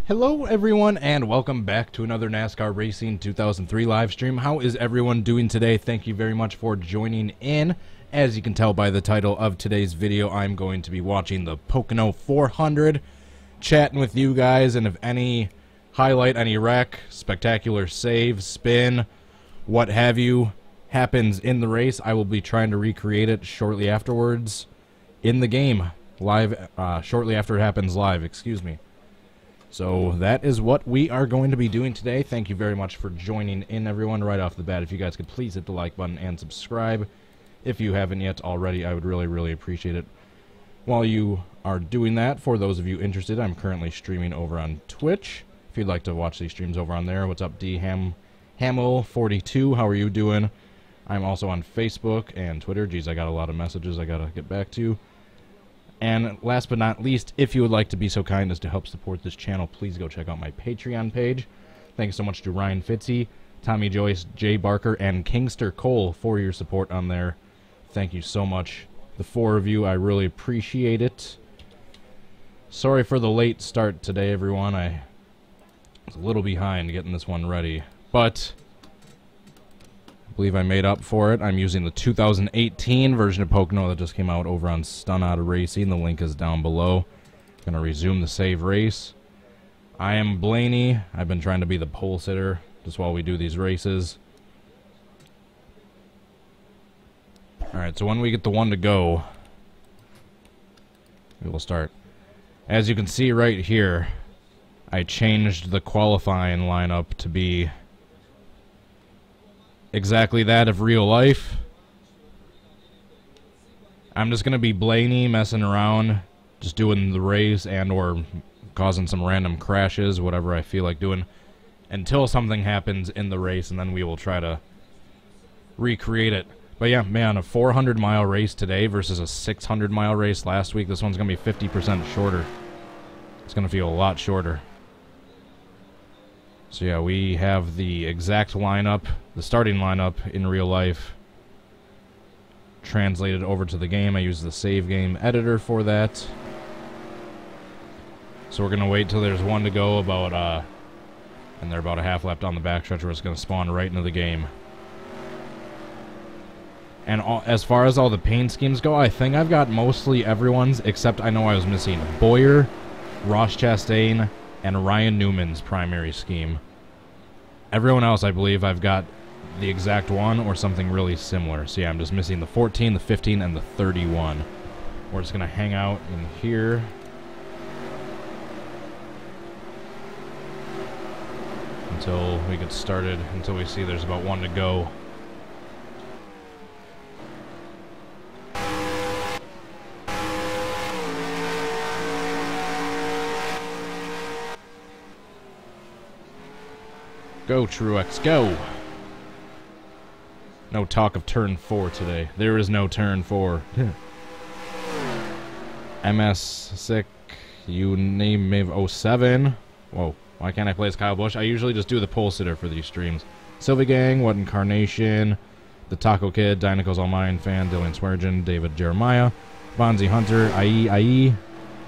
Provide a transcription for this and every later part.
Hello everyone and welcome back to another NASCAR Racing 2003 live stream. How is everyone doing today? Thank you very much for joining in. As you can tell by the title of today's video, I'm going to be watching the Pocono 400, chatting with you guys, and if any highlight, any wreck, spectacular save, spin, what have you, happens in the race, I will be trying to recreate it shortly afterwards in the game, live, shortly after it happens live, excuse me. So that is what we are going to be doing today. Thank you very much for joining in, everyone. Right off the bat, if you guys could please hit the like button and subscribe. If you haven't yet already, I would really appreciate it. While you are doing that, for those of you interested, I'm currently streaming over on Twitch. If you'd like to watch these streams over on there, what's up, D Hamill42? How are you doing? I'm also on Facebook and Twitter. Geez, I got a lot of messages I gotta get back to. And last but not least, if you would like to be so kind as to help support this channel, please go check out my Patreon page. Thanks so much to Ryan Fitzy, Tommy Joyce, Jay Barker, and Kingster Cole for your support on there. Thank you so much. The four of you, I really appreciate it. Sorry for the late start today, everyone. I was a little behind getting this one ready, but I believe I made up for it. I'm using the 2018 version of Pocono that just came out over on Stunod Racing. The link is down below. I'm going to resume the save race. I am Blaney. I've been trying to be the pole sitter just while we do these races. Alright, so when we get the one to go, we will start. As you can see right here, I changed the qualifying lineup to be exactly that of real life. I'm just gonna be Blaney messing around, just doing the race and or causing some random crashes, whatever I feel like doing, until something happens in the race, and then we will try to recreate it. But yeah, man, a 400-mile race today versus a 600-mile race last week. This one's gonna be 50% shorter. It's gonna feel a lot shorter. So yeah, we have the exact lineup, the starting lineup in real life, translated over to the game. I use the save game editor for that. So we're gonna wait till there's one to go, about and they're about a half lap down the backstretch, where it's gonna spawn right into the game. And as far as all the paint schemes go, I think I've got mostly everyone's, except I know I was missing Boyer, Ross Chastain, and Ryan Newman's primary scheme. Everyone else, I believe, I've got the exact one or something really similar. So yeah, I'm just missing the 14, the 15, and the 31. We're just going to hang out in here. Until we get started, until we see there's about one to go. Go, Truex, go! No talk of turn 4 today. There is no turn 4. MS6, you name me 07. Whoa, why can't I play as Kyle Busch? I usually just do the pole sitter for these streams. Sylvie Gang, What Incarnation, The Taco Kid, Dynaco's All Mine Fan, Dylan Sweargen, David Jeremiah, Bonzi Hunter, IE,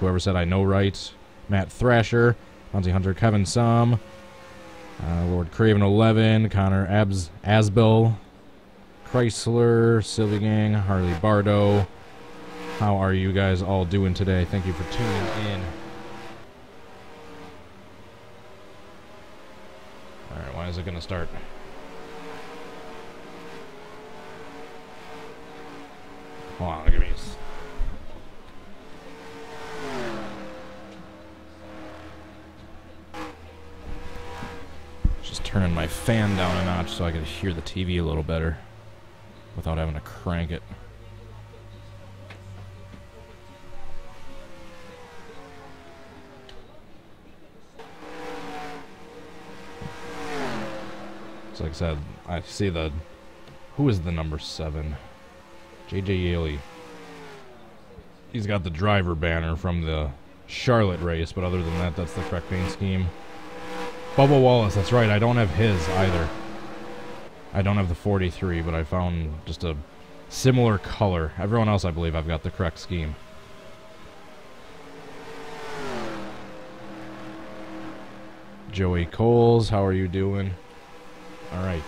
whoever said I know right, Matt Thrasher, Bonzi Hunter, Kevin Sum, Lord Craven 11, Connor Asbel, Chrysler, Sylvie Gang, Harley Bardo. How are you guys all doing today? Thank you for tuning in. Alright, why is it gonna start? Hold on, look at me. Just turning my fan down a notch so I could hear the TV a little better without having to crank it. So like I said, I see the... Who is the number 7? J.J. Yaley. He's got the driver banner from the Charlotte race, but other than that, that's the correct paint scheme. Bubba Wallace, that's right, I don't have his either. I don't have the 43, but I found just a similar color. Everyone else, I believe, I've got the correct scheme. Joey Coles, how are you doing? All right,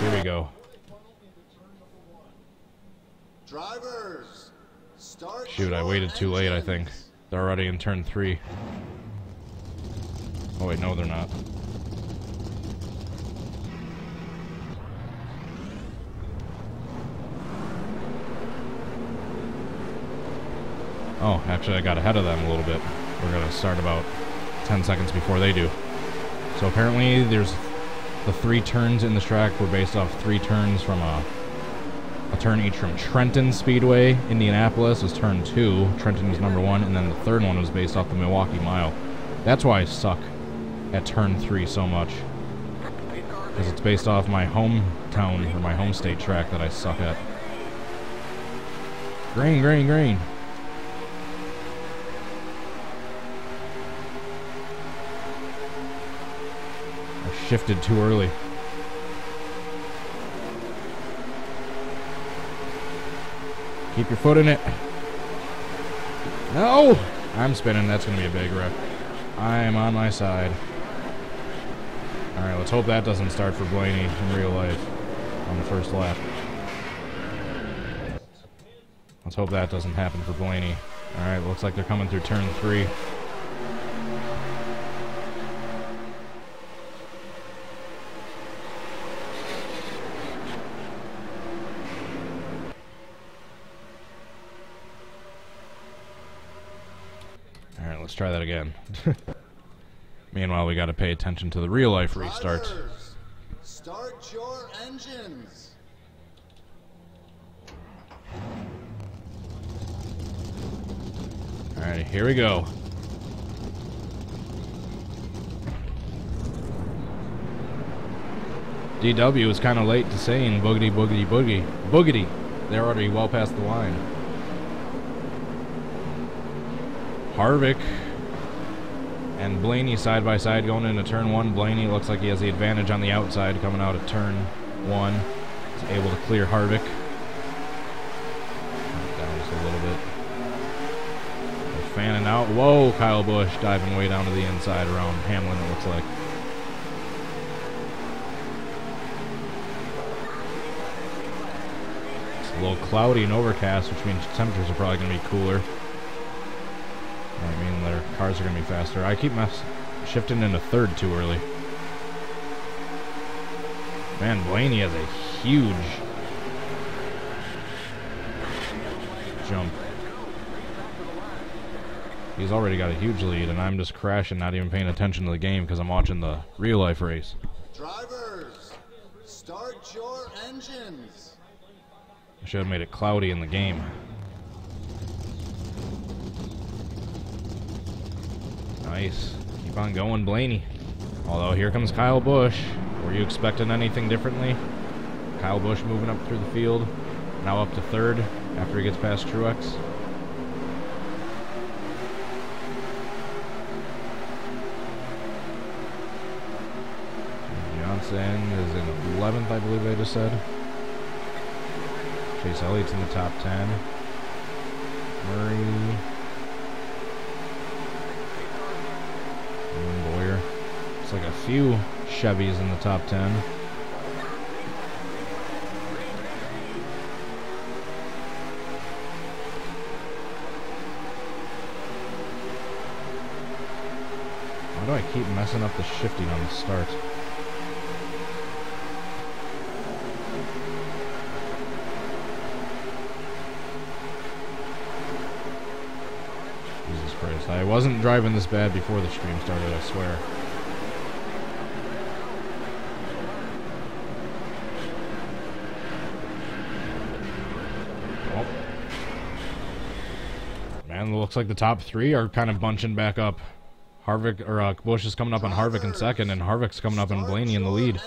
here we go. Drivers, start. Shoot, I waited too late, I think. They're already in turn 3. Oh wait, no they're not. Oh, actually I got ahead of them a little bit. We're gonna start about 10 seconds before they do. So apparently there's the 3 turns in this track were based off 3 turns from a turn each from Trenton Speedway. Indianapolis was turn 2, Trenton was number 1, and then the third one was based off the Milwaukee Mile. That's why I suck at turn 3 so much, because it's based off my hometown or my home state track that I suck at. Green, green, green. I shifted too early. Keep your foot in it. No! I'm spinning. That's going to be a big wreck. I am on my side. Alright, let's hope that doesn't start for Blaney in real life on the first lap. Let's hope that doesn't happen for Blaney. Alright, looks like they're coming through turn 3. Alright, let's try that again. Meanwhile, we got to pay attention to the real life restart. Drivers, start your engines. Alright, here we go. DW is kind of late to saying boogity, boogity, boogie. Boogity. They're already well past the line. Harvick and Blaney side by side going into turn 1. Blaney looks like he has the advantage on the outside coming out of turn 1. He's able to clear Harvick. Down just a little bit. They're fanning out. Whoa, Kyle Busch diving way down to the inside around Hamlin, it looks like. It's a little cloudy and overcast, which means temperatures are probably going to be cooler. I mean, their cars are going to be faster. I keep shifting into third too early. Man, Blaney has a huge jump. He's already got a huge lead, and I'm just crashing, not even paying attention to the game because I'm watching the real-life race. Drivers, start your engines. I should have made it cloudy in the game. Nice. Keep on going, Blaney. Although, here comes Kyle Busch. Were you expecting anything differently? Kyle Busch moving up through the field. Now up to third after he gets past Truex. Johnson is in 11th, I believe they just said. Chase Elliott's in the top 10. Murray. Boyer. It's like a few Chevys in the top 10. Why do I keep messing up the shifting on the start? Jesus Christ. I wasn't driving this bad before the stream started, I swear. Oh. Man, it looks like the top 3 are kind of bunching back up. Harvick, or Busch is coming up on Harvick in second, and Harvick's coming up on Blaney in the lead.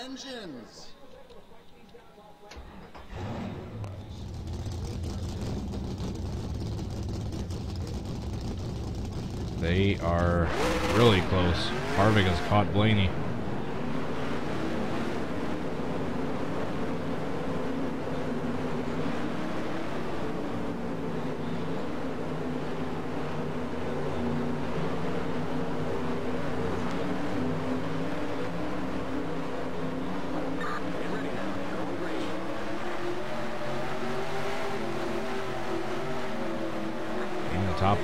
They are really close. Harvick has caught Blaney.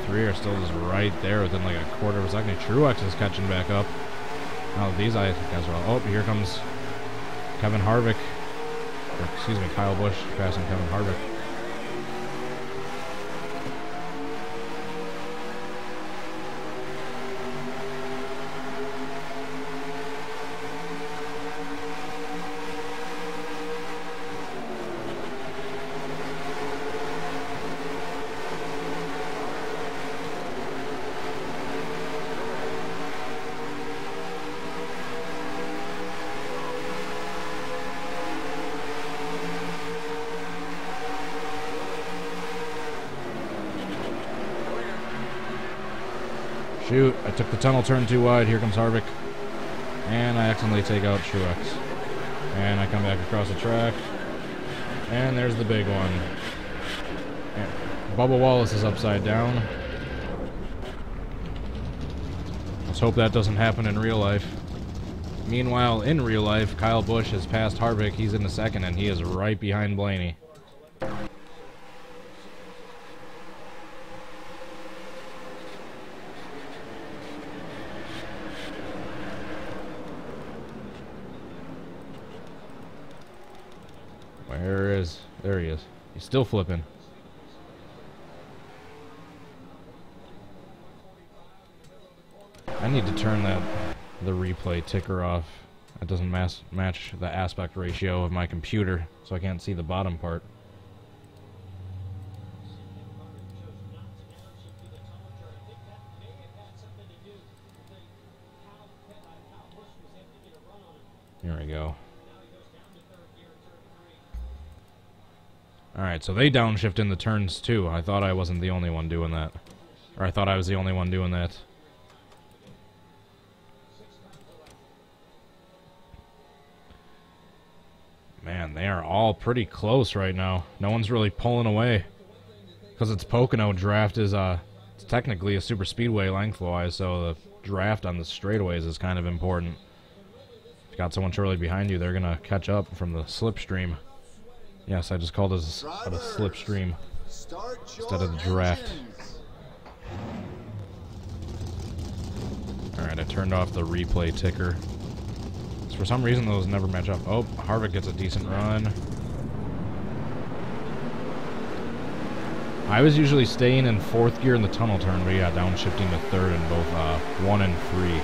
three are still just right there within like a quarter of a second. Truex is catching back up. Oh, these guys are all... Oh, here comes Kevin Harvick. Or, excuse me, Kyle Busch passing Kevin Harvick. Shoot, I took the tunnel turn too wide. Here comes Harvick. And I accidentally take out Truex. And I come back across the track. And there's the big one. And Bubba Wallace is upside down. Let's hope that doesn't happen in real life. Meanwhile, in real life, Kyle Busch has passed Harvick. He's in the second, and he is right behind Blaney. There he is. He's still flipping. I need to turn the replay ticker off. That doesn't match the aspect ratio of my computer, so I can't see the bottom part. Here we go. Alright, so they downshift in the turns too. I thought I wasn't the only one doing that. Or I thought I was the only one doing that. Man, they are all pretty close right now. No one's really pulling away. Because it's Pocono, draft is it's technically a super speedway lengthwise, so the draft on the straightaways is kind of important. If you got someone shortly behind you, they're going to catch up from the slipstream. Yes, I just called it a slipstream instead of the draft. Alright, I turned off the replay ticker. For some reason, those never match up. Oh, Harvick gets a decent run. I was usually staying in fourth gear in the tunnel turn, but yeah, downshifting to third in both 1 and 3.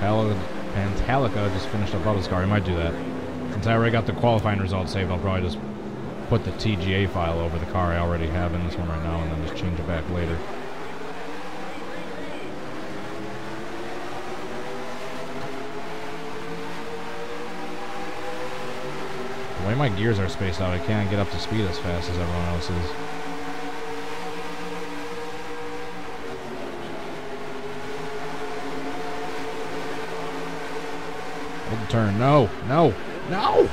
Pantalica just finished up Bubba's car. He might do that. Since I already got the qualifying results saved, I'll probably just put the TGA file over the car I already have in this one right now and then just change it back later. The way my gears are spaced out, I can't get up to speed as fast as everyone else is. Hold the turn. No! No! No!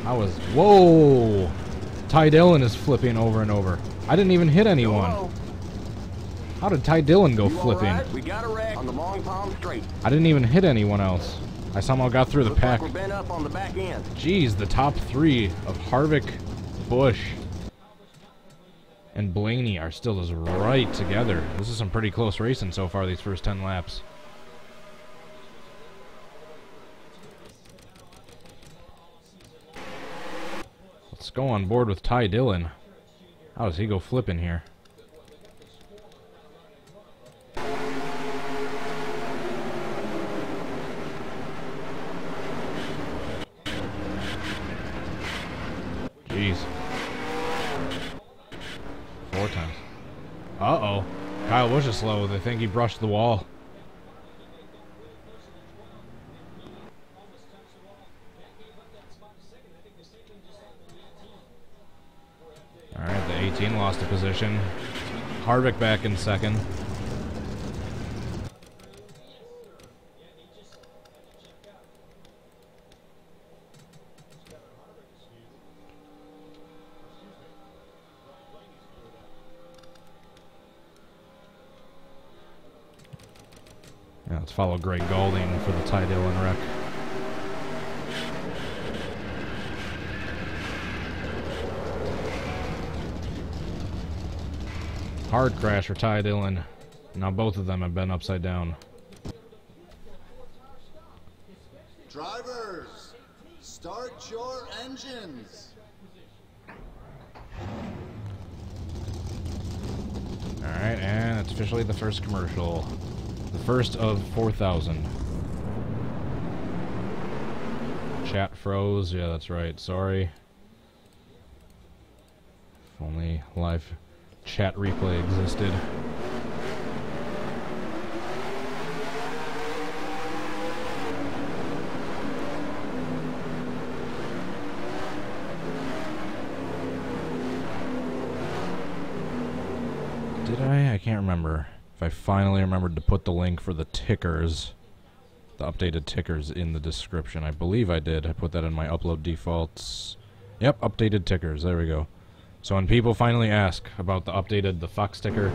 I was... Whoa! Ty Dillon is flipping over and over. I didn't even hit anyone. How did Ty Dillon go flipping? Right? We got a wreck on the Long Palm Straight. I didn't even hit anyone else. I somehow got through the pack. Like we're bent up on the back end. Jeez, the top three of Harvick, Busch, and Blaney are still just right together. This is some pretty close racing so far, these first 10 laps. Let's go on board with Ty Dillon. How does he go flipping here? Jeez. 4 times. Uh-oh. Kyle Busch is slow. They think he brushed the wall. Alright, the 18 lost a position. Harvick back in second. Yeah, let's follow Greg Galding for the Ty Dillon wreck. Hard crash for Ty Dillon. Now both of them have been upside down. Drivers, start your engines. Alright, and it's officially the first commercial. The first of 4,000. Chat froze. Yeah, that's right. Sorry. If only live chat replay existed. Did I? I can't remember. If I finally remembered to put the link for the tickers, the updated tickers in the description. I believe I did. I put that in my upload defaults. Yep, updated tickers. There we go. So when people finally ask about the Fox ticker,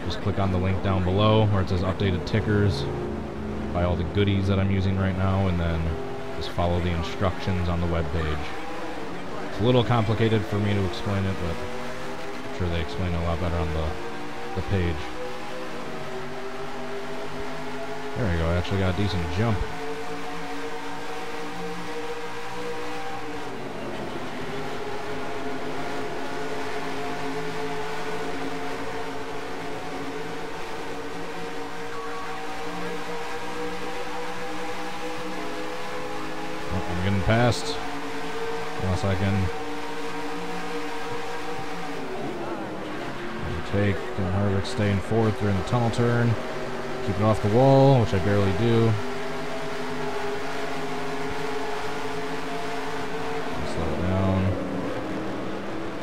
just click on the link down below where it says updated tickers. Buy all the goodies that I'm using right now, and then just follow the instructions on the web page. It's a little complicated for me to explain it, but I'm sure they explain it a lot better on the page. There we go, I actually got a decent jump. Oh, I'm getting past. Unless I can take, and Harvick staying fourth during the tunnel turn. Keep it off the wall, which I barely do. Slow it down.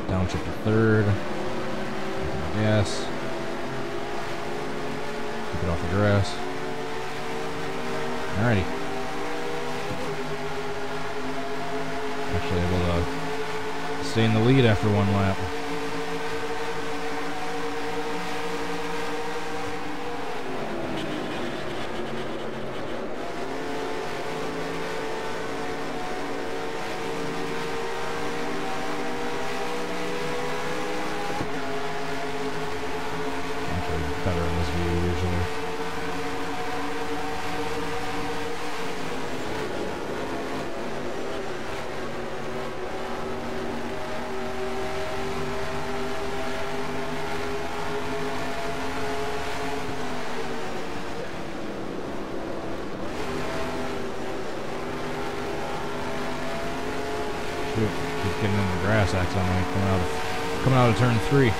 Downshift to third. Gas. Keep it off the grass. Alrighty. Actually able to stay in the lead after one lap. Better in this view usually. Shoot, keep getting in the grass accidentally coming out of turn 3.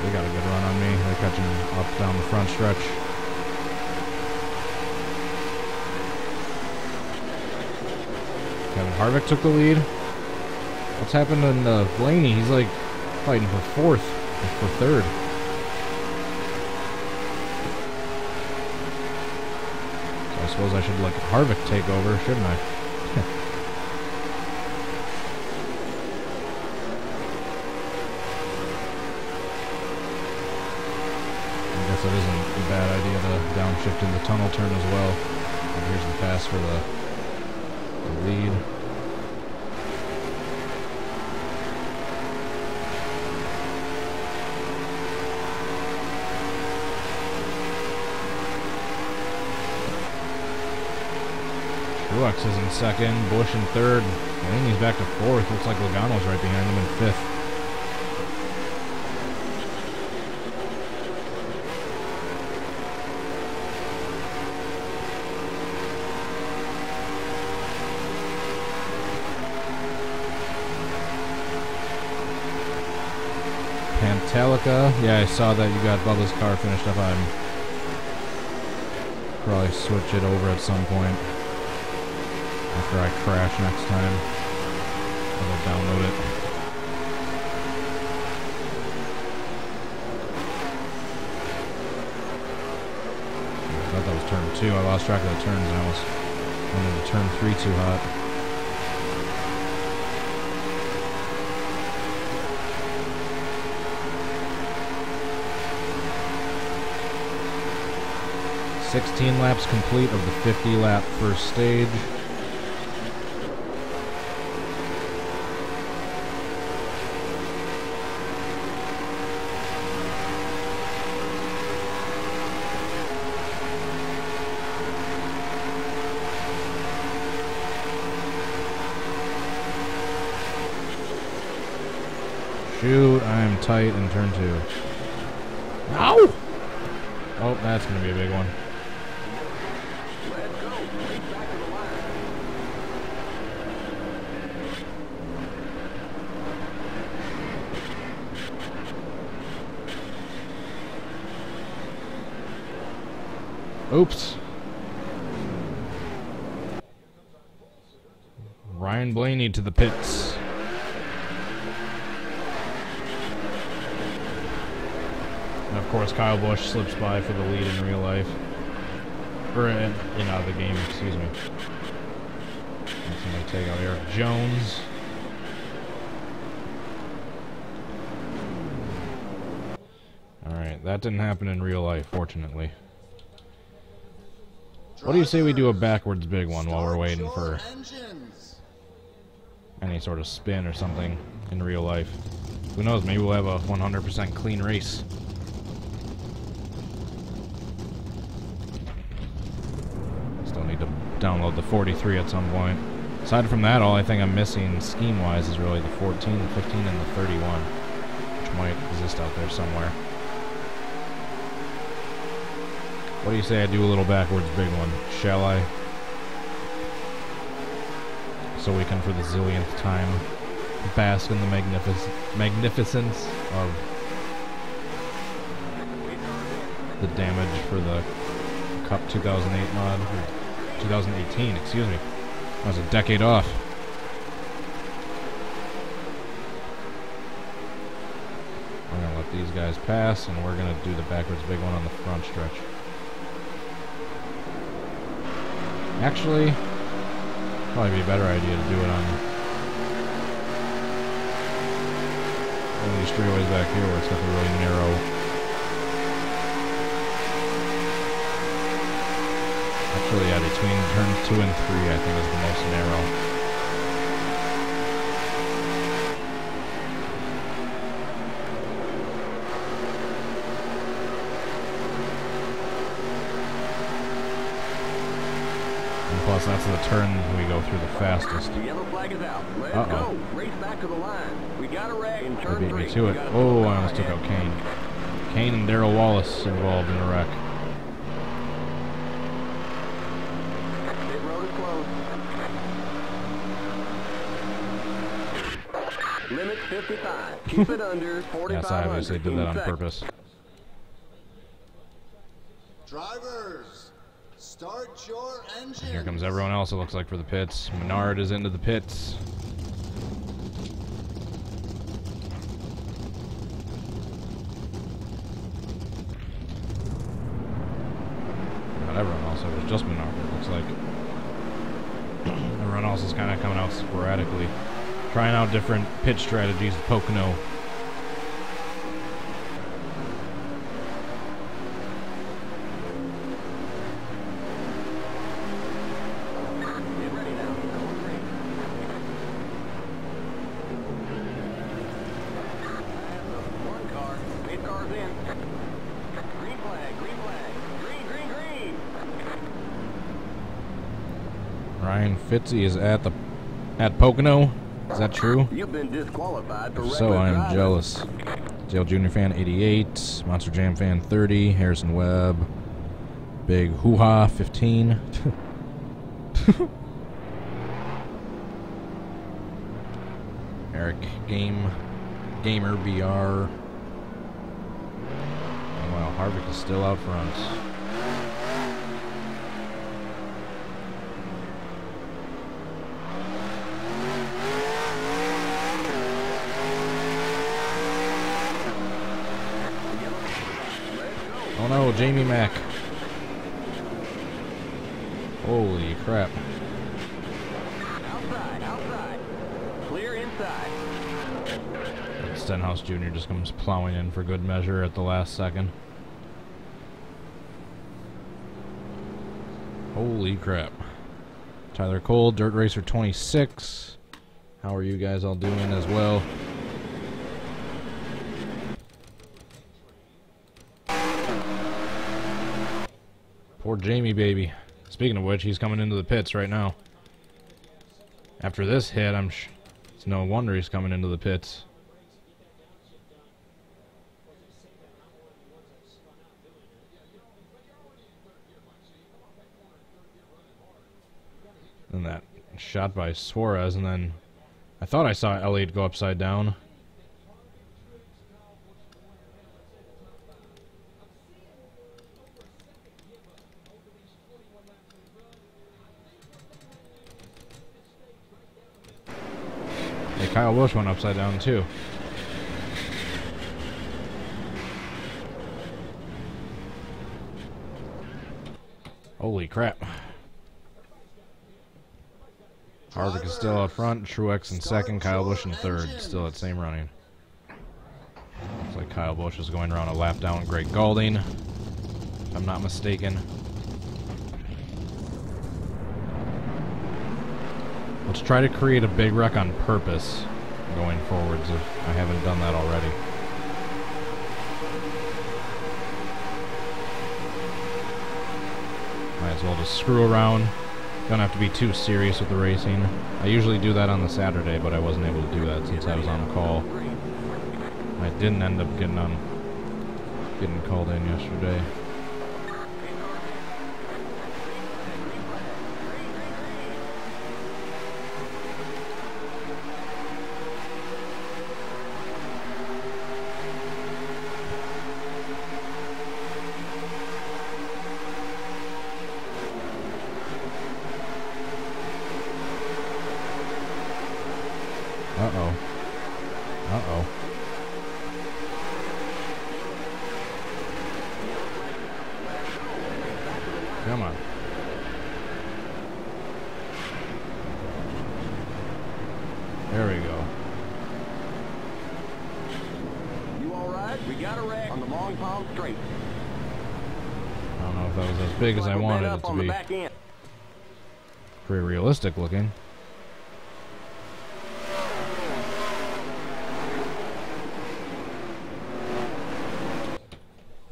They got a good run on me. They're catching up down the front stretch. Kevin Harvick took the lead. What's happened in Blaney? He's like fighting for fourth, or for third. So I suppose I should let Harvick take over, shouldn't I? It isn't a bad idea to downshift in the tunnel turn as well. And here's the pass for the lead. Truex is in second, Busch in third. Blaney's back to fourth. Looks like Logano's right behind him in fifth. Pantalica, yeah, I saw that you got Bubba's car finished up. I'm probably switch it over at some point after I crash next time. I'll download it. I thought that was turn 2. I lost track of the turns and I was went into turn 3 too hot. 16 laps complete of the 50 lap first stage. Shoot, I'm tight in turn 2. Ow! Oh, that's going to be a big one. Let's go. Race back to the line. Oops. Ryan Blaney to the pits. And of course, Kyle Busch slips by for the lead in real life. Or in the game, excuse me. Somebody take out Eric Jones. Alright, that didn't happen in real life, fortunately. What do you say we do a backwards big one while we're waiting for any sort of spin or something in real life? Who knows, maybe we'll have a 100% clean race. Still need to download the 43 at some point. Aside from that, all I think I'm missing scheme-wise is really the 14, the 15, and the 31, which might exist out there somewhere. What do you say I do a little backwards big one? Shall I? So we can, for the zillionth time, bask in the magnificence of the damage for the Cup 2008 mod. 2018, excuse me. I was a decade off. We're going to let these guys pass, and we're going to do the backwards big one on the front stretch. Actually, probably be a better idea to do it on one of these straightaways back here where it's got the really narrow. Actually, yeah, between turns 2 and 3, I think is the most narrow. Plus, that's the turn we go through the fastest. The yellow flag is out. Let's go. Race back to the line. We got a wreck in turn 3. They beat me to it. Oh, I almost took out Kane. Kane and Darrell Wallace involved in a wreck. Pit road is closed. Limit 55. Keep it under 45. Yes, I obviously did that on purpose. Drivers, start your engine. Here comes everyone else, it looks like, for the pits. Menard is into the pits. Not everyone else, it was just Menard, it looks like. Everyone else is kind of coming out sporadically. Trying out different pit strategies with Pocono. Ryan Fitzy is at Pocono. Is that true? You've been disqualified for if so, I am jealous. Dale Jr. fan 88, Monster Jam fan 30, Harrison Webb, Big Hoo-Ha 15. Eric Gamer VR. Oh, wow, Harvick is still out front. Oh no, Jamie Mack. Holy crap. Outside. Clear inside. Stenhouse Jr. just comes plowing in for good measure at the last second. Holy crap. Tyler Cole, Dirt Racer 26. How are you guys all doing as well? Poor Jamie, baby. Speaking of which, he's coming into the pits right now. After this hit, it's no wonder he's coming into the pits. And that shot by Suarez, and then I thought I saw Elliott go upside down. Hey, Kyle Busch went upside down too. Holy crap. Harvick is still out front, Truex in second, Kyle Busch in third, still at same running. Looks like Kyle Busch is going around a lap down Greg Galding, if I'm not mistaken. Let's try to create a big wreck on purpose going forwards if I haven't done that already. Might as well just screw around. Don't have to be too serious with the racing. I usually do that on the Saturday, but I wasn't able to do that since I was on call. I didn't end up getting called in yesterday. Uh-oh. Uh-oh. Come on. There we go. You all right? We got a wreck on the Long Palm Straight. I don't know if that was as big as I wanted it to be. Pretty realistic looking.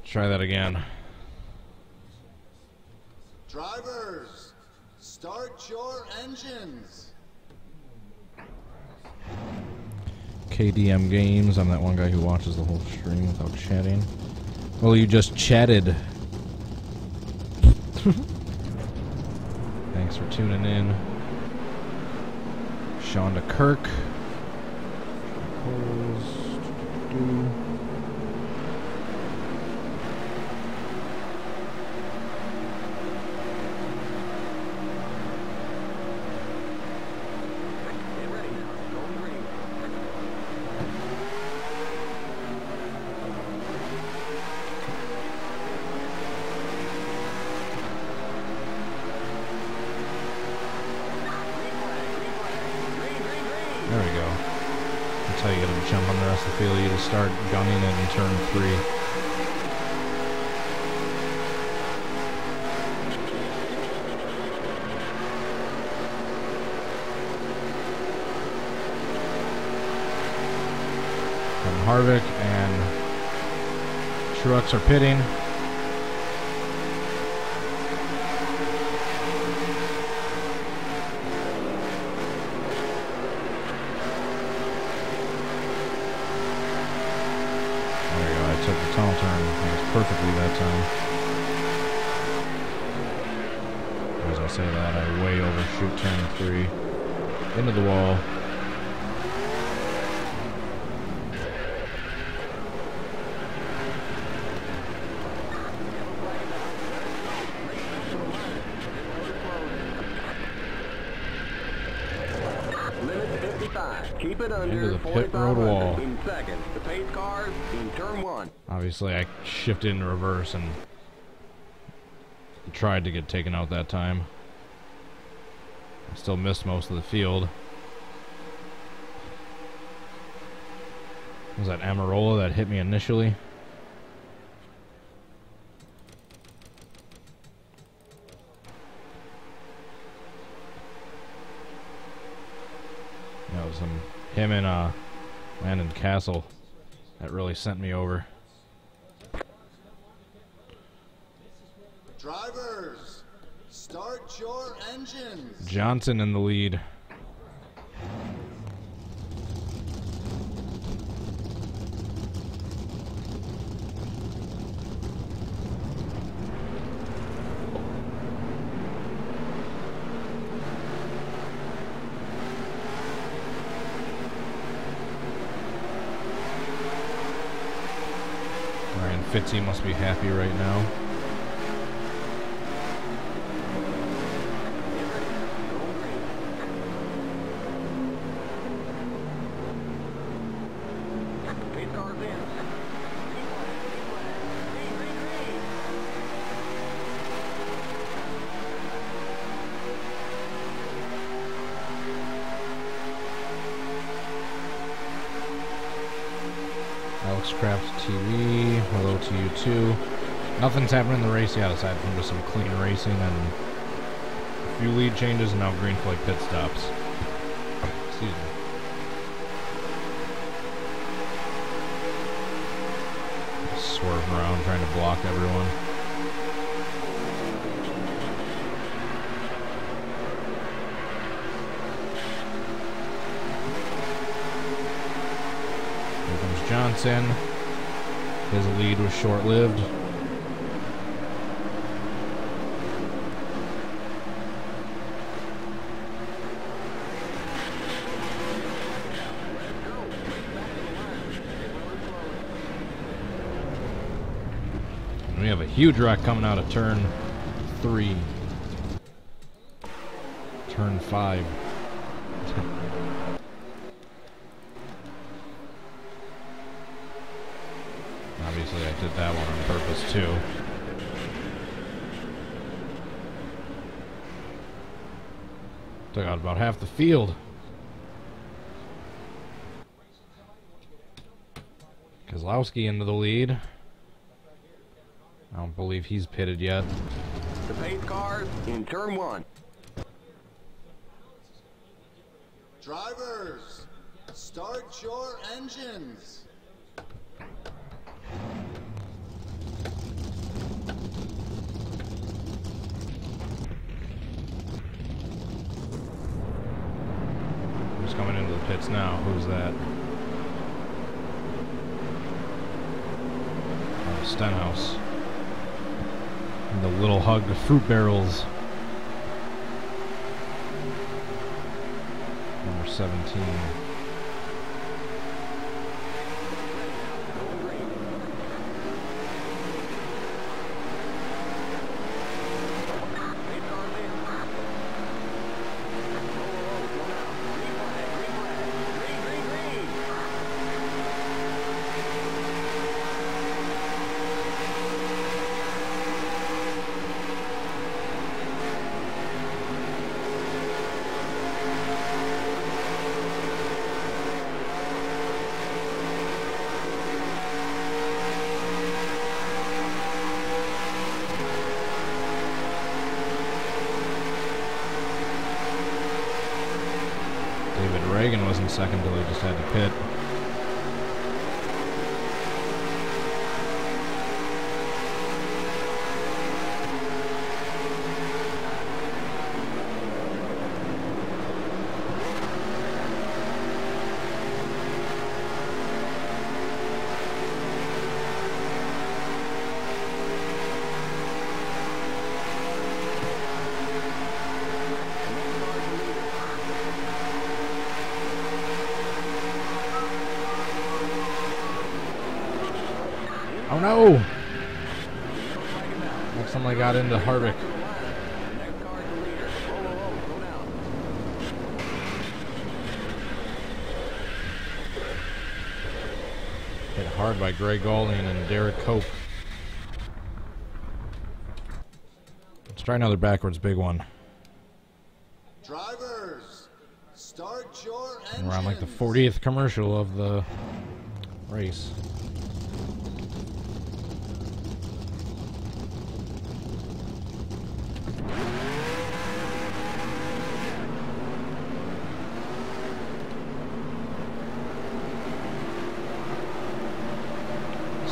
Try that again. Drivers, start your engines. KDM Games. I'm that one guy who watches the whole stream without chatting. Well, you just chatted. Thanks for tuning in. Shonda Kirk. There we go. That's how you get them to jump on the rest of the field. You just start gunning it in turn 3. Harvick and Truex are pitting. Took the tunnel turn almost perfectly that time. As I say that, I way overshoot turn 3 into the wall. Keep it under into the pit road wall. In second. The pace cars in turn 1. Obviously, I shifted in reverse and tried to get taken out that time. I still missed most of the field. Was that Amarola that hit me initially? him and Landon Castle that really sent me over. Drivers, start your engines. Johnson in the lead. Ryan Fitzy must be happy right now. Craft TV, hello to you too. Nothing's happening in the race yet aside from just some clean racing and a few lead changes and now green flag pit stops. Excuse me. Just swerving around trying to block everyone. Johnson. His lead was short-lived. And we have a huge wreck coming out of turn 3. Turn 5. Obviously, I did that one on purpose, too. Took out about half the field. Kozlowski into the lead. I don't believe he's pitted yet. The pace car in turn 1. Drivers, start your engines. Who's coming into the pits now? Who's that? Oh, Stenhouse. And the little hug of fruit barrels. Number 17. Reagan was in second till he just had to pit. Oh no! Looks like I got into Harvick. Hit hard by Greg Gaulding and Derek Cope. Let's try another backwards big one. Drivers, start your engines. And we're on like the 40th commercial of the race.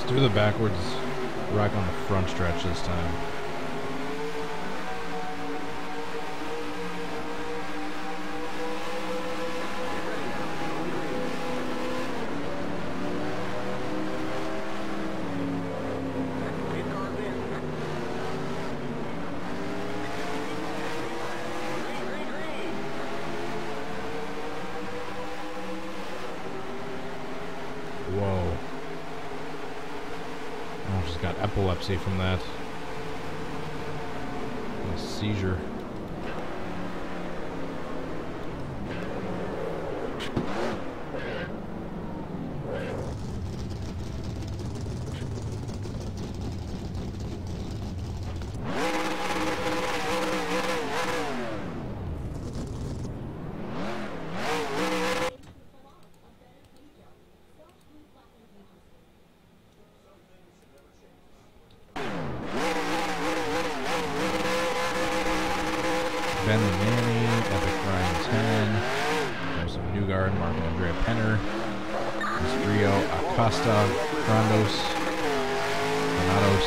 do the backwards rack on the front stretch this time. Whoa. I just got epilepsy from that. A seizure. Ben the Nanny, Epic Ryan 10, Joseph Newgard, Mark and Andrea Penner, Mistrio, Acosta, Rondos, Granados.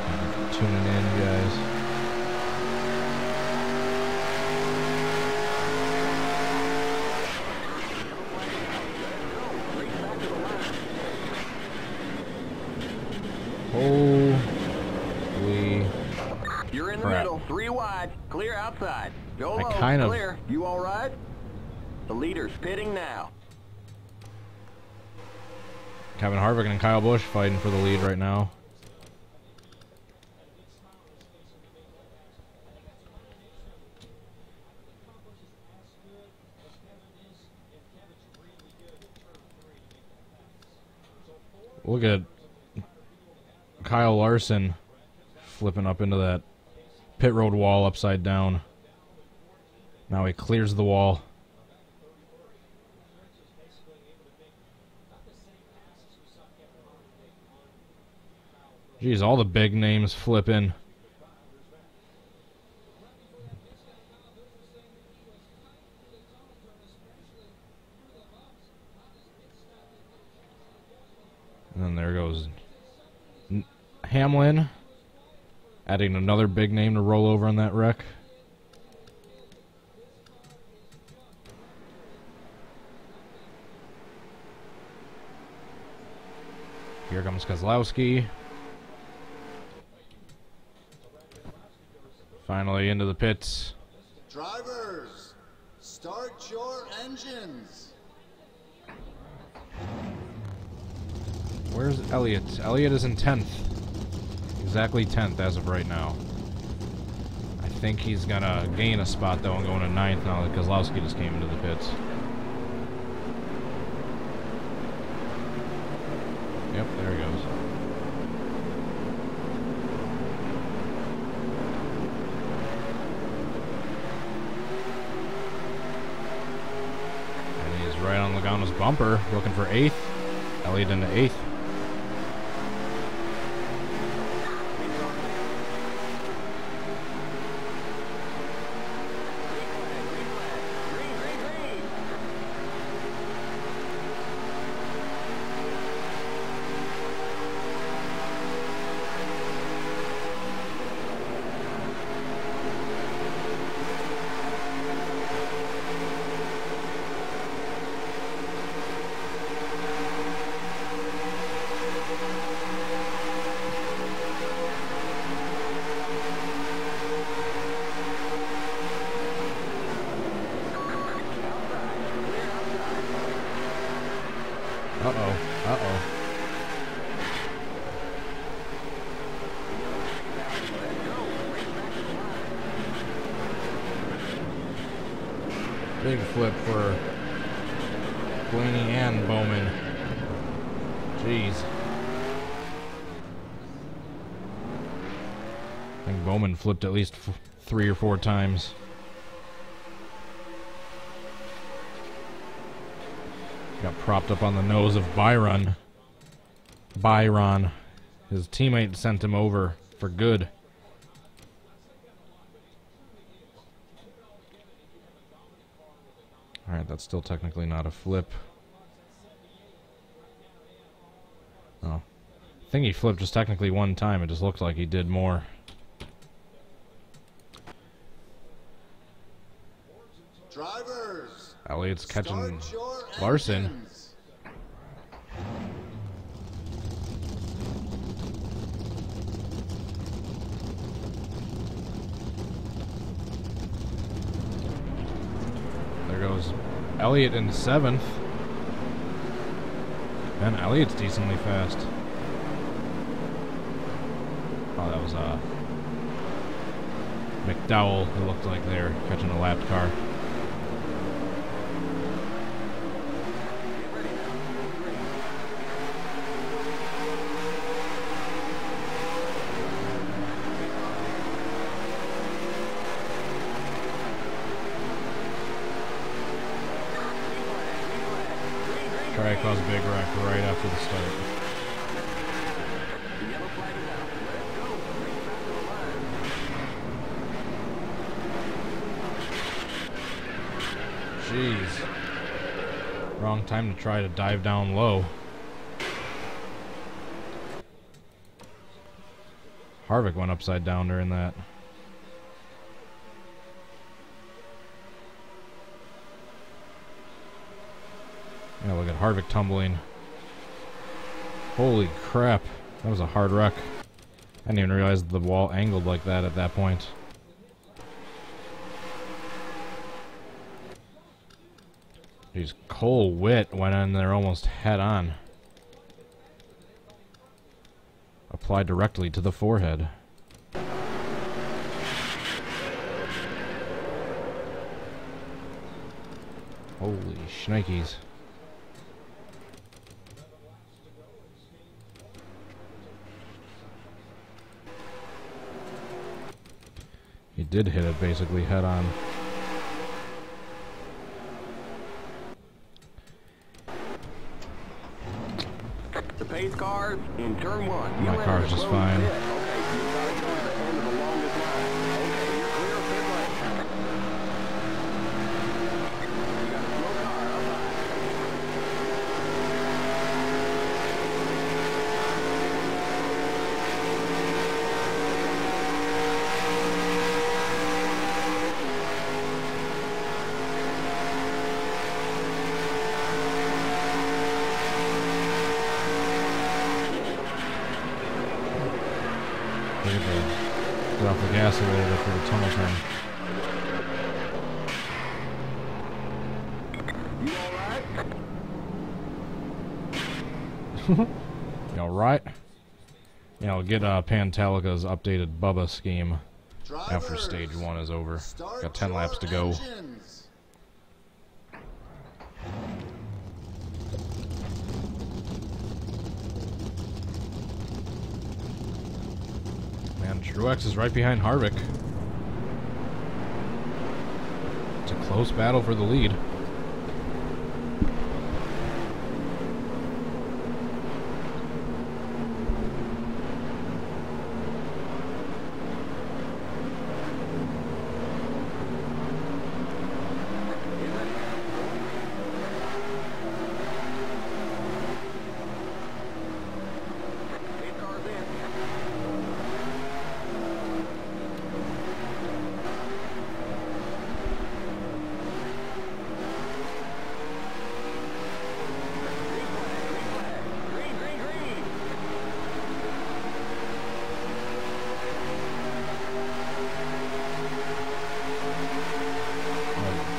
Thank you for tuning in, guys. Holy You're in the crap. middle, 3 wide, clear outside. Go low, kind of- clear. You all right? The leader's pitting now. Kevin Harvick and Kyle Busch fighting for the lead right now. Look at Kyle Larson flipping up into that pit road wall upside down. Now he clears the wall. Geez, all the big names flipping. And then there goes Hamlin, adding another big name to roll over on that wreck. Here comes Kozlowski. Finally into the pits. Drivers, start your engines. Where's Elliott? Elliott is in 10th. Exactly 10th as of right now. I think he's gonna gain a spot though and go into 9th now that Kozlowski just came into the pits. Yep, there he goes. And he's right on Logano's bumper, looking for 8th. Elliott into 8th. Big flip for Blaney and Bowman. Jeez. I think Bowman flipped at least 3 or 4 times. Got propped up on the nose of Byron. His teammate sent him over for good. Alright, that's still technically not a flip. Oh. I think he flipped just technically one time. It just looked like he did more. Drivers, Elliot's catching start your Larson. engines. There goes Elliot in 7th. And Elliot's decently fast. Oh, that was McDowell. It looked like they were catching a lapped car. Track caused a big wreck right after the start. Jeez. Wrong time to try to dive down low. Harvick went upside down during that. Yeah, look at Harvick tumbling. Holy crap. That was a hard wreck. I didn't even realize the wall angled like that at that point. Jeez, Cole Witt went in there almost head on. Applied directly to the forehead. Holy shnikes. He did hit it basically head on. The pace car in turn 1. My car's just fine. Okay, you gotta go to the end of the longest line. Okay, you're clear of pit lane. You got a slow car up high. Get off the gas a little bit for the tunnel turn. You alright? Yeah, I'll get Pantalica's updated Bubba scheme after stage 1 is over. Got 10 laps to go. Engines. Man, Truex is right behind Harvick. It's a close battle for the lead.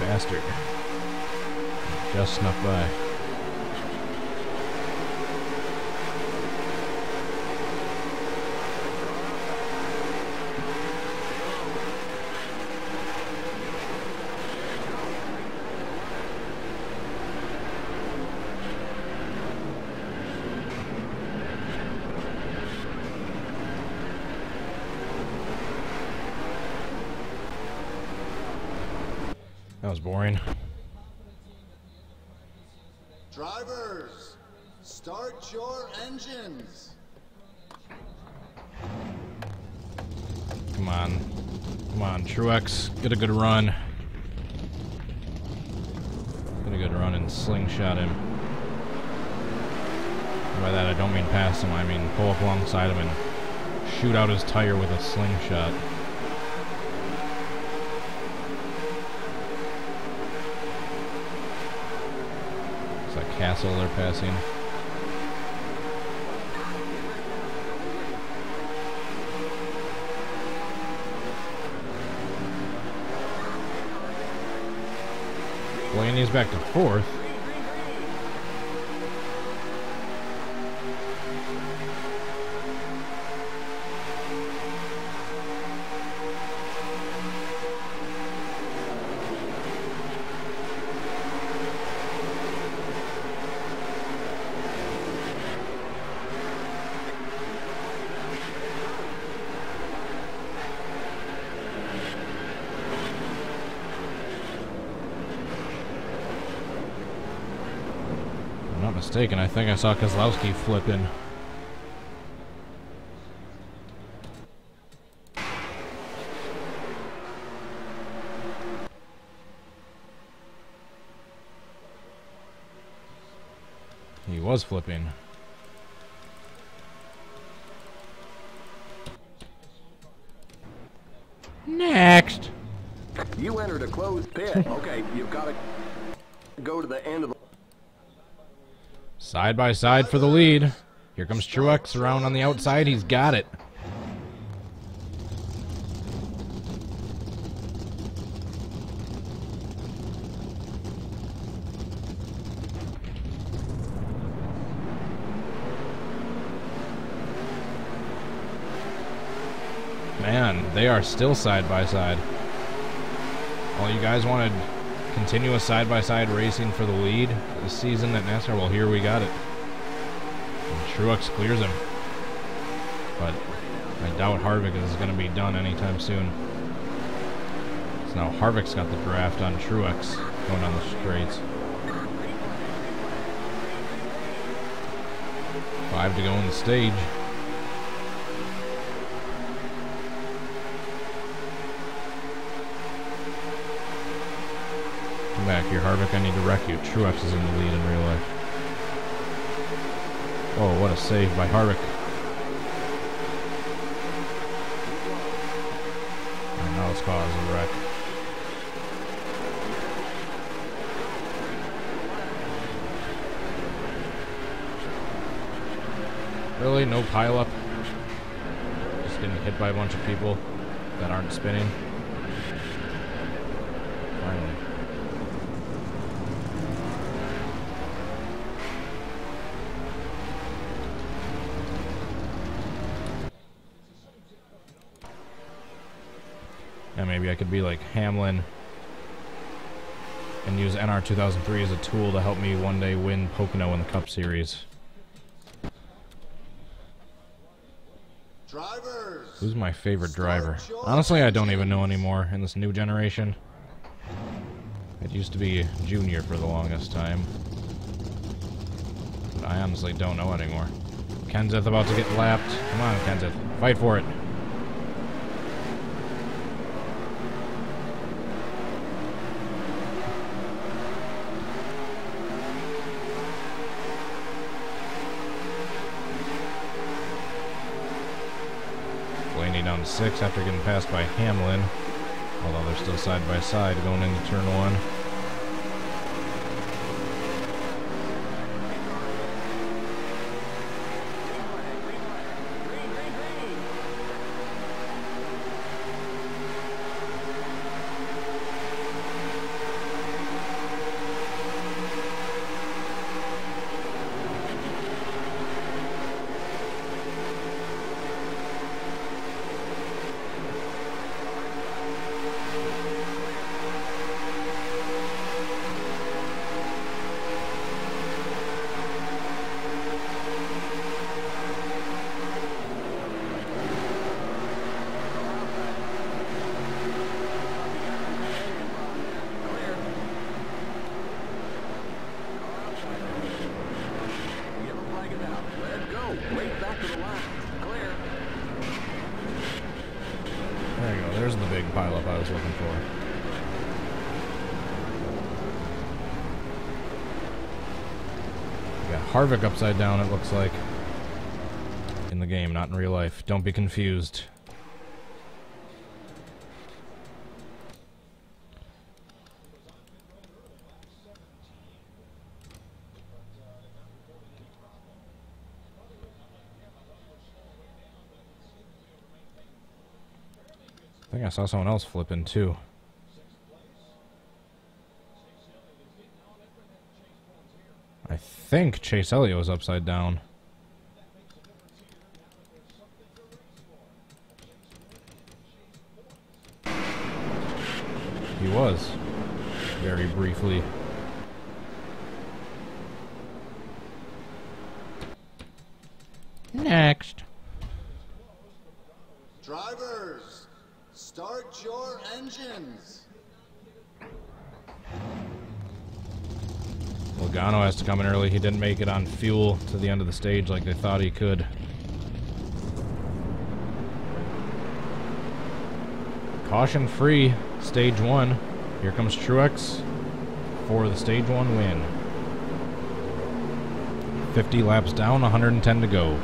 Bastard. Just snuck by. That was boring. Drivers, start your engines. Come on. Come on, Truex. Get a good run. Get a good run and slingshot him. By that I don't mean pass him, I mean pull up alongside him and shoot out his tire with a slingshot. It's that castle they're passing. Blaney's back to fourth. Not mistaken, I think I saw Kozlowski flipping. He was flipping. Next! You entered a closed pit. Okay, you've got to go to the end of the... Side by side for the lead. Here comes Truex around on the outside. He's got it. Man, they are still side by side. All you guys wanted continuous side-by-side racing for the lead this season at NASCAR. Well, here we got it. And Truex clears him. But I doubt Harvick is going to be done anytime soon. So now Harvick's got the draft on Truex going down the straights. 5 to go in the stage. Come back here, Harvick. I need to wreck you. Truex is in the lead in real life. Whoa, what a save by Harvick. And now it's caused a wreck. Really? No pileup? Just getting hit by a bunch of people that aren't spinning? Finally. And maybe I could be like Hamlin and use NR2003 as a tool to help me one day win Pocono in the Cup Series. Drivers, Who's my favorite driver? Honestly, I don't even know anymore in this new generation. It used to be Junior for the longest time. But I honestly don't know anymore. Kenseth about to get lapped. Come on, Kenseth. Fight for it. Down to 6 after getting passed by Hamlin, although they're still side by side going into turn 1. There you go. There's the big pileup I was looking for. We got Harvick upside down, it looks like. In the game, not in real life. Don't be confused. I think I saw someone else flipping too. I think Chase Elliott was upside down. He was. Very briefly. Next. Drivers, start your engines. Logano has to come in early. He didn't make it on fuel to the end of the stage like they thought he could. Caution free, stage 1. Here comes Truex for the stage 1 win. 50 laps down, 110 to go.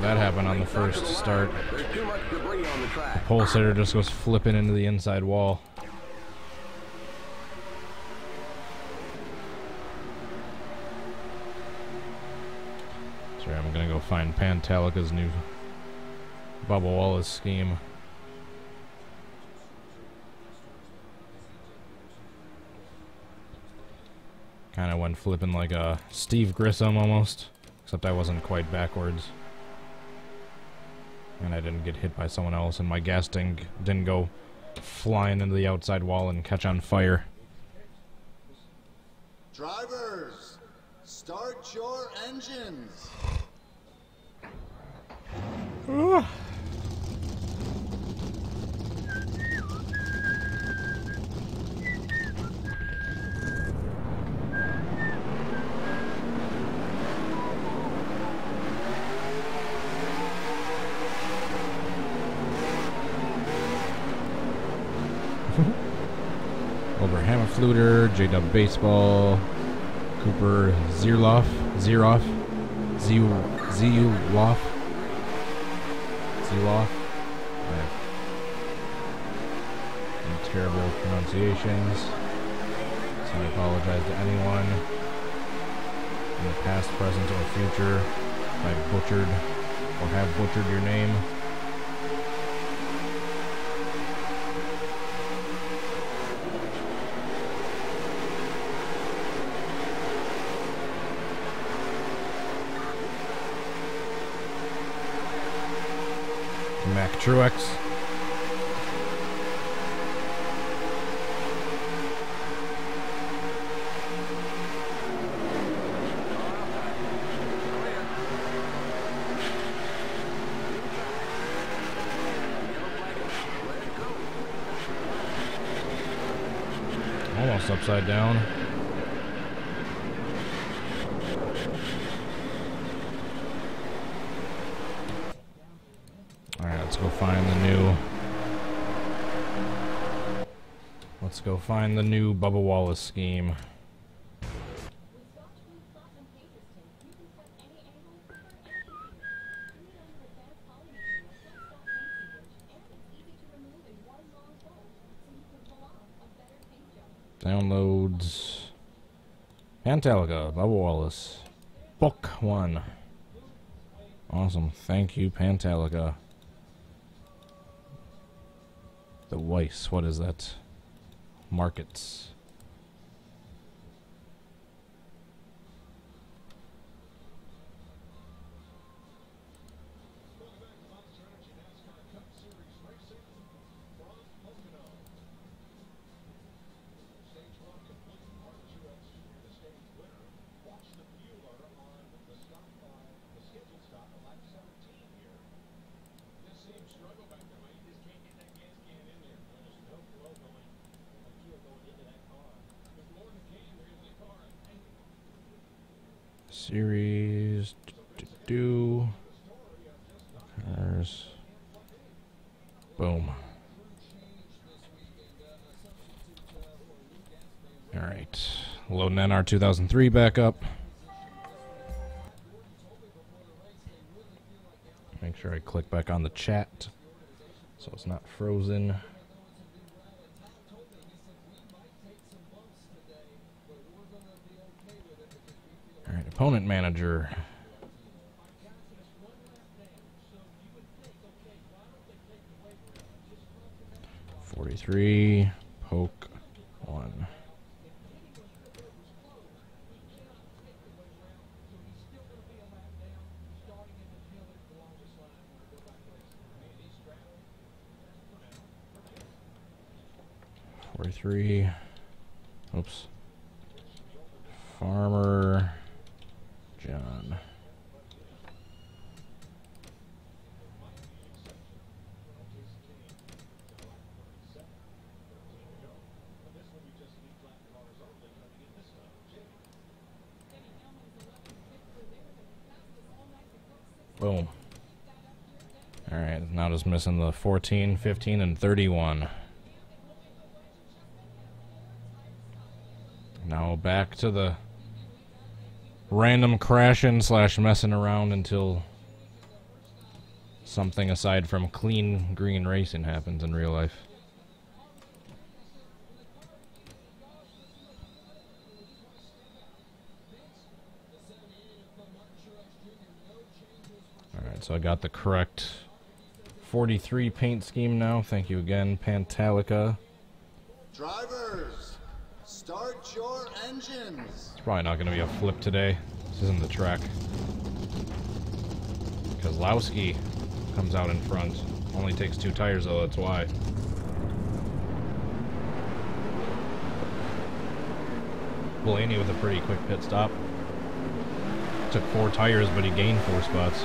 That happened on the first start. The pole sitter just goes flipping into the inside wall. Sorry, I'm gonna go find Pantalica's new Bubba Wallace scheme. Kinda went flipping like a Steve Grissom almost, except I wasn't quite backwards. And I didn't get hit by someone else, and my gas tank didn't go flying into the outside wall and catch on fire. Drivers, start your engines. Over Hammerfluter, J-Dub Baseball, Cooper Zierloff, Zeroff, Zeloff. Terrible pronunciations. So I apologize to anyone in the past, present, or future if I butchered or have butchered your name. Mac Truex. Almost upside down. Let's go find the new Bubba Wallace scheme. Downloads. Pantalica, Bubba Wallace. Book 1. Awesome. Thank you, Pantalica. The Weiss, what is that? Markets. Series. Cars. Boom. All right. Loading NR2003 back up. Make sure I click back on the chat so it's not frozen. All right, opponent manager. .43 poke 1. .43. Oops. Farmer John. Boom. Alright, now just missing the 14, 15, and 31. Now back to the random crashing / messing around until something aside from clean green racing happens in real life. Alright, so I got the correct 43 paint scheme now. Thank you again, Pantalica. Drivers, start your engines. It's probably not going to be a flip today. This isn't the track. Kozlowski comes out in front. Only takes 2 tires though, that's why. Blaney with a pretty quick pit stop. Took 4 tires, but he gained 4 spots.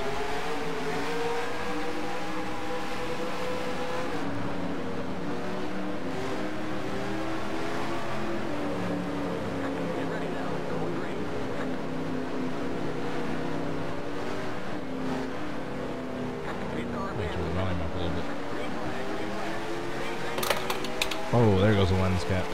Oh, there goes a lens cap.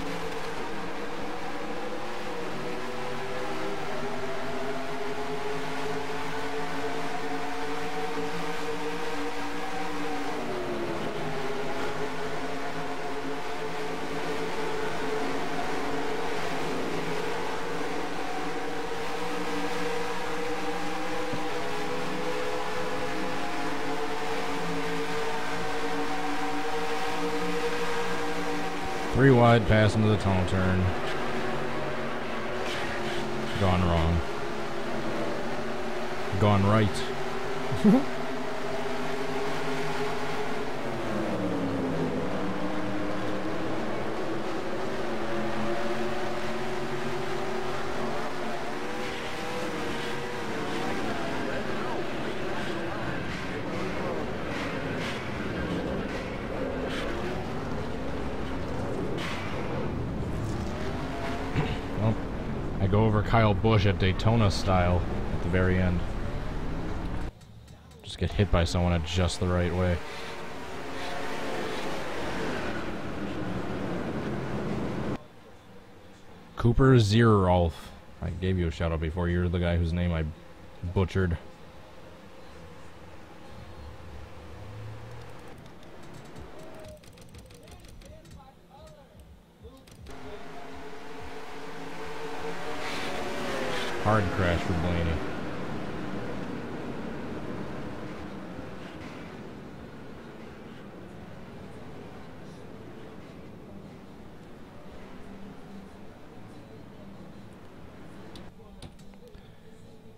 Three wide, pass into the tunnel turn. Gone wrong. Gone right. Go over Kyle Busch at Daytona style at the very end. Just get hit by someone at just the right way. Cooper Zierolf. I gave you a shout out before. You're the guy whose name I butchered. Hard crash for Blaney.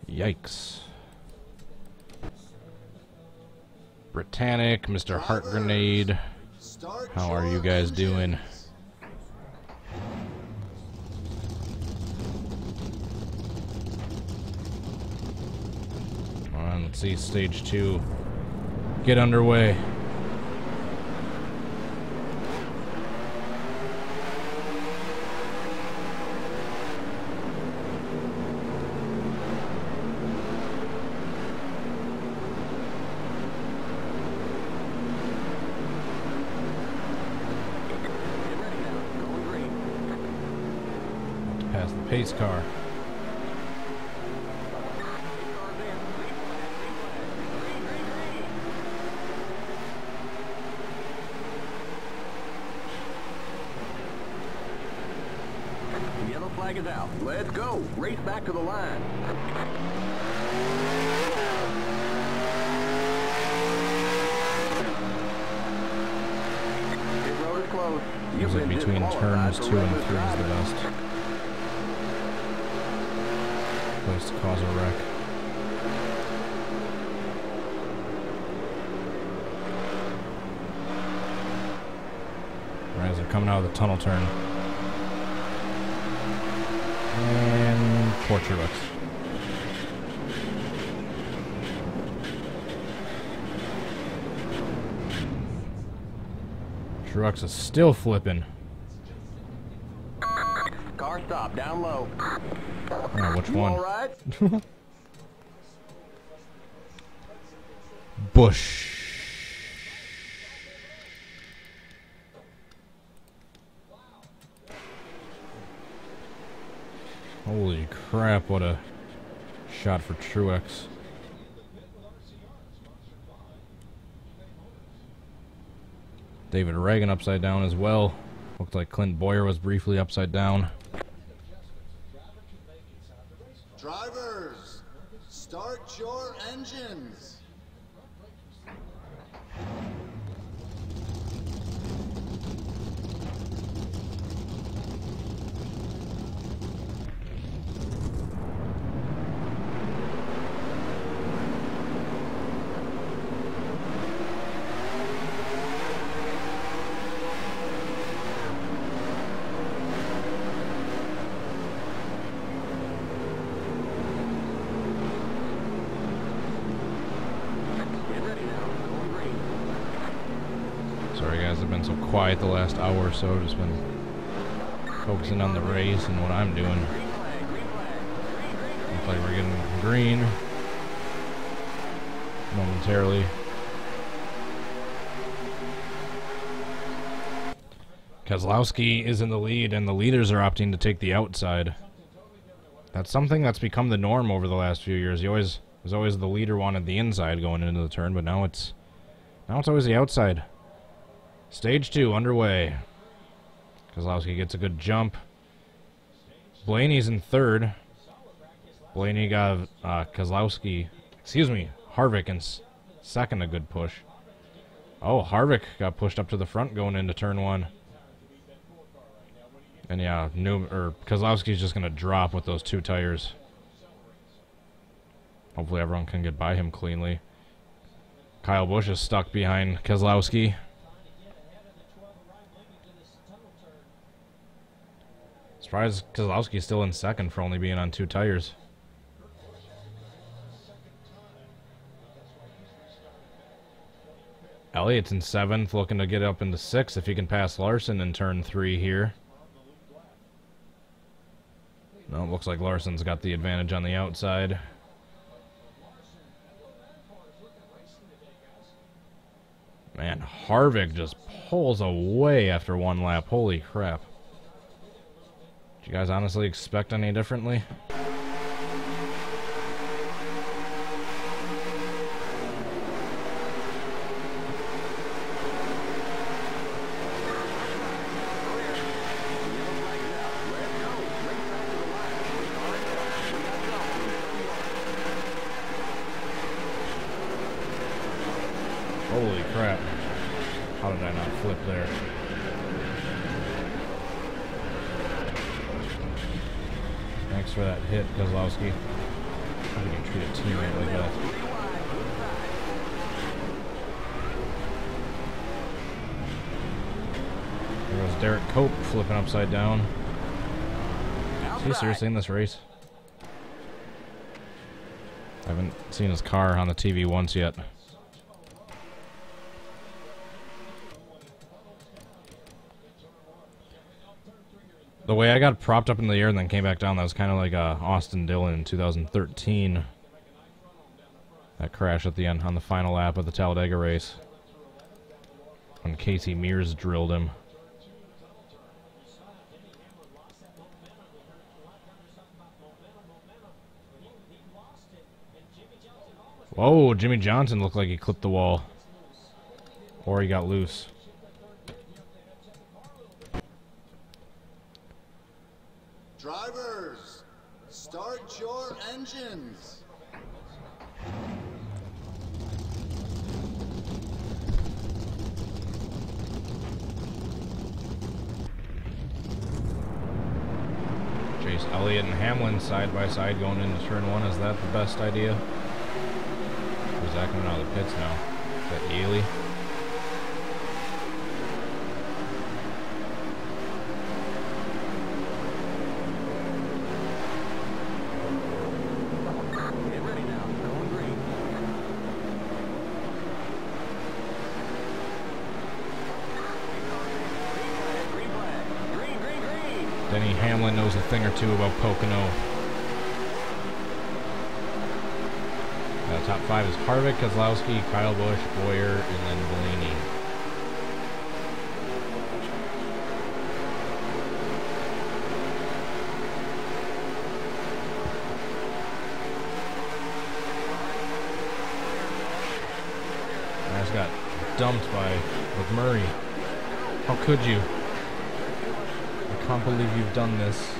Yikes. Britannic, Mr. Heart Grenade. How are you guys doing? Let's see, stage 2. Get underway. past the pace car. Yellow flag is out. Let's go. Race back to the line. Pit road is closed. Usually between turns 2 and 3 is the best place to cause a wreck. Right as they're coming out of the tunnel turn. And poor Truex. Truex is still flipping. Car stop, down low. Oh, which one? All right. Bush. Holy crap, what a shot for Truex. David Reagan upside down as well. Looked like Clint Boyer was briefly upside down. Drivers, start your engines. Sorry guys, I've been so quiet the last hour or so. Just been focusing on the race and what I'm doing. Looks like we're getting green momentarily. Keselowski is in the lead, and the leaders are opting to take the outside. That's something that's become the norm over the last few years. Was always the leader wanted the inside going into the turn, but now it's always the outside. Stage 2 underway. Keselowski gets a good jump. Blaney's in third. Blaney got Keselowski, Harvick in second, a good push. Oh, Harvick got pushed up to the front going into turn 1. And yeah, Keselowski's just going to drop with those 2 tires. Hopefully everyone can get by him cleanly. Kyle Busch is stuck behind Keselowski. Surprised Keselowski's still in second for only being on 2 tires. Elliott's in 7th, looking to get up into 6th if he can pass Larson in turn 3 here. No, it looks like Larson's got the advantage on the outside. Man, Harvick just pulls away after 1 lap. Holy crap. Do you guys honestly expect any differently? Holy crap. How did I not flip there? Thanks for that hit, Keselowski. How do you treat a teammate like that? There goes Derek Cope flipping upside down. Is he seriously in this race? I haven't seen his car on the TV once yet. The way I got propped up in the air and then came back down, that was kind of like Austin Dillon in 2013. That crash at the end on the final lap of the Talladega race. When Casey Mears drilled him. Whoa, Jimmy Johnson looked like he clipped the wall. Or he got loose. Drivers, start your engines. Chase Elliott and Hamlin side by side going into turn one. Is that the best idea? Who's that coming out of the pits now? Is that Yaley? Get ready now. Going green. Green flag. Green, green, green. Denny Hamlin knows a thing or two about Pocono. Top five is Harvick, Keselowski, Kyle Busch, Boyer, and then Blaney. I just got dumped by McMurray. How could you? I can't believe you've done this.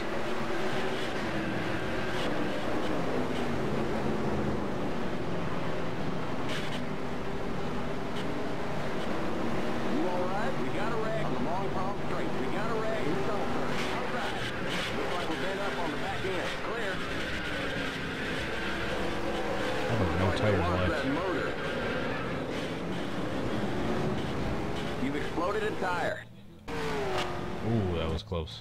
You've exploded a tire. Ooh, that was close.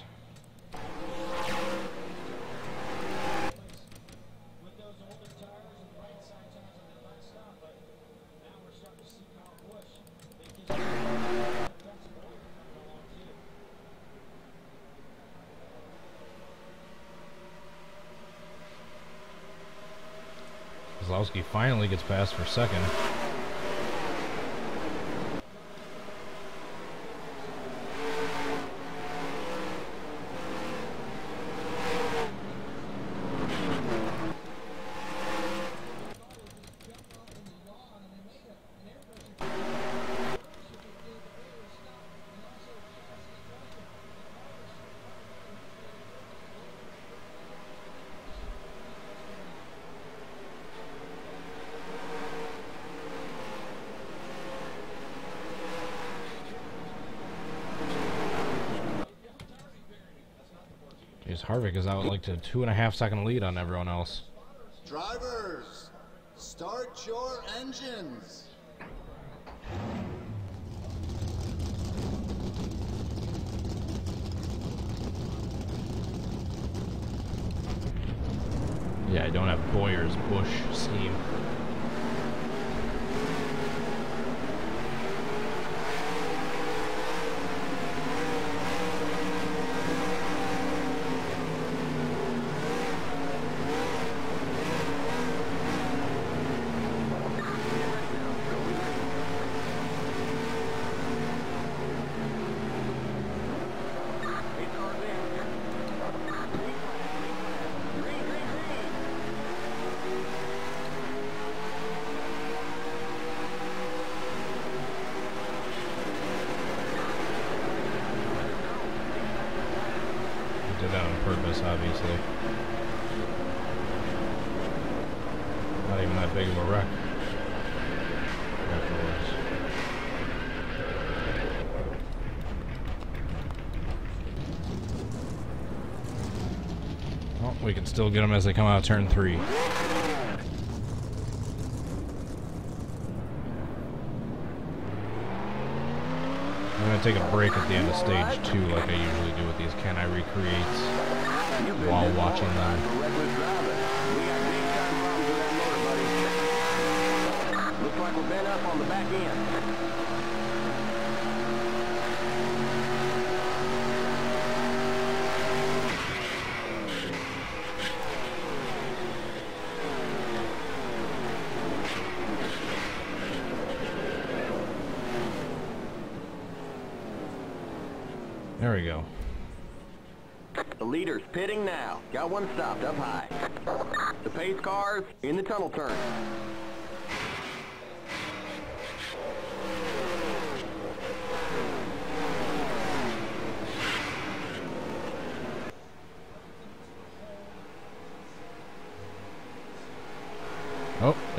Keselowski finally gets past for second. Harvick is out like a 2.5 second lead on everyone else. Drivers, start your engines. Yeah, I don't have Boyer's Busch scheme. Did that on purpose, obviously. Not even that big of a wreck. Well, we can still get them as they come out of turn 3. I'm going to take a break at the end of stage 2 like I usually do with these Can I Recreates while watching them. Looks like we're bent up on the back end. There we go. The leader's pitting now. Got one stopped up high. The pace cars in the tunnel turn.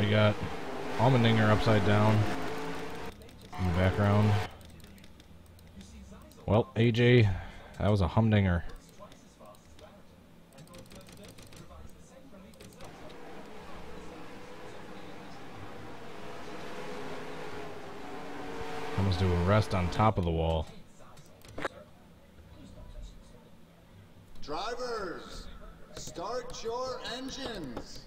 you got Almendinger upside down in the background. Well, AJ, that was a humdinger. Comes to a rest on top of the wall. Drivers, start your engines.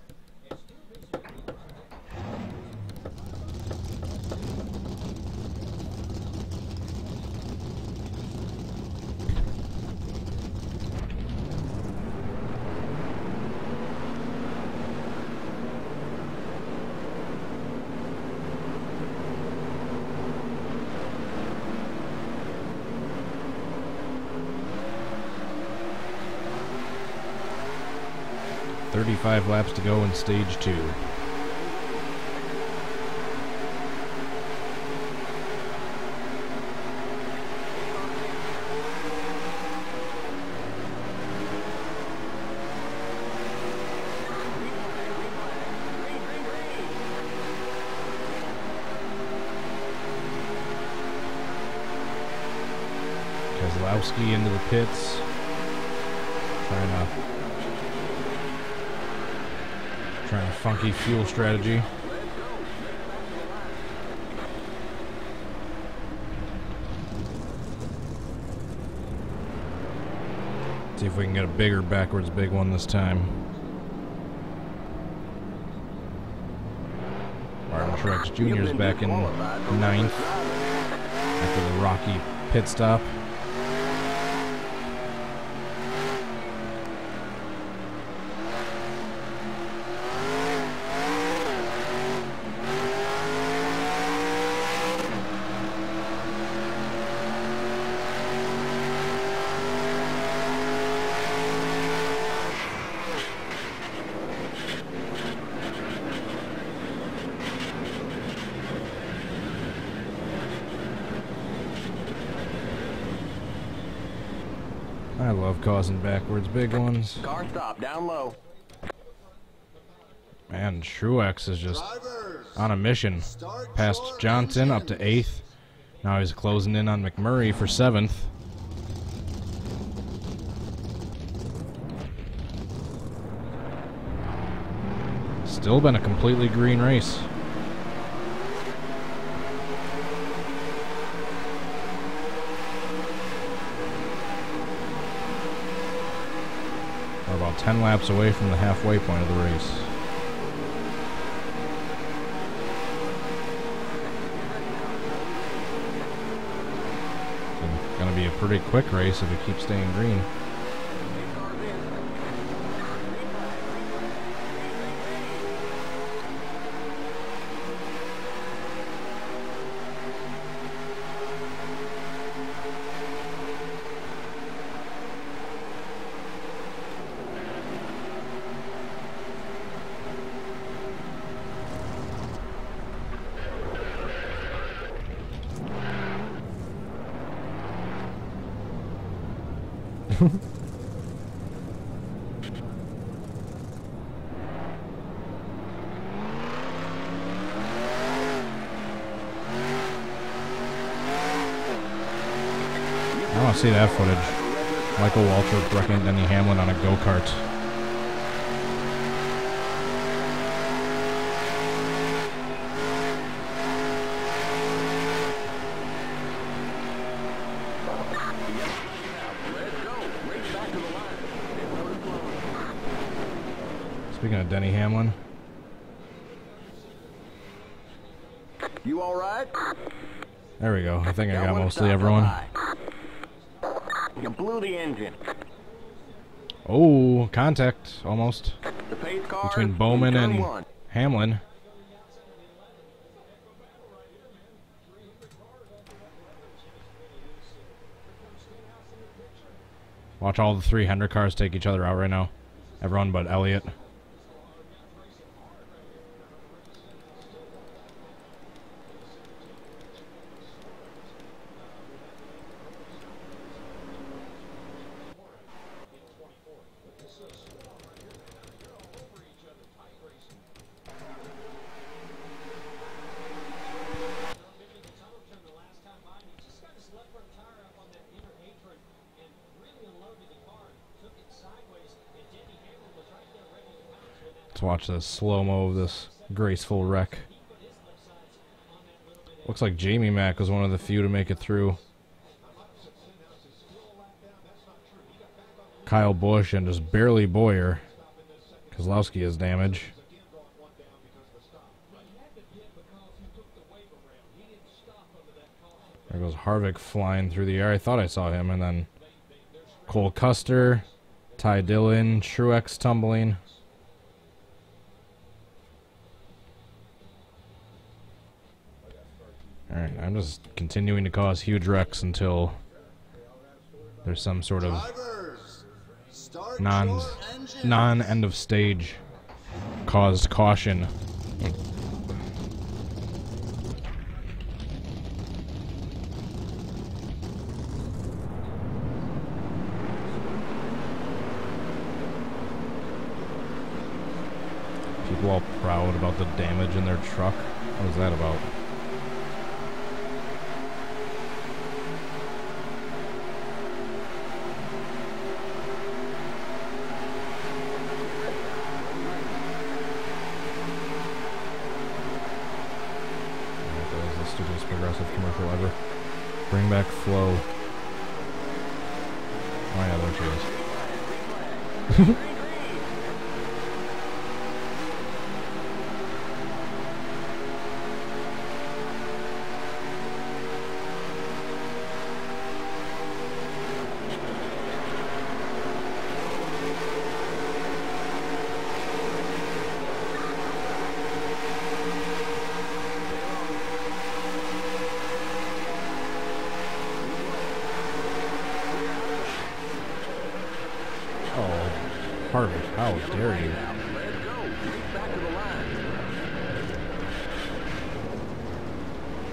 "35 laps to go in stage 2. Keselowski into the pits, trying a funky fuel strategy. See if we can get a bigger backwards big one this time. Martin Truex Jr.'s back in 9th after the rocky pit stop. I love causing backwards big ones. Car stop, down low. Man, Truex is just on a mission. Past Johnson up to 8th. Now he's closing in on McMurray for 7th. Still been a completely green race. We're about 10 laps away from the halfway point of the race. It's going to be a pretty quick race if it keeps staying green. I want to see that footage. Michael Waltrip wrecking Denny Hamlin on a go-kart. Speaking of Denny Hamlin. You all right? There we go. I think I got mostly everyone. You blew the engine. Oh, contact almost The pace car between Bowman in turn and one. Hamlin. Watch all the 300 cars take each other out right now. Everyone but Elliott. Let's watch this slow-mo of this graceful wreck. Looks like Jamie Mack was one of the few to make it through. Kyle Busch and just barely Boyer. Kozlowski has damage. There goes Harvick flying through the air. I thought I saw him. And then Cole Custer, Ty Dillon, Truex tumbling. Alright, I'm just continuing to cause huge wrecks until there's some sort of non-end of stage caused caution. People all proud about the damage in their truck. What is that about? That was the stupidest Progressive commercial ever. Bring back Flo. Oh yeah, there she is. Harvick, how dare you?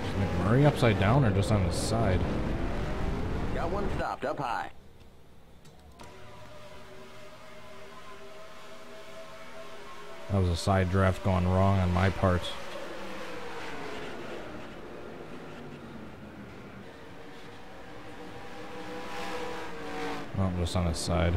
Is McMurray upside down or just on his side? Got one stopped up high. That was a side draft gone wrong on my part. Oh, just on his side.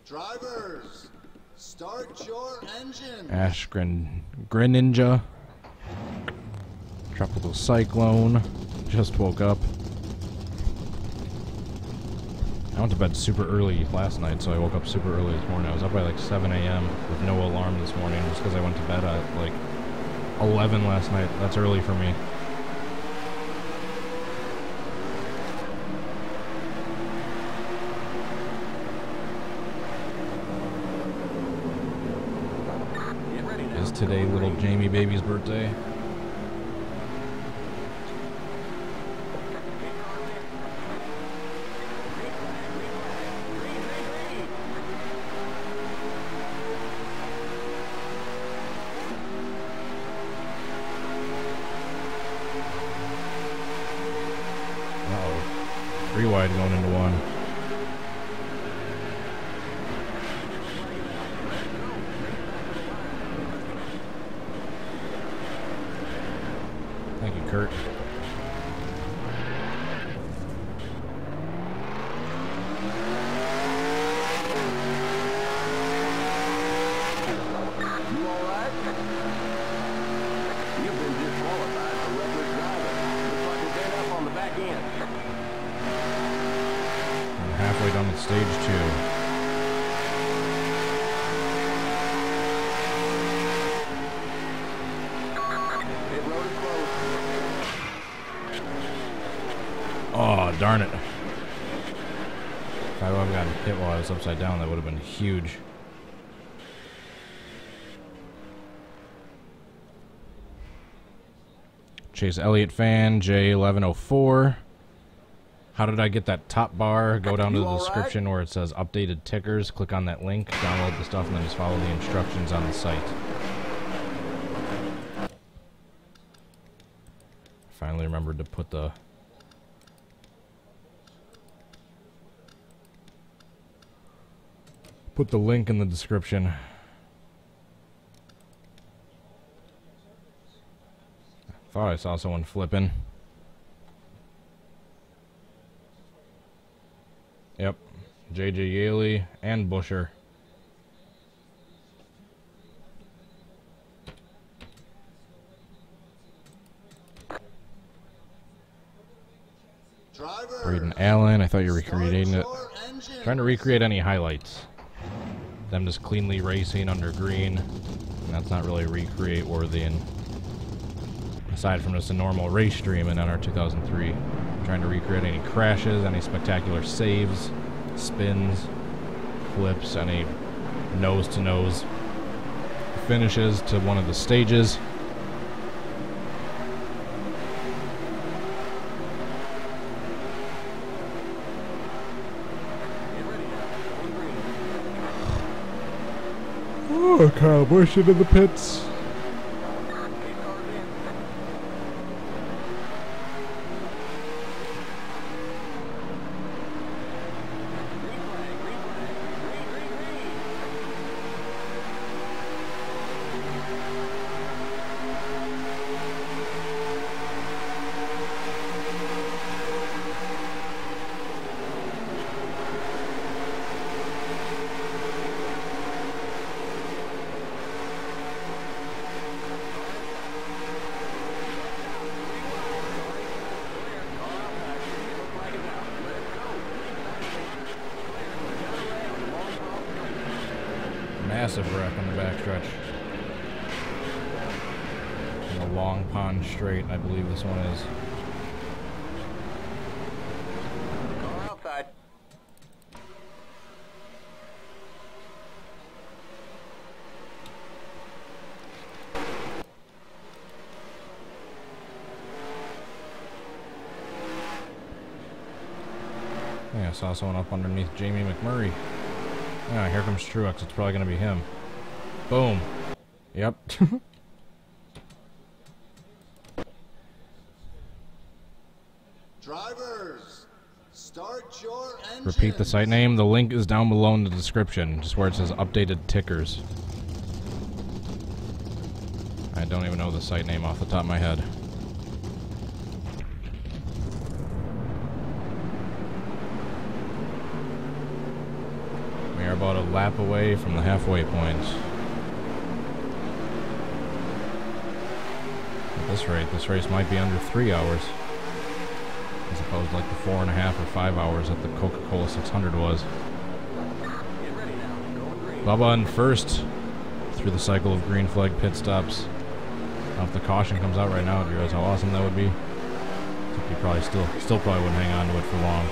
Drivers, start your engines. Ashgren Greninja. Tropical Cyclone. Just woke up. I went to bed super early last night, so I woke up super early this morning. I was up by like 7 a.m. with no alarm this morning just because I went to bed at like 11 last night. That's early for me. Is today little Jamie baby's birthday? Three wide going into one. Thank you, Kurt. You all right? You've been disqualified for reckless driving. Looks like we're dead up on the back end. Halfway done with stage 2. Oh, darn it. If I would have gotten hit while I was upside down, that would have been huge. Chase Elliott fan, J1104. How did I get that top bar? Go down to the description where it says updated tickers. Click on that link, download the stuff, and then just follow the instructions on the site. Finally remembered to put the link in the description. Thought I saw someone flipping. Yep. JJ Yaley and Busher. Braden Allen, I thought you were recreating it. Trying to recreate any highlights. Them just cleanly racing under green. And that's not really recreate worthy. And aside from just a normal race stream in NR2003. Trying to recreate any crashes, any spectacular saves, spins, flips, any nose-to-nose finishes to one of the stages. Oh, Kyle Busch into the pits. Massive wreck on the backstretch. In the Long Pond Straight, I believe this one is. Car outside. Yeah, I saw someone up underneath Jamie McMurray. Yeah, here comes Truex. It's probably going to be him. Boom. Yep. Drivers, start your engines. Repeat the site name. The link is down below in the description, just where it says updated tickers. I don't even know the site name off the top of my head. We are about a lap away from the halfway point. At this race might be under 3 hours, as opposed to like the 4.5 or 5 hours that the Coca-Cola 600 was. Bubba in first through the cycle of green flag pit stops. Now if the caution comes out right now, do you realize how awesome that would be? You probably still probably wouldn't hang on to it for long.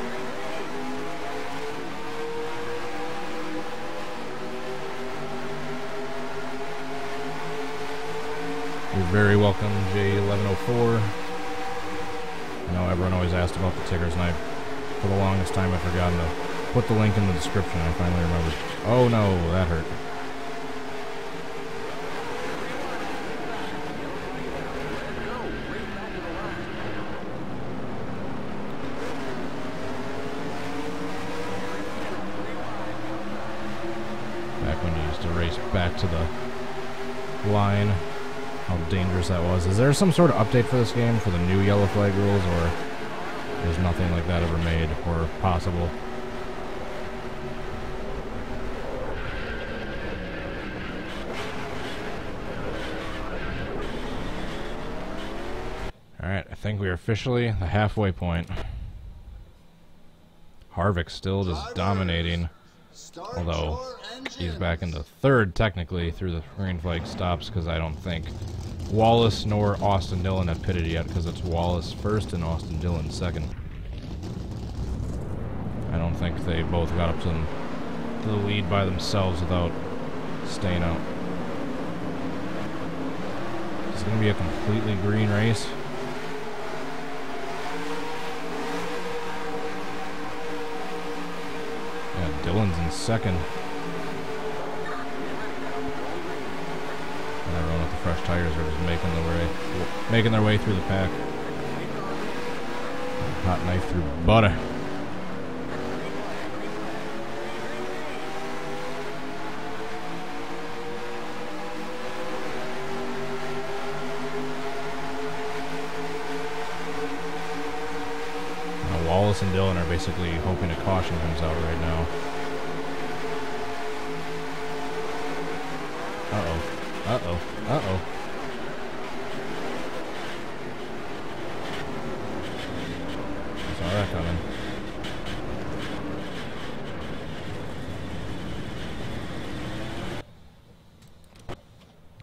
You're very welcome, J1104. I know everyone always asked about the tickers, and for the longest time I've forgotten to put the link in the description. I finally remembered. Oh no, that hurt. Back when you used to race back to the line. How dangerous that was. Is there some sort of update for this game for the new yellow flag rules, or there's nothing like that ever made or possible? Alright, I think we are officially at the halfway point. Harvick's still just dominating, although he's back into third technically through the green flag stops, because I don't think Wallace nor Austin Dillon have pitted yet, because it's Wallace first and Austin Dillon second. I don't think they both got up to the lead by themselves without staying out. It's going to be a completely green race. Yeah, Dillon's in second. And everyone with the fresh tires are just making their way through the pack. Hot knife through butter. Wallace Ellis and Dylan are basically hoping a caution comes out right now. Uh-oh. Uh-oh. Uh-oh. I saw that coming.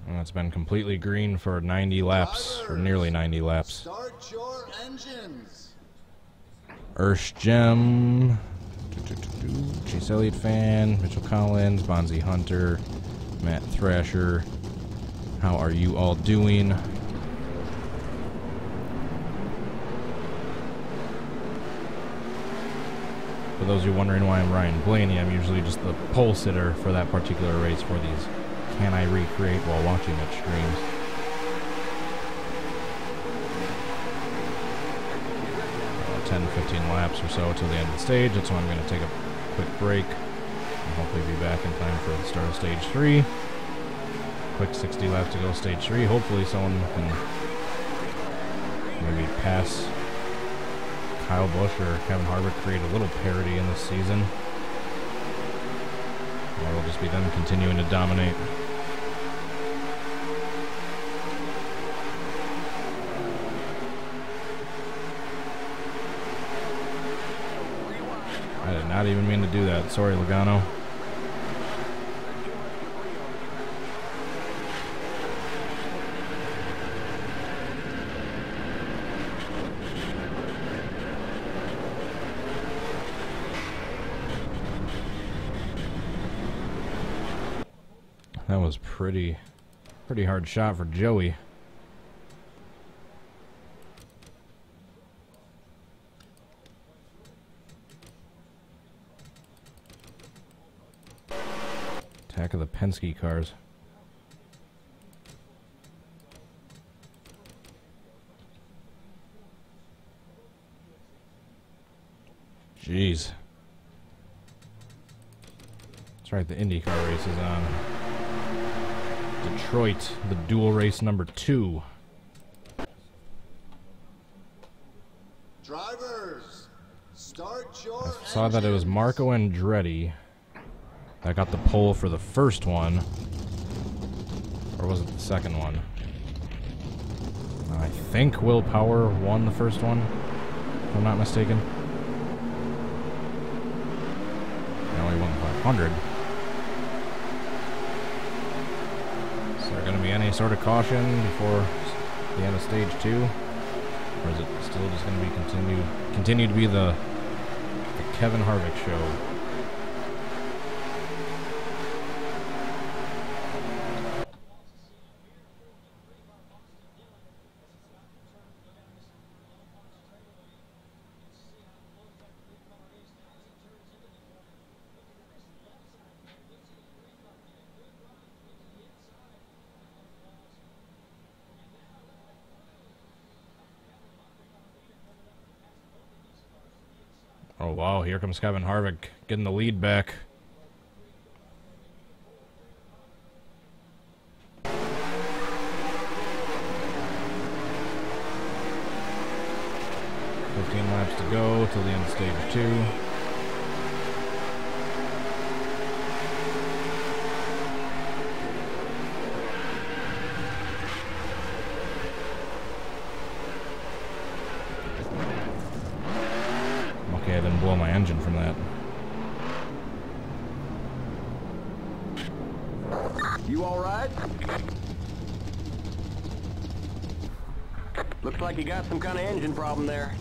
And it's been completely green for 90 laps, or nearly 90 laps. Start your engines. Ursh Gem, Chase Elliott fan, Mitchell Collins, Bonzi Hunter, Matt Thrasher. How are you all doing? For those of you wondering why I'm Ryan Blaney, I'm usually just the pole sitter for that particular race for these Can I Recreate while watching it streams. 10-15 laps or so till the end of the stage. That's why I'm going to take a quick break and hopefully be back in time for the start of stage 3. Quick 60 laps to go stage 3. Hopefully someone can maybe pass Kyle Busch or Kevin Harvick, create a little parity in this season. Or it'll just be them continuing to dominate. I did not even mean to do that. Sorry, Logano. That was pretty hard shot for Joey. Attack of the Penske cars. Jeez. That's right, the IndyCar race is on. Detroit, the dual race number 2. Drivers, start your I saw that it was Marco Andretti that got the pole for the first one. Or was it the second one? I think Will Power won the first one, if I'm not mistaken. No, he won the 500. Is there going to be any sort of caution before the end of stage 2? Or is it still just going to be continue to be the Kevin Harvick show? Oh wow, here comes Kevin Harvick getting the lead back. Laps to go till the end of stage 2. Okay, I didn't blow my engine from that. You all right? Looks like you got some kind of engine problem there.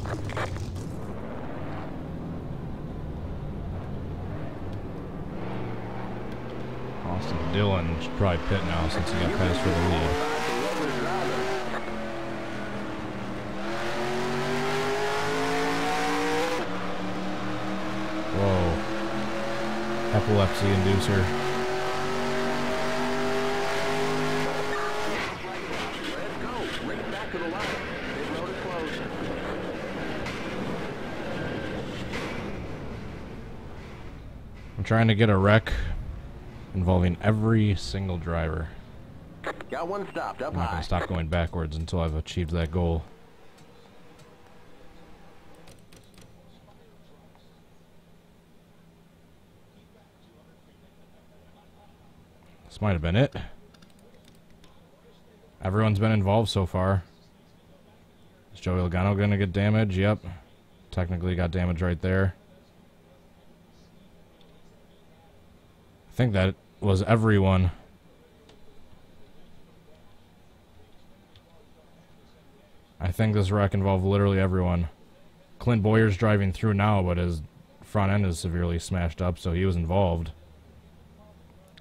Austin Dillon should probably pit now since he got passed for the lead. Whoa. Epilepsy inducer. I'm trying to get a wreck involving every single driver. Got one stopped up I'm not going high. to stop going backwards until I've achieved that goal. This might have been it. Everyone's been involved so far. Is Joey Logano going to get damage? Yep. Technically got damage right there. I think that was everyone. I think this wreck involved literally everyone. Clint Boyer's driving through now, but his front end is severely smashed up, so he was involved.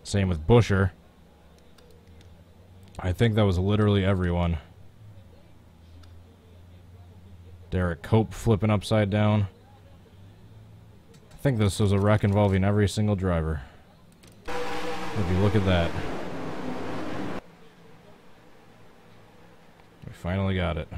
Same with Busher. I think that was literally everyone. Derek Cope flipping upside down. I think this was a wreck involving every single driver. If you look at that. We finally got it.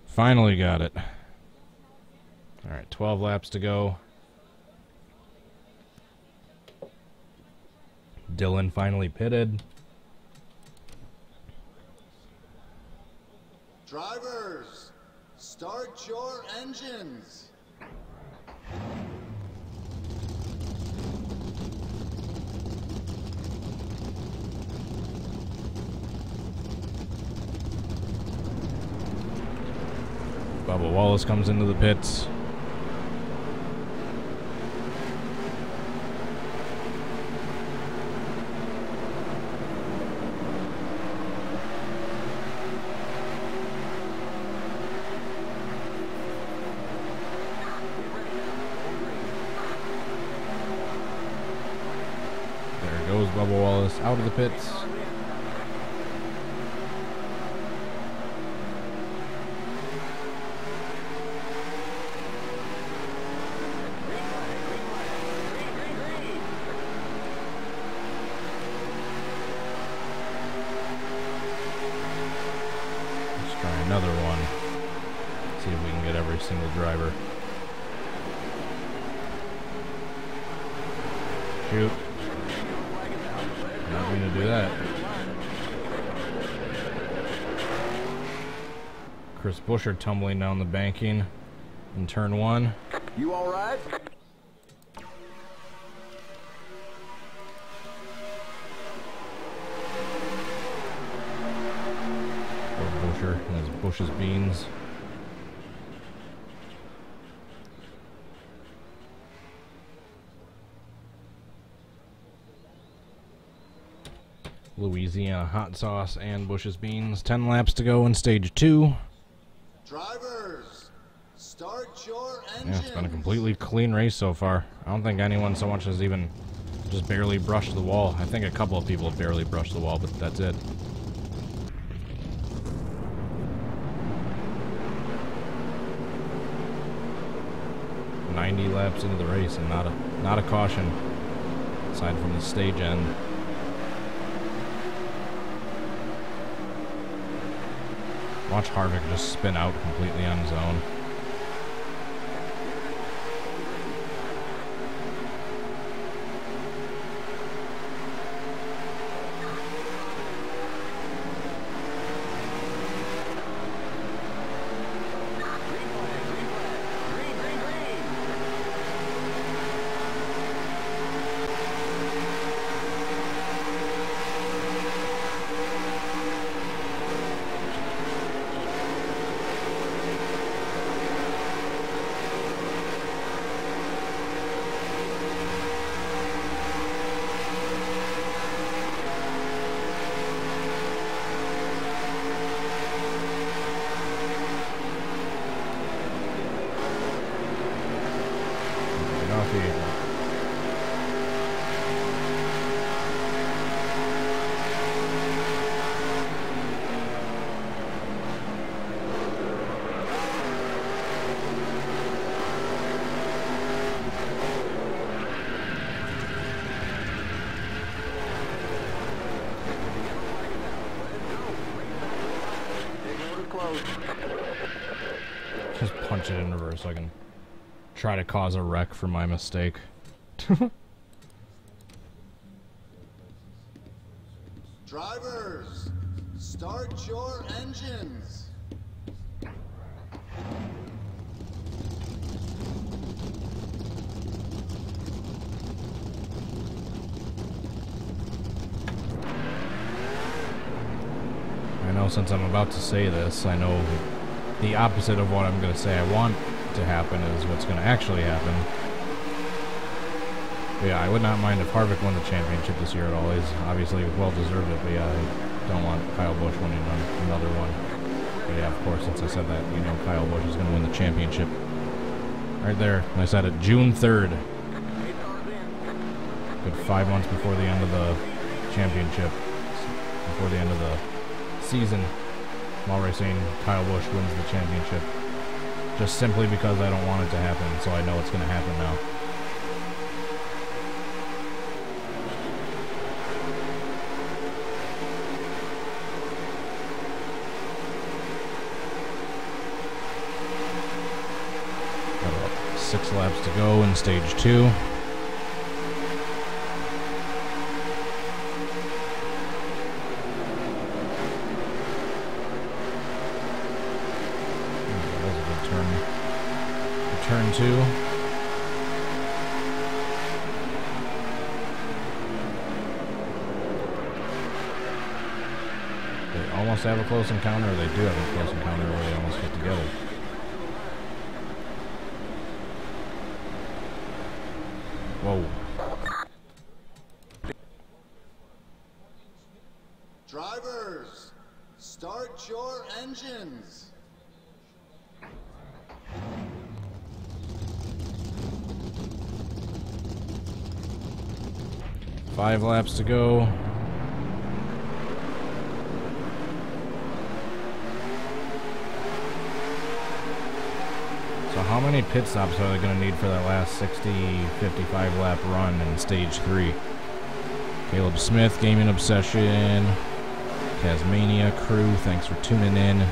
Finally got it. Alright, 12 laps to go. Dylan finally pitted. Drivers, start your engines. Bubba Wallace comes into the pits. There goes Bubba Wallace out of the pits. Another one. See if we can get every single driver. Shoot. Not going to do that. Chris Buescher tumbling down the banking in turn one. You all right? There's Bush's beans. Louisiana hot sauce and Bush's beans. 10 laps to go in stage 2. Drivers, start your engines. Yeah, it's been a completely clean race so far. I don't think anyone so much as even just barely brushed the wall. I think a couple of people have barely brushed the wall, but that's it. Laps into the race and not a caution aside from the stage end. Watch Harvick just spin out completely on his own. Just punch it in reverse so I can try to cause a wreck for my mistake. Drivers, Start your engines. I know since I'm about to say this, I know the opposite of what I'm going to say I want to happen is what's going to actually happen. But yeah, I would not mind if Harvick won the championship this year at all. He's obviously well deserved it, but yeah, I don't want Kyle Busch winning another one. But yeah, of course, since I said that, you know Kyle Busch is going to win the championship. Right there, I said it, June 3rd. Good 5 months before the end of the championship, before the end of the season. I'm already saying Kyle Busch wins the championship. Just simply because I don't want it to happen, so I know it's going to happen now. Got about 6 laps to go in stage 2. Turn 2. They almost have a close encounter, or they do have a close encounter where they almost get together. Whoa. Drivers, start your engines. 5 laps to go. So how many pit stops are they going to need for that last 55 lap run in stage 3? Caleb Smith, Gaming Obsession, Tasmania crew, thanks for tuning in.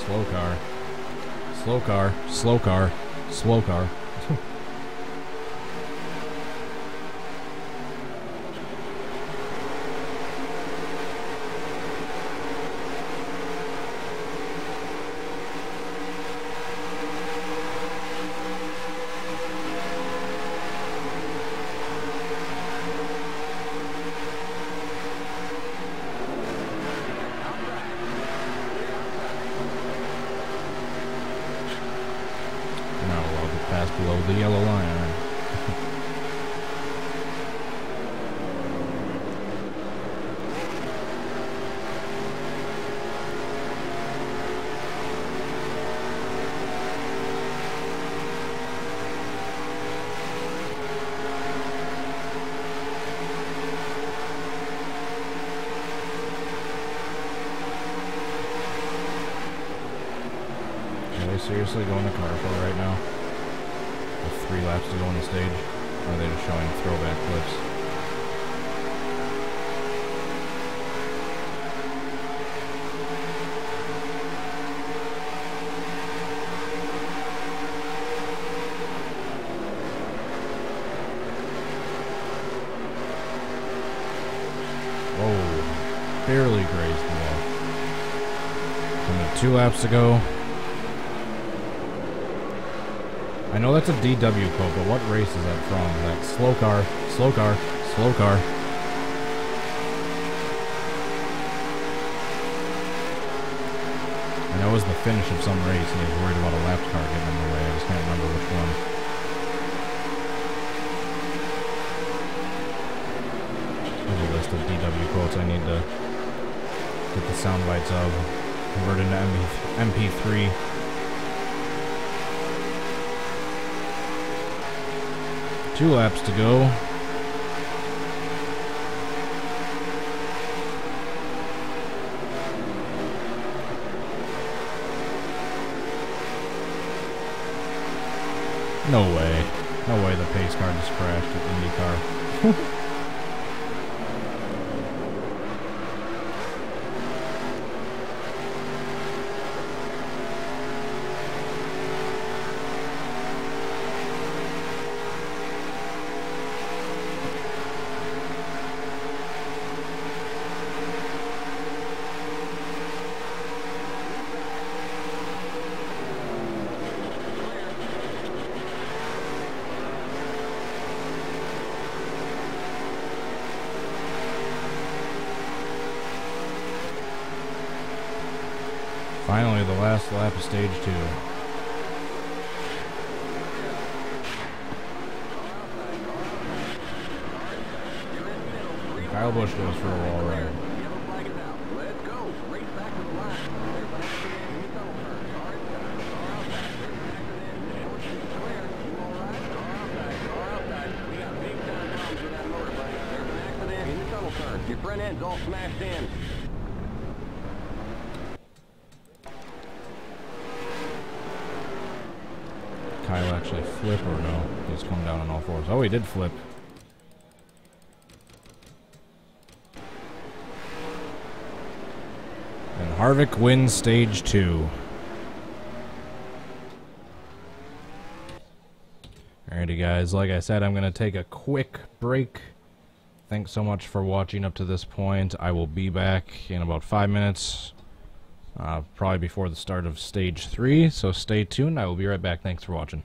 Slow car. Slow car. Slow car. Slow car. Below the yellow line. Are they seriously going to car for right now? 3 laps to go on the stage, or are they just showing throwback clips? Whoa, barely grazed the wall. Only 2 laps to go. I know that's a DW quote, but what race is that from? That slow car, slow car, slow car. I know it was the finish of some race, and he was worried about a lap car getting in the way. I just can't remember which one. There's a list of DW quotes I need to get the sound bites of, convert into MP3. Two laps to go. No way. No way the pace car just crashed with the IndyCar. Finally, the last lap of stage 2. Kyle Busch goes for a wall ride. Your front end's all smashed in. Kyle actually flip or no? He's come down on all fours. Oh, he did flip. And Harvick wins stage 2. Alrighty, guys. Like I said, I'm going to take a quick break. Thanks so much for watching up to this point. I will be back in about 5 minutes. Probably before the start of stage 3, so stay tuned. I will be right back. Thanks for watching.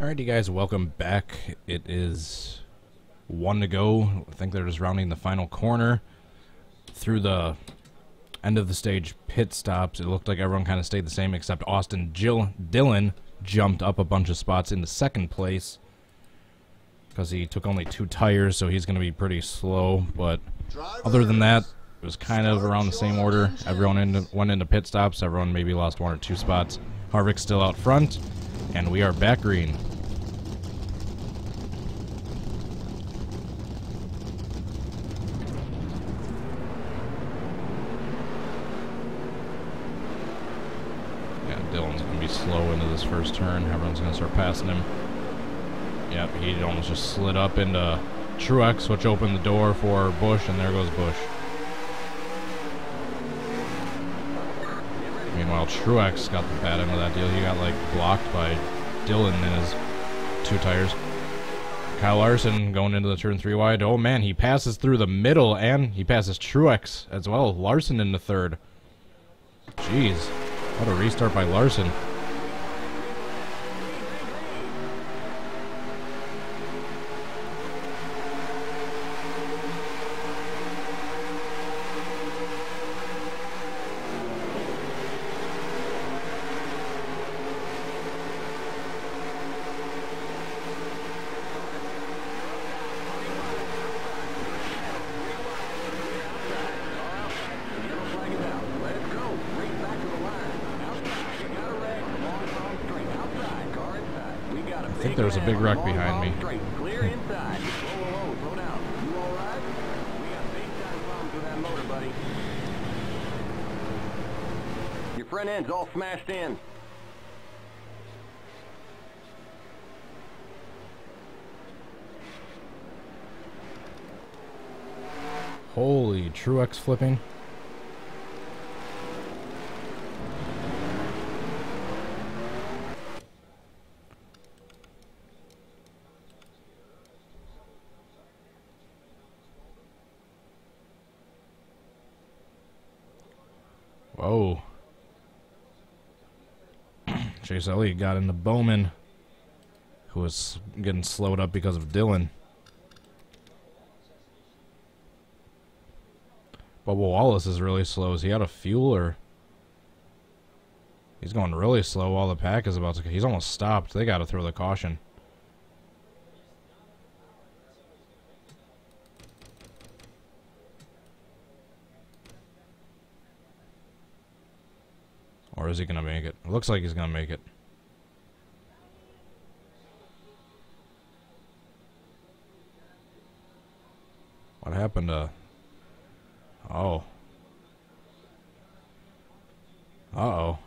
Alrighty guys, welcome back. It is 1 to go. I think they're just rounding the final corner. Through the end of the stage pit stops, it looked like everyone kind of stayed the same except Dillon jumped up a bunch of spots into second place because he took only 2 tires, so he's going to be pretty slow. But other than that, it was kind of around the same order. Everyone went into pit stops. Everyone maybe lost 1 or 2 spots. Harvick's still out front, and we are back green. Dillon's going to be slow into this first turn. Everyone's going to start passing him. Yep, he almost just slid up into Truex, which opened the door for Busch, and there goes Busch. Meanwhile, Truex got the bad end of that deal. He got, like, blocked by Dillon in his 2 tires. Kyle Larson going into the turn 3 wide. Oh, man, he passes through the middle, and he passes Truex as well. Larson into third. Jeez. What a restart by Larson. I think there was a big wreck behind me. Clear inside. Whoa, slow down. You all right? We got big time problems with that motor, buddy. Your front end's all smashed in. Holy, Truex flipping. Whoa. Chase Elliott got into Bowman, who was getting slowed up because of Dillon. Bubba Wallace is really slow. Is he out of fuel, or? He's going really slow while the pack is about to... He's almost stopped. They got to throw the caution. Or is he going to make it? It looks like he's going to make it. What happened to... Oh. Uh-oh.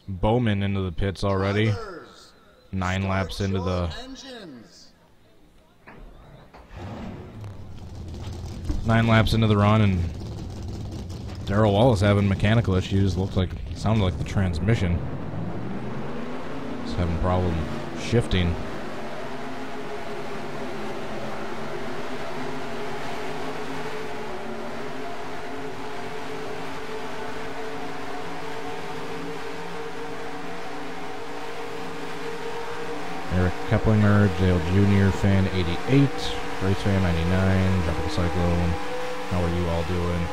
Bowman into the pits already. 9 laps into the... 9 laps into the run, and Darrell Wallace having mechanical issues. Sounded like the transmission. He's having a problem shifting. Eric Keplinger, Dale Jr. fan 88, Race fan 99, Tropical Cyclone. How are you all doing?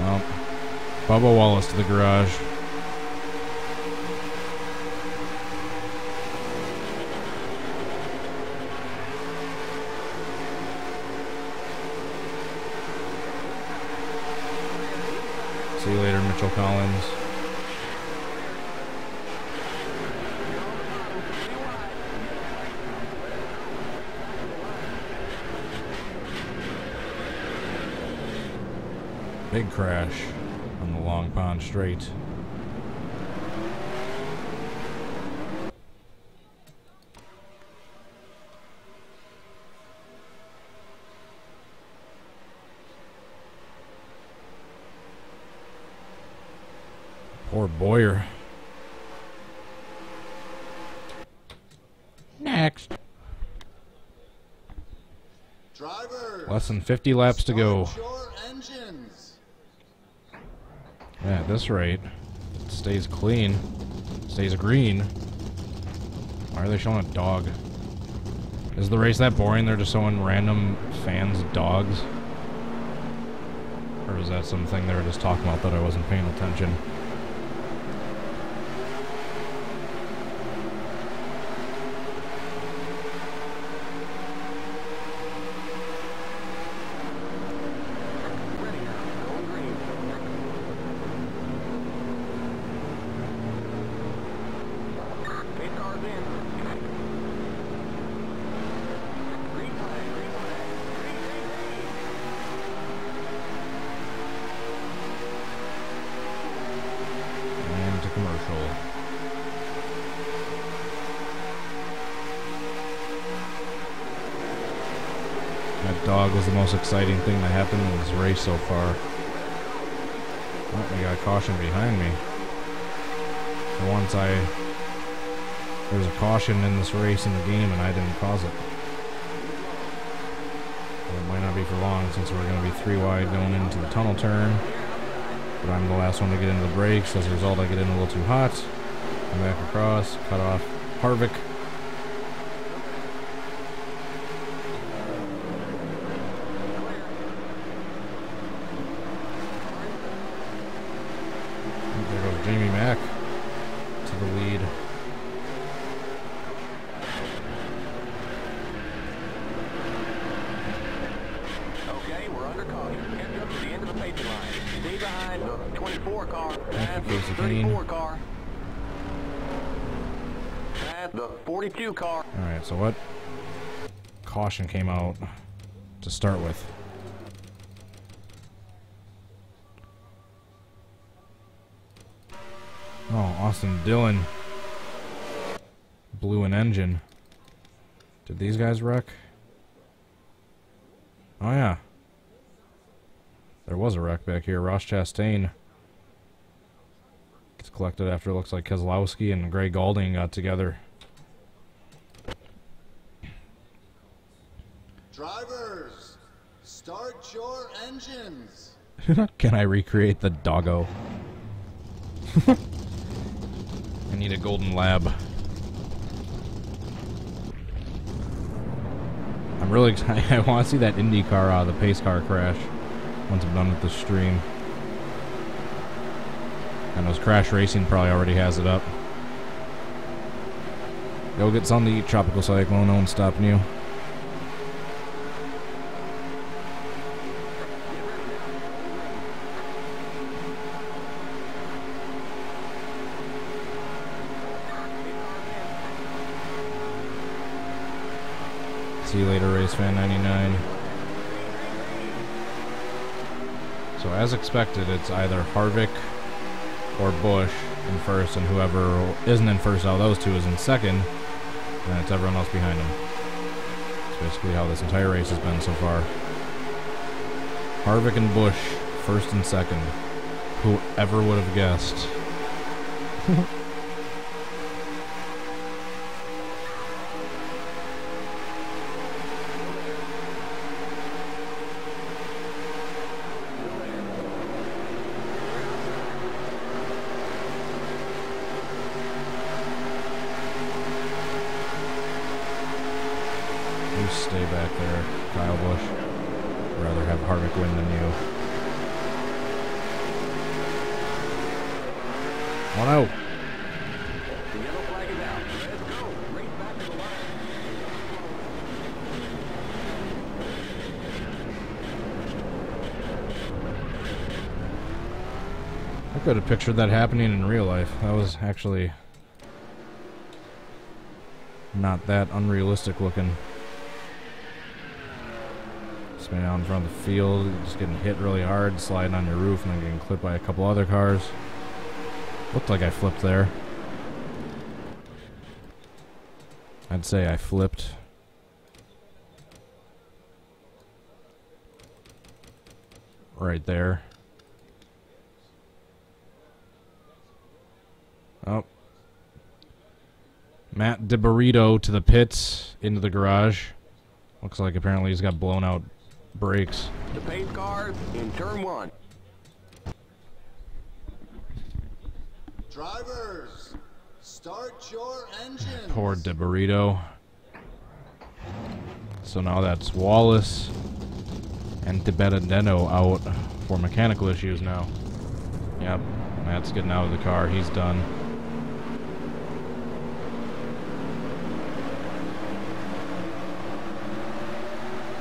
Well, Bubba Wallace to the garage. See you later, Mitchell Collins. Big crash on the Long Pond Straight. Poor Boyer. Next. Drivers, Less than 50 laps to go. start your engines. Yeah, at this rate, it stays clean, stays green. Why are they showing a dog? Is the race that boring? They're just showing random fans' dogs? Or is that something they were just talking about that I wasn't paying attention? Commercial. That dog was the most exciting thing that happened in this race so far. Oh, we got caution behind me. For once there's a caution in this race in the game and I didn't cause it. Well, it might not be for long since we're going to be 3 wide going into the tunnel turn. But I'm the last one to get into the brakes. As a result, I get in a little too hot. Come back across, cut off Harvick. There goes Jamie Mack to the lead. Okay, we're under caution. Catch up to the end of the paving line. Stay behind the 24 car. Thank you, The Casey 34 car. At the 42 car. Alright, so what? Caution came out to start with. Oh, Austin Dillon blew an engine. Did these guys wreck? Oh yeah. There was a wreck back here. Ross Chastain gets collected after it looks like Keselowski and Greg Galding got together. Drivers, start your engines. Can I recreate the doggo? I need a golden lab. I'm really excited. I want to see that Indy car, the pace car crash once I'm done with the stream. And those Crash Racing probably already has it up. Go get something to eat, Tropical Cyclone. No one's stopping you. See you later, Race Fan 99. So as expected, it's either Harvick or Busch in first, and whoever isn't in first out of those two is in second, and it's everyone else behind them. That's basically how this entire race has been so far. Harvick and Busch, first and second. Whoever would have guessed? Stay back there, Kyle Busch. I'd rather have Harvick win than you. Oh no! The yellow flag is out. Let's go. Race back to the line. I could have pictured that happening in real life. That was actually not that unrealistic looking. Spinning out in front of the field, just getting hit really hard, sliding on your roof, and then getting clipped by a couple other cars. Looked like I flipped there. I'd say I flipped. Right there. Matt DiBurrito to the pits, into the garage. Looks like apparently he's got blown out brakes. The pace car in turn 1. Drivers, start your engines. Poor DiBurrito. So now that's Wallace and DiBenedetto out for mechanical issues now. Yep, Matt's getting out of the car. He's done.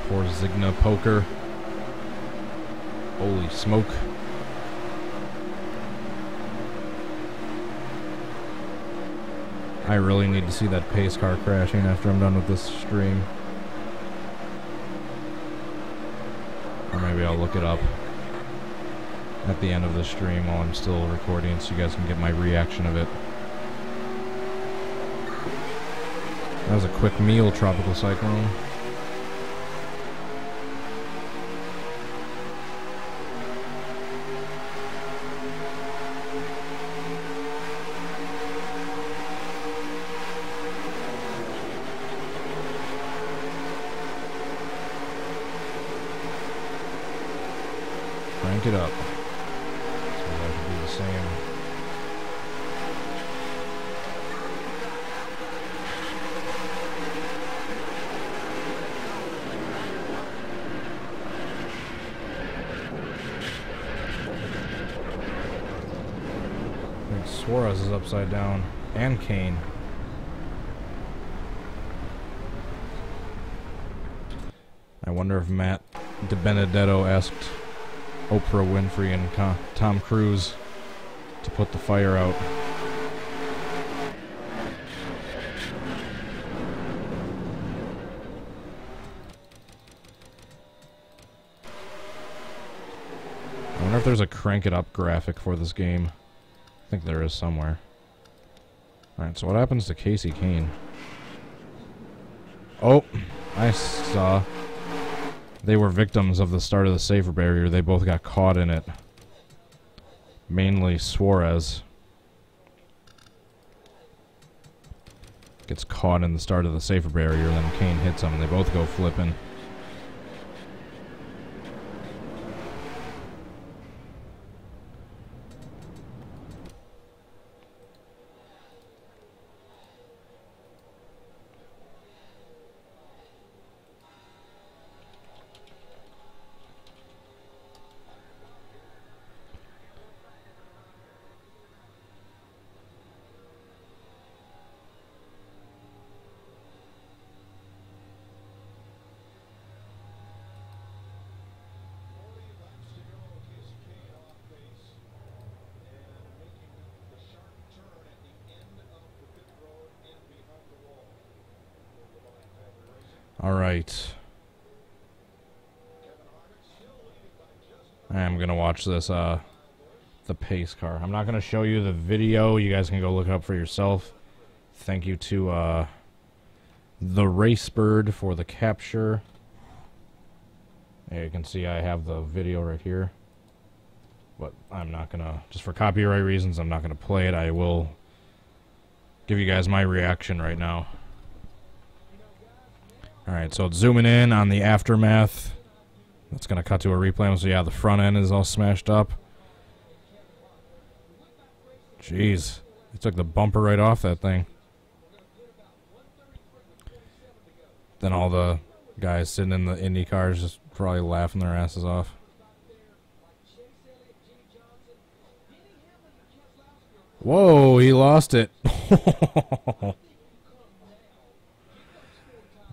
Poor Zigna Poker. Holy smoke. I really need to see that pace car crashing after I'm done with this stream. Or maybe I'll look it up at the end of the stream while I'm still recording so you guys can get my reaction of it. That was a quick meal, Tropical Cyclone. Crank it up. So that should be the same. I think Suarez is upside down. And Kane. I wonder if Matt DiBenedetto asked Oprah Winfrey and Tom Cruise to put the fire out. I wonder if there's a crank it up graphic for this game. I think there is somewhere. Alright, so what happens to Casey Kane? Oh, I saw. They were victims of the start of the safer barrier. They both got caught in it. Mainly Suarez gets caught in the start of the safer barrier, and then Kane hits him, and they both go flipping. Alright. I am going to watch this, the pace car. I'm not going to show you the video. You guys can go look it up for yourself. Thank you to, the Race Bird for the capture. Yeah, you can see I have the video right here. But I'm not going to, just for copyright reasons, I'm not going to play it. I will give you guys my reaction right now. Alright, so it's zooming in on the aftermath. That's going to cut to a replay. So yeah, the front end is all smashed up. Jeez. They took the bumper right off that thing. Then all the guys sitting in the Indy cars just probably laughing their asses off. Whoa, he lost it.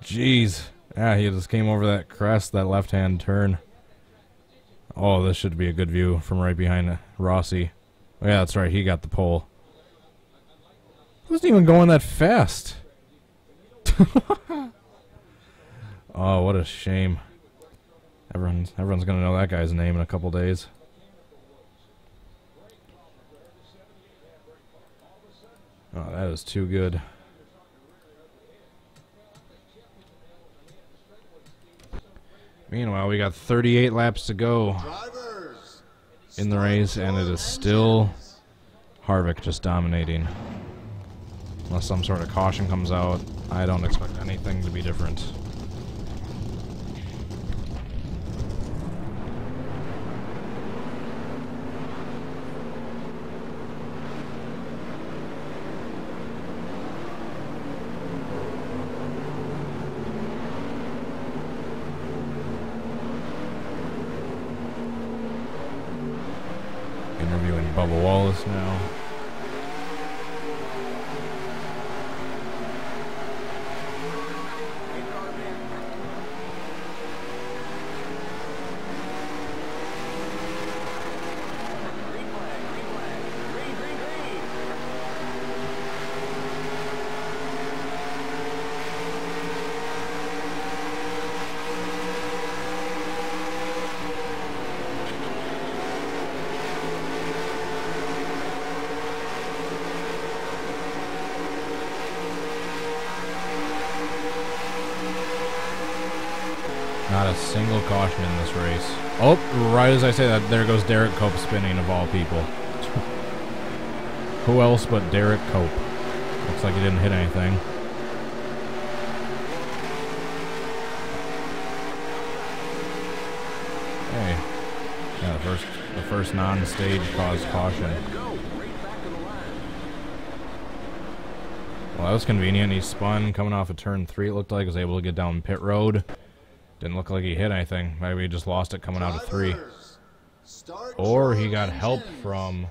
Jeez. Yeah, he just came over that crest, that left-hand turn. Oh, this should be a good view from right behind Rossi. Oh, yeah, that's right. He got the pole. He wasn't even going that fast. Oh, what a shame. Everyone's going to know that guy's name in a couple days. Oh, that is too good. Meanwhile, we got 38 laps to go in the race, and it is still Harvick just dominating. Unless some sort of caution comes out, I don't expect anything to be different. Interviewing Bubba Wallace now. Not a single caution in this race. Oh, right as I say that, there goes Derek Cope spinning, of all people. Who else but Derek Cope? Looks like he didn't hit anything. Hey. Yeah, the first non-stage caused caution. Well, that was convenient. He spun coming off of turn 3, it looked like. Was able to get down pit road. Didn't look like he hit anything. Maybe he just lost it coming out of 3. Or he got help from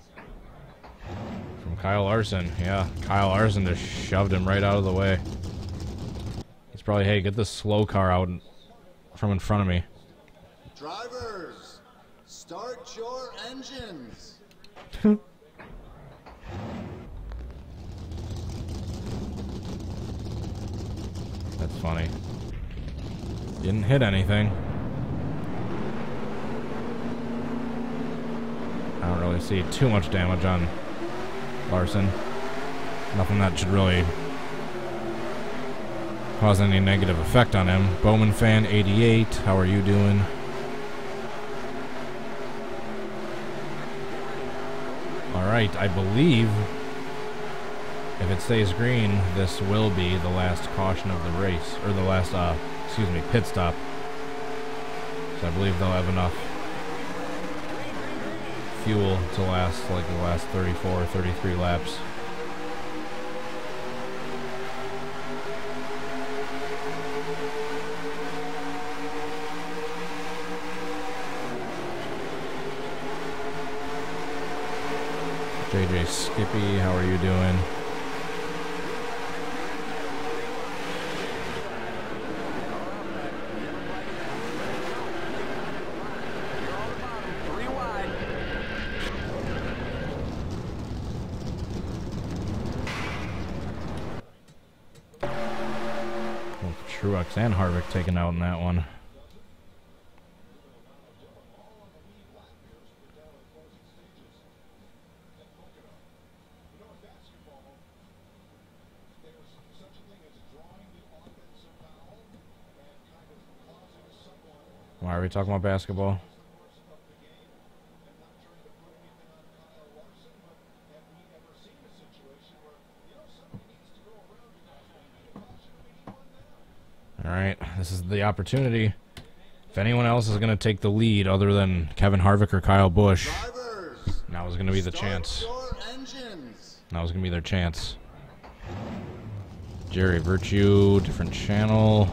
Kyle Larson. Yeah, Kyle Larson just shoved him right out of the way. He's probably, hey, get this slow car out from in front of me. Drivers, start your engines. That's funny. Didn't hit anything. I don't really see too much damage on Larson. Nothing that should really cause any negative effect on him. Bowman Fan 88, how are you doing? Alright, I believe if it stays green, this will be the last caution of the race, or the last, excuse me, pit stop. So I believe they'll have enough fuel to last like the last 34, 33 laps. JJ Skippy, how are you doing? Truex and Harvick taken out in that one. Why are we talking about basketball? Alright, this is the opportunity. If anyone else is going to take the lead other than Kevin Harvick or Kyle Busch, now is going to be the chance. Now is going to be their chance. Jerry Virtue, different channel.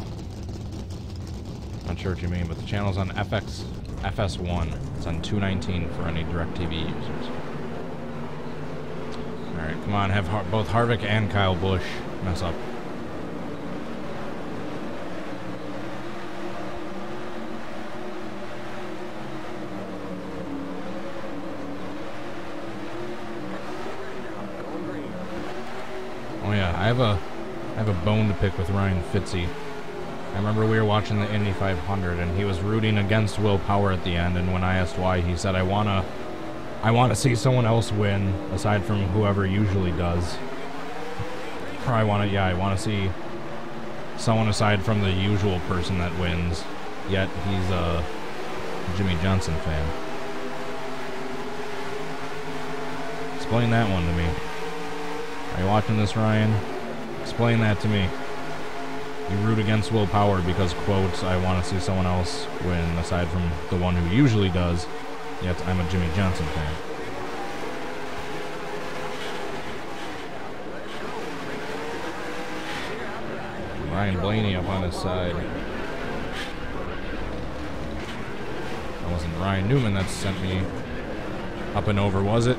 Not sure what you mean, but the channel's on FS1. It's on 219 for any DirecTV users. Alright, come on, have both Harvick and Kyle Busch mess up. Oh yeah, I have a bone to pick with Ryan Fitzy. I remember we were watching the Indy 500 and he was rooting against Will Power at the end, and when I asked why, he said, I wanna see someone else win aside from whoever usually does. Or I wanna see someone aside from the usual person that wins. Yet he's a Jimmy Johnson fan. Explain that one to me. Are you watching this, Ryan? Explain that to me. You root against Will Power because, quote, I want to see someone else win aside from the one who usually does, yet I'm a Jimmy Johnson fan. Ryan Blaney up on his side. That wasn't Ryan Newman that sent me up and over, was it?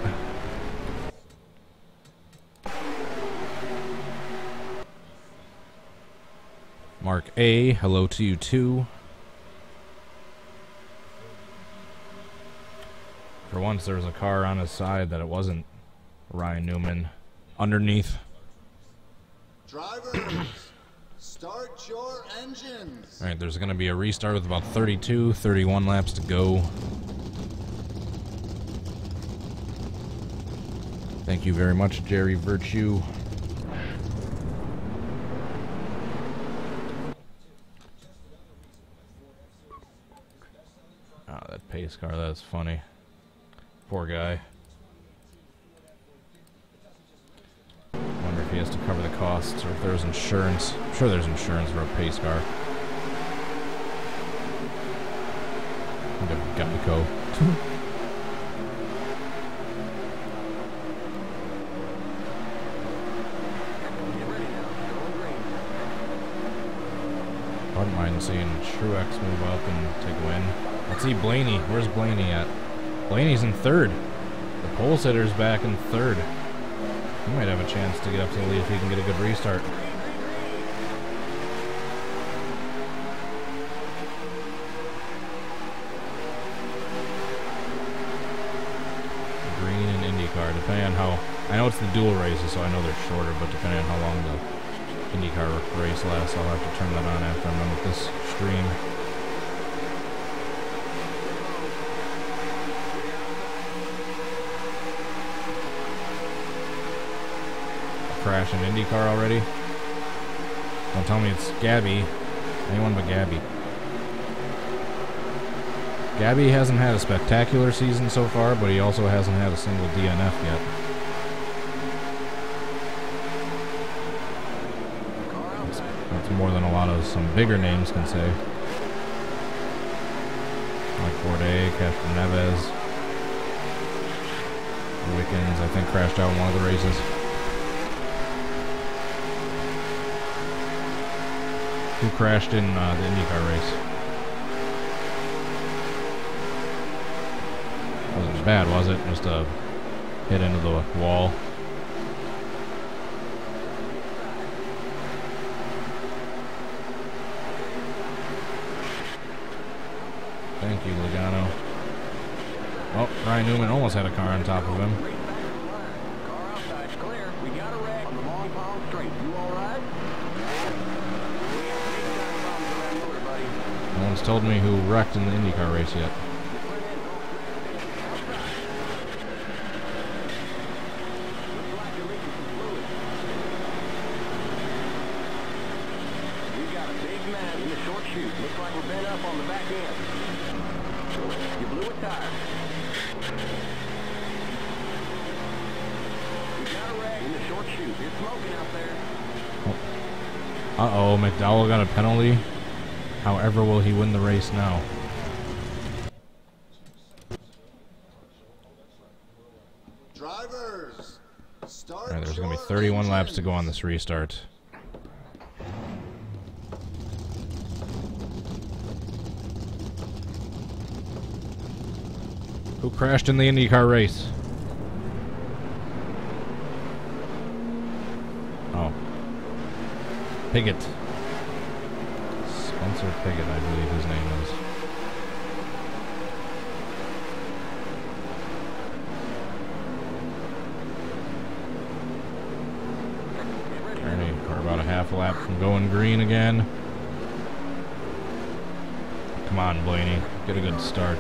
Mark A, hello to you too. For once there was a car on his side that it wasn't Ryan Newman underneath. Drivers, start your engines. Alright, there's going to be a restart with about 32, 31 laps to go. Thank you very much, Jerry Virtue. Oh, that pace car, that is funny. Poor guy. Wonder if he has to cover the costs or if there's insurance. I'm sure there's insurance for a pace car. Geico. I wouldn't mind seeing Truex move up and take a win. Let's see Blaney. Where's Blaney at? Blaney's in third. The pole sitter's back in third. He might have a chance to get up to the lead if he can get a good restart. Green and IndyCar, depending on how... I know it's the dual races, so I know they're shorter, but depending on how long the IndyCar race lasts, I'll have to turn that on after I'm done with this stream. Crash in IndyCar already? Don't tell me it's Gabby. Anyone but Gabby. Gabby hasn't had a spectacular season so far, but he also hasn't had a single DNF yet. That's more than a lot of some bigger names can say. Like Bourdais, Castro Neves. Wickens, I think, crashed out in one of the races. Who crashed in the IndyCar race? Wasn't as bad, was it? Just a hit into the wall. Thank you, Logano. Oh, Ryan Newman almost had a car on top of him. Car outside's clear. We got a wreck on the Long Pond Straight. You all right? No one's told me who wrecked in the IndyCar race yet. We got a big man in the short chute. Looks like we're bent up on the back end. You blew a tire. We got a wreck in the short chute. It's smoking out there. Uh-oh, McDowell got a penalty. However, will he win the race now? Drivers, start. Alright, there's going to be 31 laps to go on this restart. Who crashed in the IndyCar race? Oh. Piggott. Spencer Piggott, I believe his name is. Alright, we're about a half a lap from going green again. Come on, Blaney. Get a good start.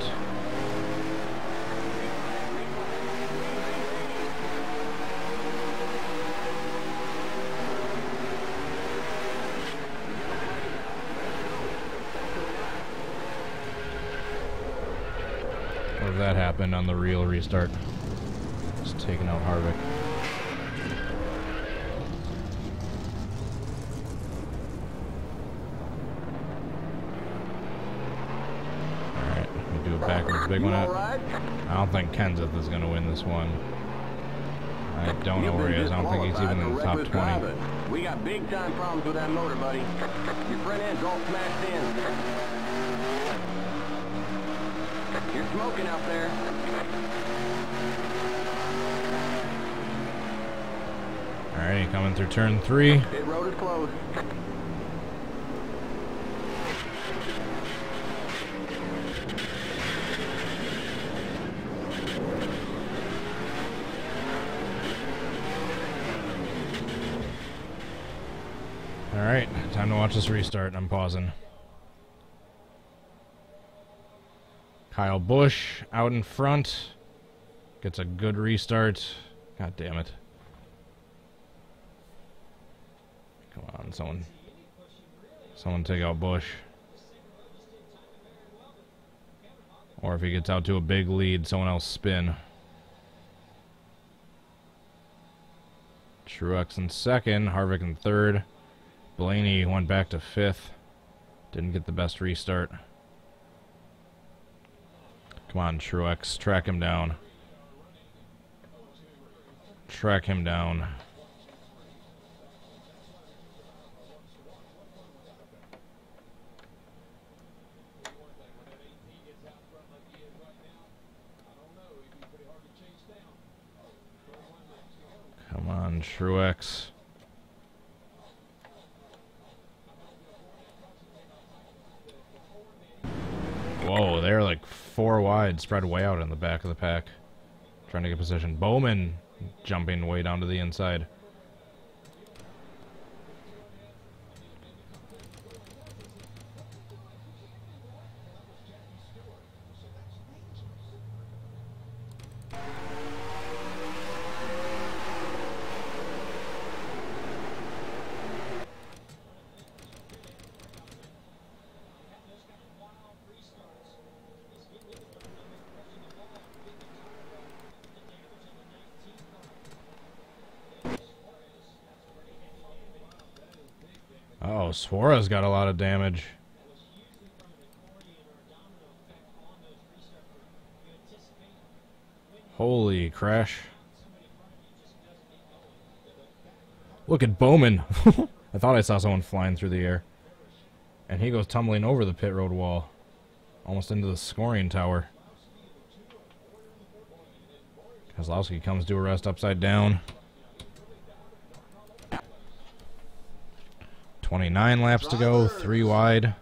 What if that happened on the real restart? Just taking out Harvick. the big one at? I don't think Kenseth is going to win this one. I don't know where he is. I don't think he's even in the top 20. We got big time problems with that motor, buddy. Your front end's all smashed in. You're smoking out there. Alrighty, coming through turn 3. Pit road is closed. Alright, time to watch this restart. I'm pausing. Kyle Busch out in front. Gets a good restart. God damn it. Come on, someone take out Busch. Or if he gets out to a big lead, someone else spin. Truex in second, Harvick in third. Blaney went back to 5th. Didn't get the best restart. Come on, Truex. Track him down. Track him down. Come on, Truex. Whoa, they're like 4 wide, spread way out in the back of the pack. Trying to get position. Bowman jumping way down to the inside. Oh, Suarez got a lot of damage. Holy crash. Look at Bowman. I thought I saw someone flying through the air. And he goes tumbling over the pit road wall. Almost into the scoring tower. Keselowski comes to a rest upside down. 29 laps to go, 3 wide.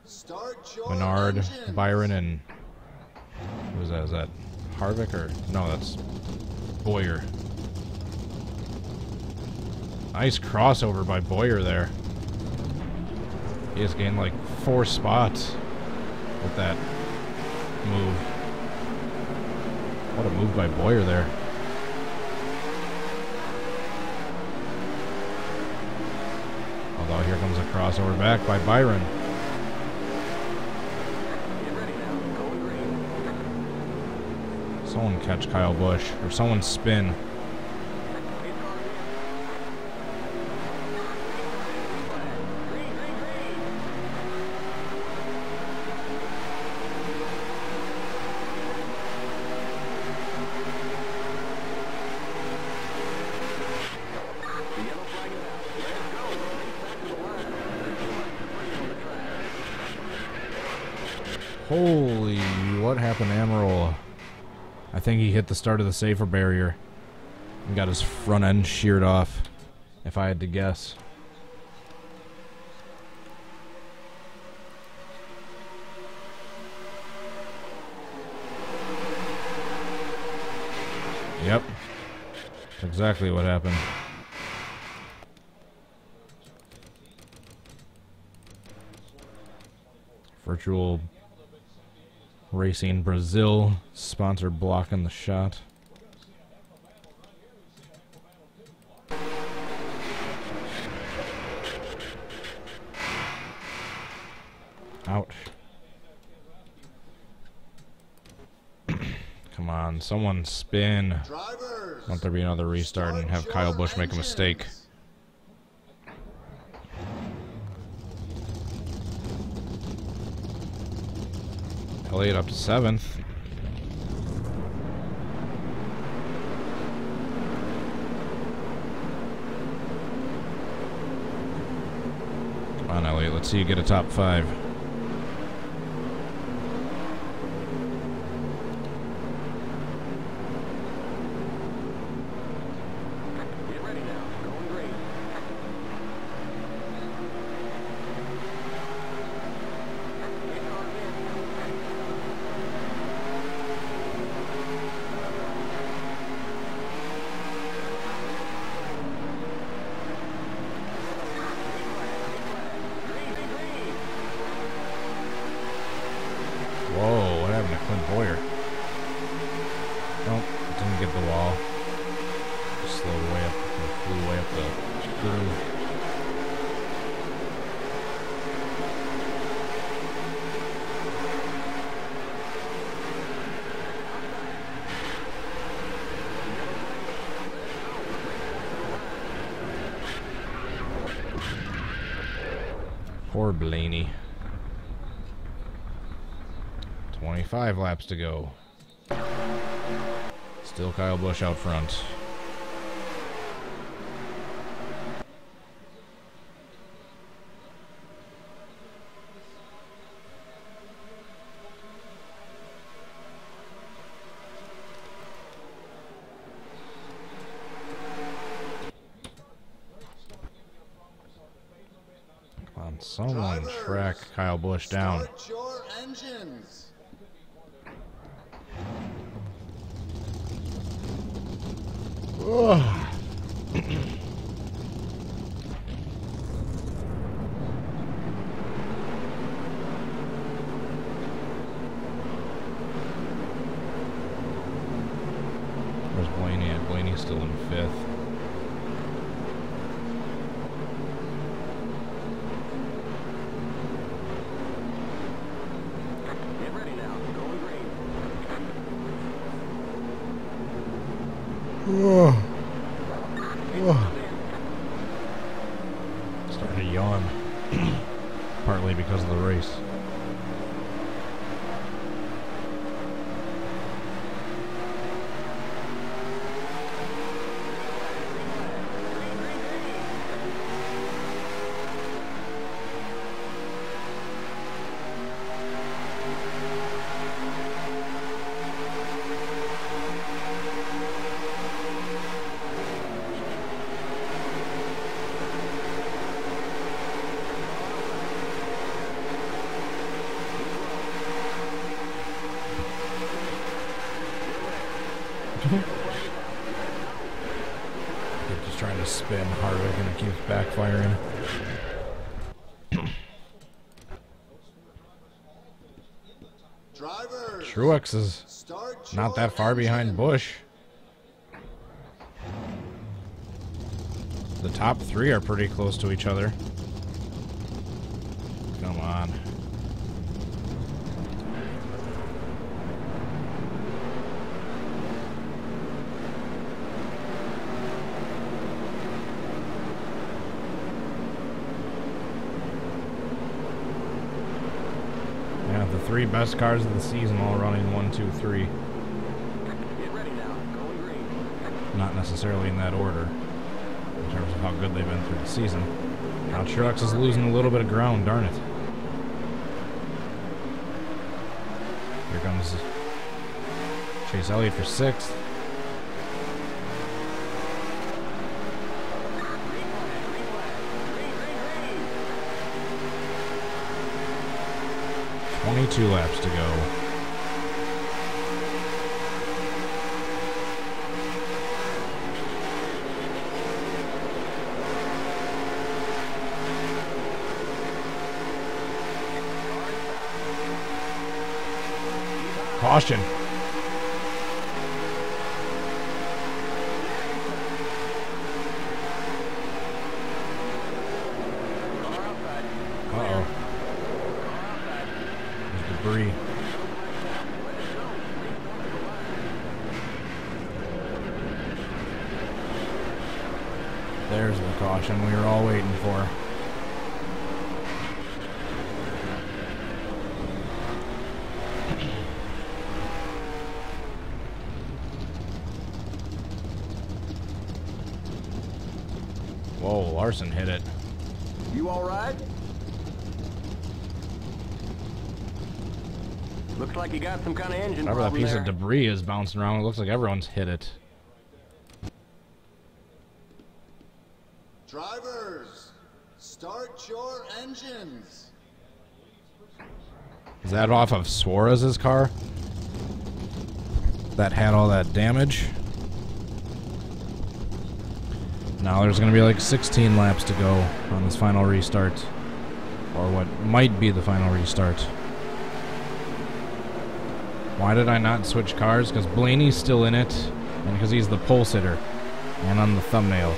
Menard, Byron, and who is that? Is that Harvick or no? That's Boyer. Nice crossover by Boyer there. He has gained like 4 spots with that move. What a move by Boyer there. Although here comes a crossover back by Byron. Someone catch Kyle Busch, or someone spin. Holy, what happened to Amarola? I think he hit the start of the safer barrier and got his front end sheared off, if I had to guess. Yep, that's exactly what happened. Virtual Racing Brazil sponsor blocking the shot. Ouch. Come on, someone spin. Won't there be another restart and have Kyle Busch make a mistake? Elliott up to 7th. let's see you get a top 5. Get ready now. Going green. Get cars in. Whoa, what happened to Clint Boyer? Nope, didn't get the wall. Just slowed way up, flew way up the groove. Poor Blaney. 25 laps to go. Still Kyle Busch out front. Come on, someone track Kyle Busch down. Start your engines. Ugh. Where's Blaney at? Blaney's still in 5th. Get ready now. Going green. Starting to yawn. Partly because of the race. They're just trying to spin Hardwick and it keeps backfiring. Drivers. Truex is Start not your that far behind engine. Busch. The top 3 are pretty close to each other. Come on. Yeah, the 3 best cars of the season all running 1, 2, 3. Get ready now. Going green. Not necessarily in that order, in terms of how good they've been through the season. Now Truex is losing a little bit of ground, darn it. Here comes Chase Elliott for 6th. Green flag. Green flag. Green, green, green. 22 laps to go. Caution. Uh-oh. There's debris. There's the caution we were all waiting for. Whoa, Larson hit it. You all right? Looks like you got some kind of engine Whatever that problem piece there. of debris is bouncing around, it looks like everyone's hit it. Drivers, start your engines. Is that off of Suarez's car? That had all that damage? Now there's going to be like 16 laps to go on this final restart. Or what might be the final restart. Why did I not switch cars? Because Blaney's still in it. And because he's the pole sitter. And on the thumbnail.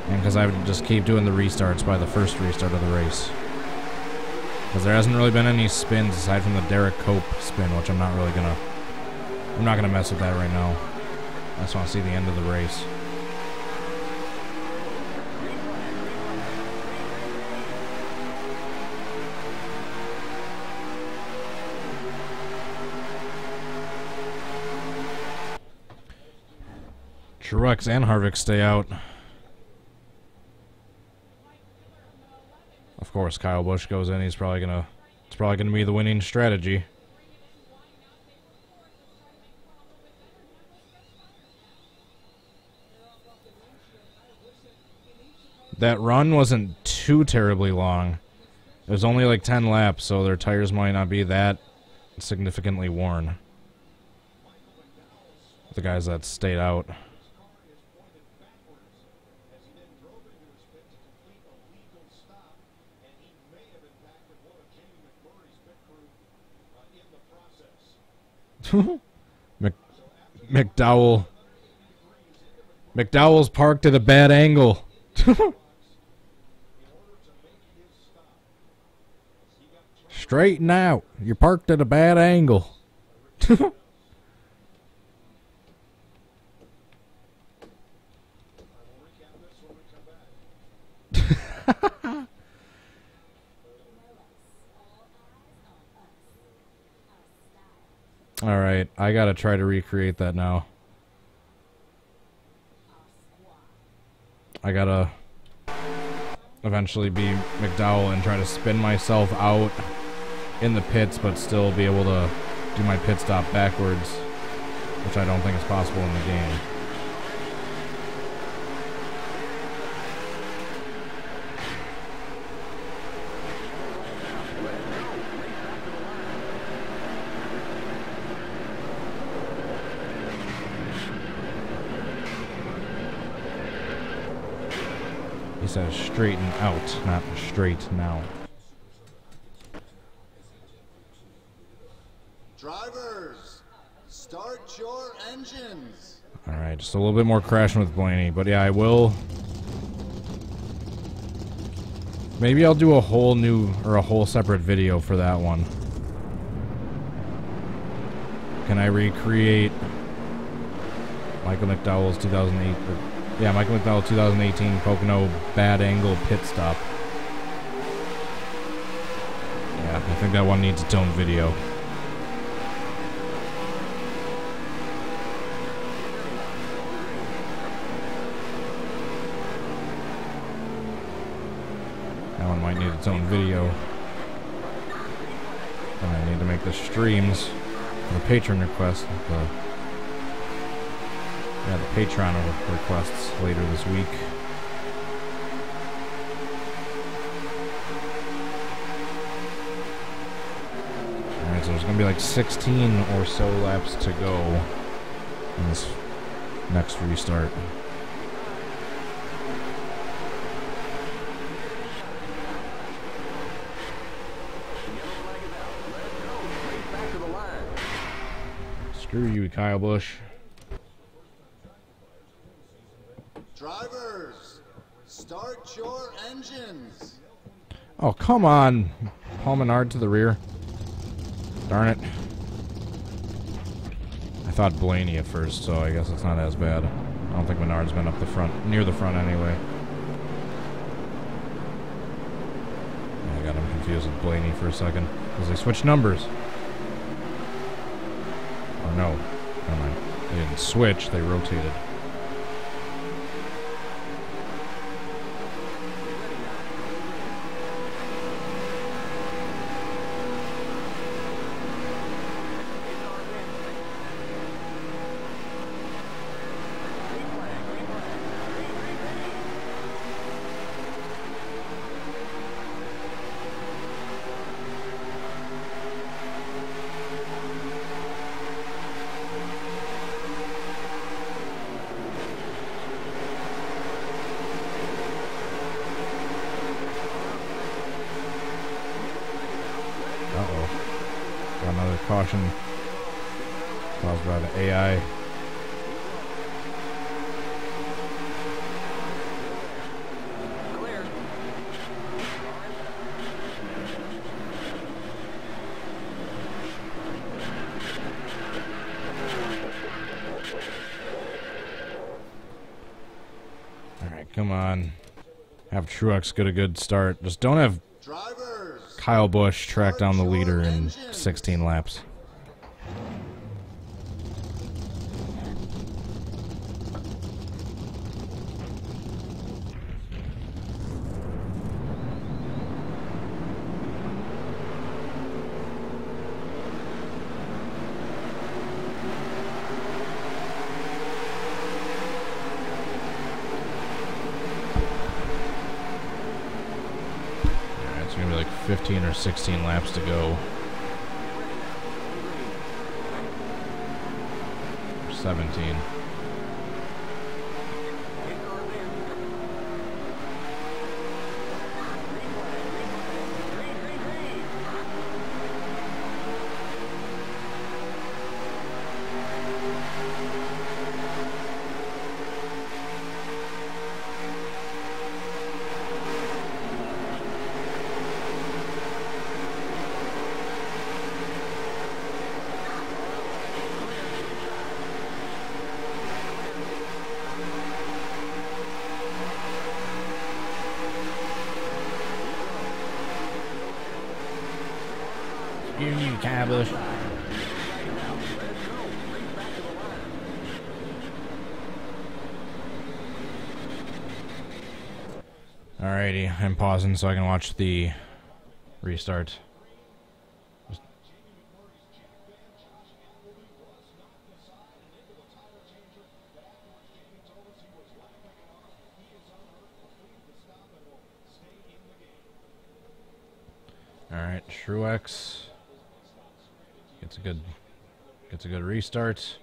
And because I would just keep doing the restarts by the first restart of the race. Because there hasn't really been any spins aside from the Derek Cope spin, which I'm not really gonna... I'm not gonna mess with that right now. I just want to see the end of the race. Truex and Harvick stay out. Of course, Kyle Busch goes in. It's probably gonna be the winning strategy. That run wasn't too terribly long. It was only like 10 laps, so their tires might not be that significantly worn. The guys that stayed out. McDowell's parked at a bad angle. Straighten out. You're parked at a bad angle. Alright, I gotta try to recreate that now. I gotta eventually be McDowell and try to spin myself out in the pits, but still be able to do my pit stop backwards, which I don't think is possible in the game. He says straighten out, not straight now. Drivers, start your engines. Alright, just a little bit more crashing with Blaney. But yeah, I will. Maybe I'll do a whole new, or a whole separate video for that one. Can I recreate Michael McDowell's 2008, yeah, Michael McDowell 2018 Pocono bad angle pit stop. Yeah, I think that one needs its own video. That one might need its own video. And I need to make the streams for the patron request. The Patreon requests later this week. Alright, so there's going to be like 16 or so laps to go in this next restart. Screw you, Kyle Busch. Drivers, start your engines. Oh, come on. Paul Menard to the rear. Darn it. I thought Blaney at first, so I guess it's not as bad. I don't think Menard's been up the front, near the front anyway. Yeah, I got him confused with Blaney for a second, because they switched numbers. Or no, never mind. They didn't switch, they rotated. caution caused by the AI. Alright, come on. Have Truex get a good start. Just don't have Drivers, Kyle Busch track down the leader in 16 laps. It's going to be like 15 or 16 laps to go. Or 17. You Kyle Busch. Alrighty, I'm pausing so I can watch the restart. Alright, Truex gets a good restart.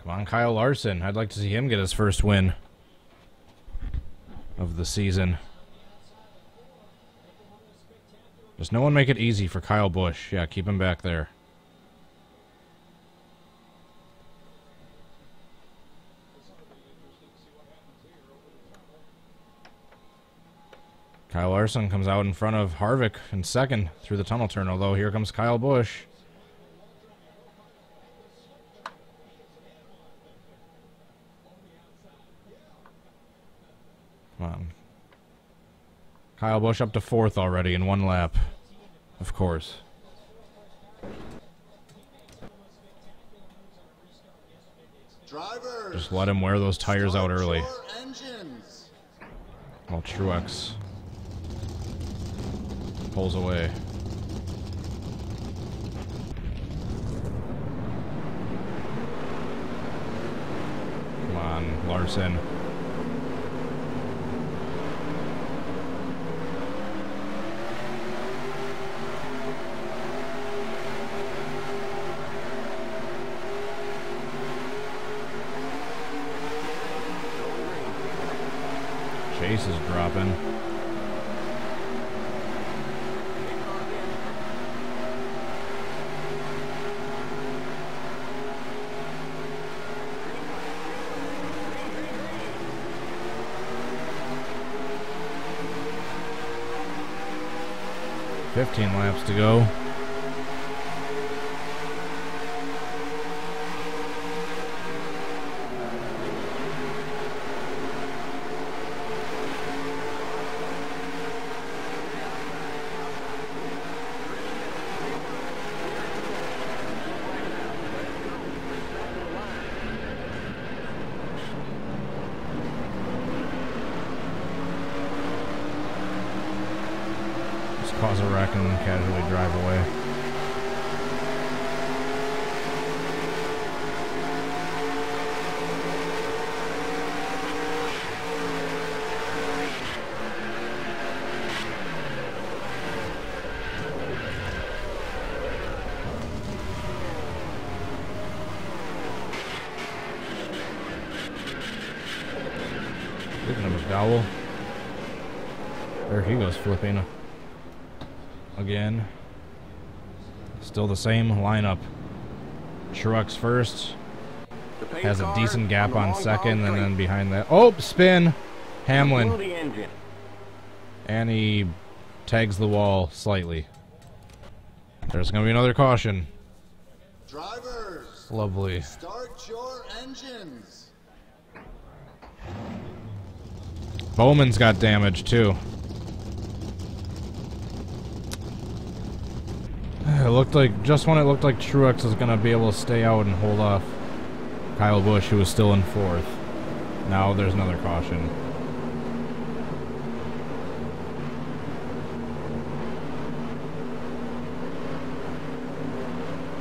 Come on, Kyle Larson. I'd like to see him get his first win of the season. Just no one make it easy for Kyle Busch. Yeah, keep him back there. Kyle Larson comes out in front of Harvick in second through the tunnel turn, although here comes Kyle Busch. Come on. Kyle Busch up to fourth already in one lap. Of course. drivers, Just let him wear those tires out start early. your engines. While Truex pulls away. Come on, Larson. Chase is dropping. $15 laps to go. Cause a wreck and then casually drive away. Speaking of McDowell, there he goes flipping. Again. Still the same lineup. Truex first. The pace Has a cars decent gap the on long second, haul and then straight. behind that... Oh, spin! Blew Hamlin. the engine. And he tags the wall slightly. There's going to be another caution. Drivers, Lovely. start your engines. Bowman's got damage, too. It looked like, just when it looked like Truex was going to be able to stay out and hold off Kyle Busch, who was still in fourth. Now there's another caution.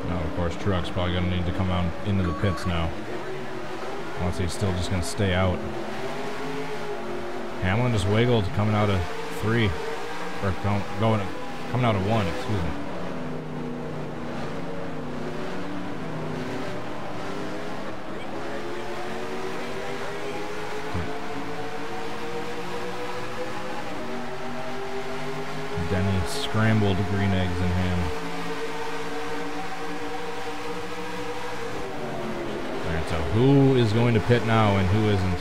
Now, of course, Truex probably going to need to come out into the pits now. Unless he's still just going to stay out. Hamlin just wiggled coming out of 3. Or coming out of 1, excuse me. Denny scrambled green eggs and ham. Alright, so who is going to pit now and who isn't?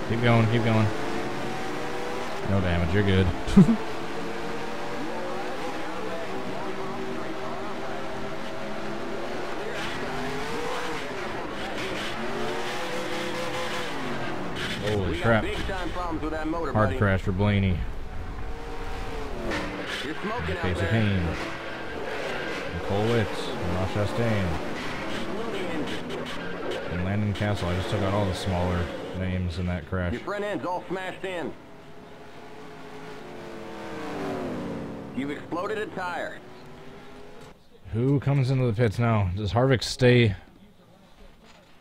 Keep going, keep going. No damage, you're good. Holy crap. Big time problems with that motor, Hard buddy. crash for Blaney. You're smoking out Casey there. Kane. Nicole Witz. Ross Chastain. Blew the engine. And Landon Castle. I just took out all the smaller names in that crash. Your front end's all smashed in. You've exploded a tire. Who comes into the pits now? Does Harvick stay?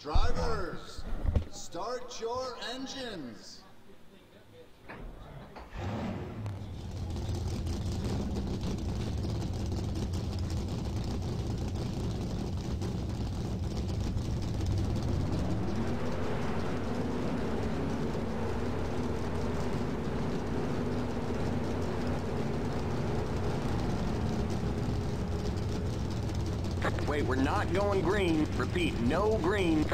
Drivers, start your engines. Wait, we're not going green. Repeat, no green.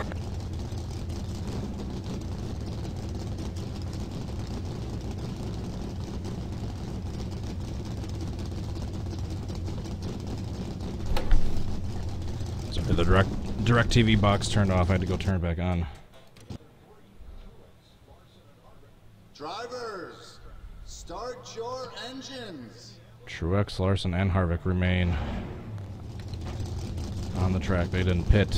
Sorry, the direct TV box turned off. I had to go turn it back on. Drivers, start your engines. Truex, Larson, and Harvick remain on the track. They didn't pit.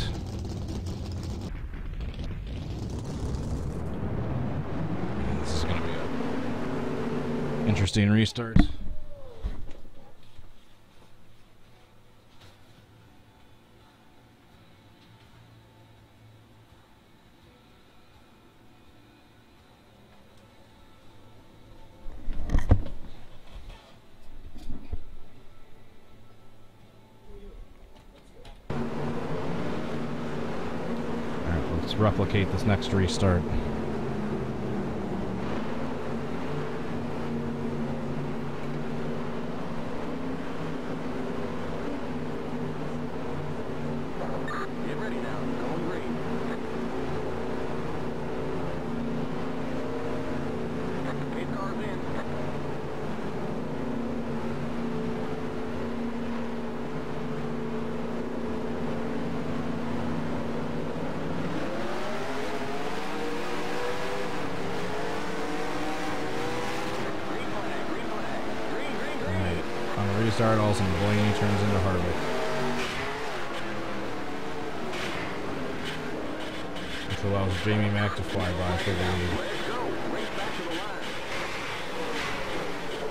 This is going to be an interesting restart. Let's replicate this next restart. Get ready now. Going green. Eight cars in. On the restart, all of a sudden Blaney turns into Harvick. Which allows Jamie Mack to fly by for the lead. Let's go. Race back to the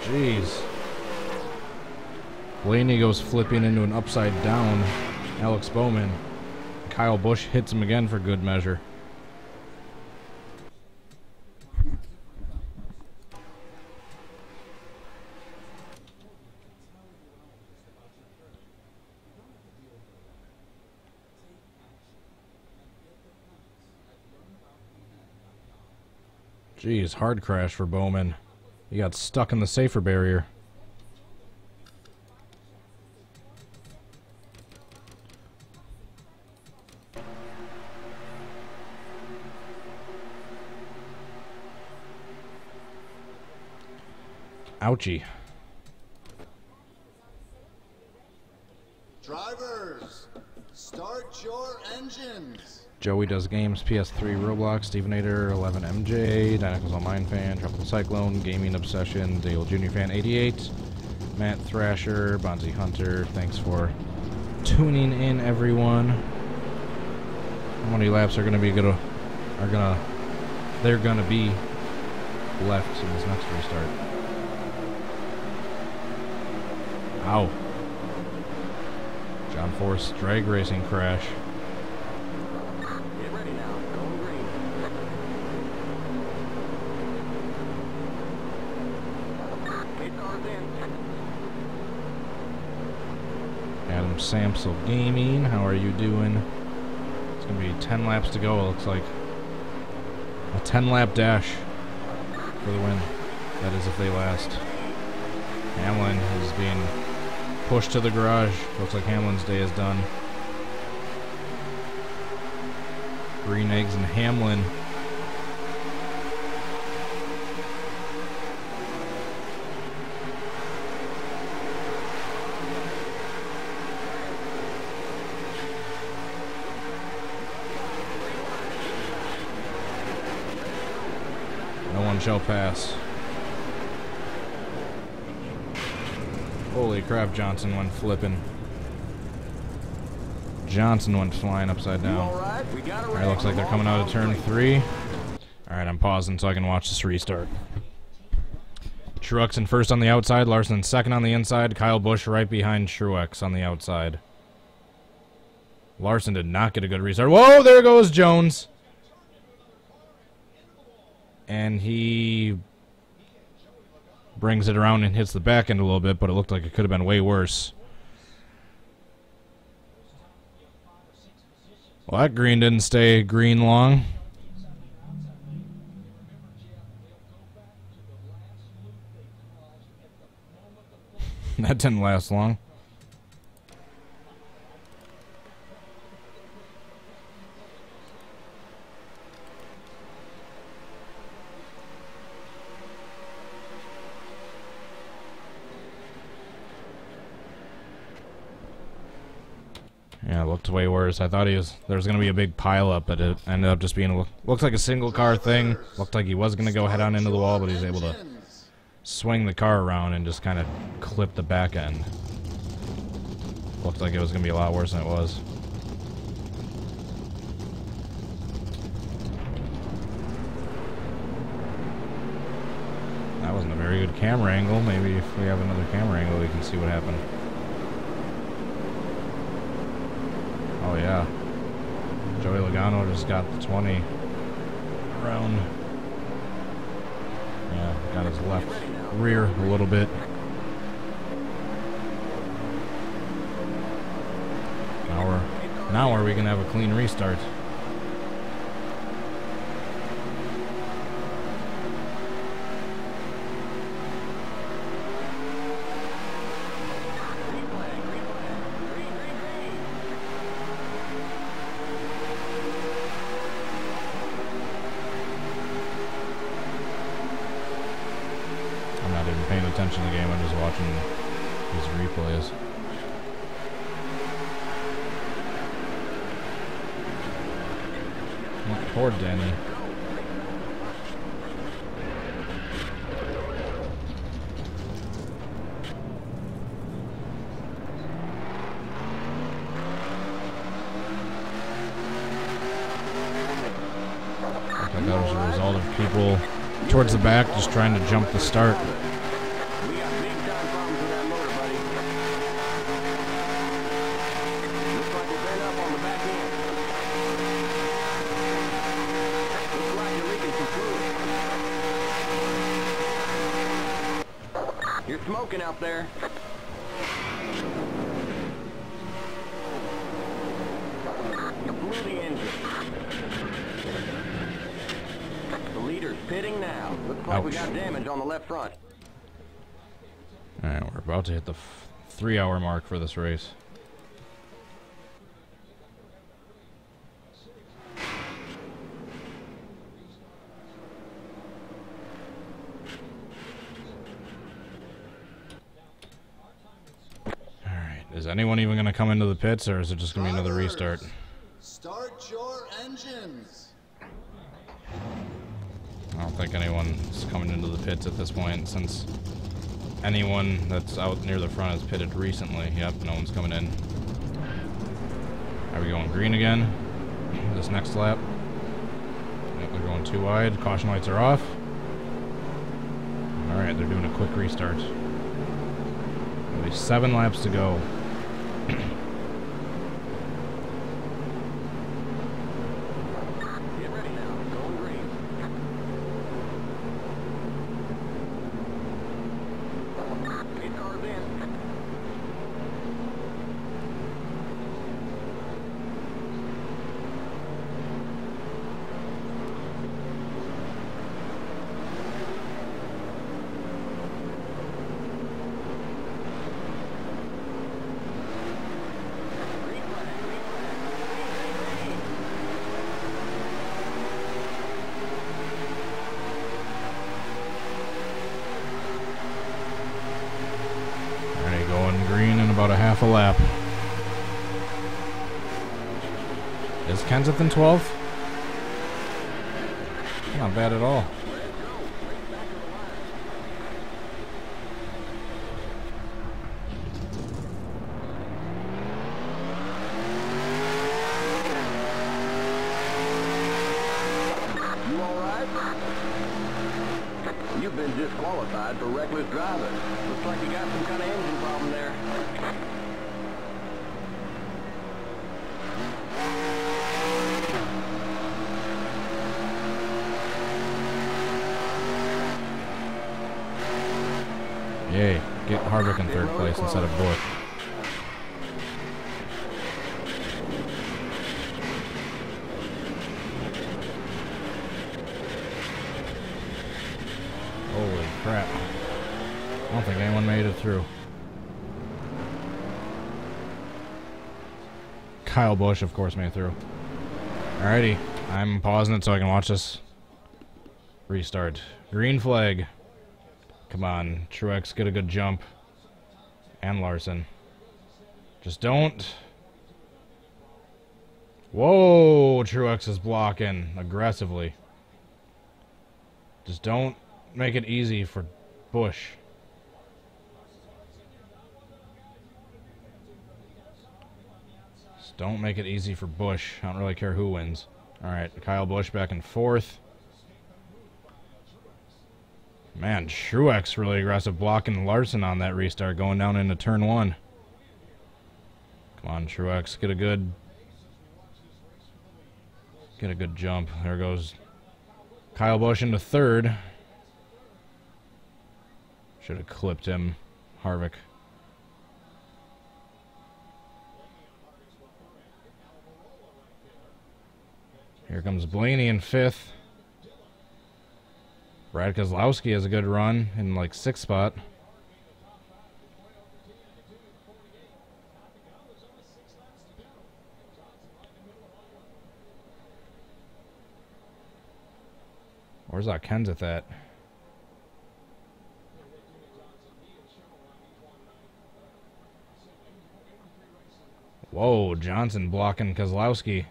line. Jeez. Blaney goes flipping into an upside down Alex Bowman. Kyle Busch hits him again for good measure. Jeez, hard crash for Bowman. He got stuck in the safer barrier. Ouchie. Drivers, start your engines. Joey Does Games, PS3, Roblox, Stevenator, 11MJ, Dynacles on Mine Fan, Tropical Cyclone, Gaming Obsession, Dale Jr. Fan 88, Matt Thrasher, Bonzi Hunter. Thanks for tuning in, everyone. How many laps are gonna be they're gonna be left in this next restart? Ow. John Force drag racing crash. Get ready now. Going green. 8 cars in. Adam Samsel Gaming, how are you doing? It's going to be 10 laps to go. It looks like a 10-lap dash for the win. That is if they last. Hamlin is being pushed to the garage. Looks like Hamlin's day is done. Green Eggs and Hamlin. No one shall pass. Holy crap, Johnson went flipping. Johnson went flying upside down. Alright, Looks like they're coming out of turn 3. Alright, I'm pausing so I can watch this restart. Truex in first on the outside, Larson in second on the inside, Kyle Busch right behind Truex on the outside. Larson did not get a good restart. Whoa, there goes Jones. And he brings it around and hits the back end a little bit, but it looked like it could have been way worse. Well, that green didn't stay green long. That didn't last long. Yeah, it looked way worse. I thought there was going to be a big pile up, but it ended up just being looks like a single car thing. Looked like he was going to go head on into the wall, but he was able to swing the car around and just kind of clip the back end. Looked like it was going to be a lot worse than it was. That wasn't a very good camera angle. Maybe if we have another camera angle, we can see what happened. Oh yeah, Joey Logano just got the 20 around. Yeah, got his left rear a little bit. Now are we gonna have a clean restart? Paying attention to the game, I'm just watching these replays. Oh, poor Denny. I think that was a result of people towards the back just trying to jump the start. You're smoking out there. You blew the engine. The leader's pitting now. Looks like we Ouch. got damage on the left front. Alright, we're about to hit the 3-hour mark for this race. Alright, is anyone even going to come into the pits, or is it just going to be another restart? Start your engines. I don't think anyone's coming into the pits at this point, since anyone that's out near the front has pitted recently. Yep, no one's coming in. Are we going green again? This next lap? Yep, they're going too wide. Caution lights are off. Alright, they're doing a quick restart. Only 7 laps to go. Get ready now. Going green. Get cars in. Green flag, green flag. Green, green, green. Alright, going green in about a half a lap. Is Kenseth in 12th? Not bad at all. You all right? You've been disqualified for reckless driving. Looks like you got some kind of engine problem there. Yay, get Harvick in 3rd place instead of Bush. Holy crap. I don't think anyone made it through. Kyle Busch, of course, made it through. Alrighty, I'm pausing it so I can watch this restart. Green flag. Come on, Truex, get a good jump. And Larson. Just don't. Whoa, Truex is blocking aggressively. Just don't make it easy for Busch. Just don't make it easy for Busch. I don't really care who wins. Alright, Kyle Busch back in 4th. Man, Truex really aggressive blocking Larson on that restart going down into turn 1. Come on, Truex, get a good jump. There goes Kyle Busch into 3rd. Should have clipped him, Harvick. Here comes Blaney in 5th. Brad Keselowski has a good run in like 6th spot. Where's that Kenseth at? Whoa, Johnson blocking Keselowski.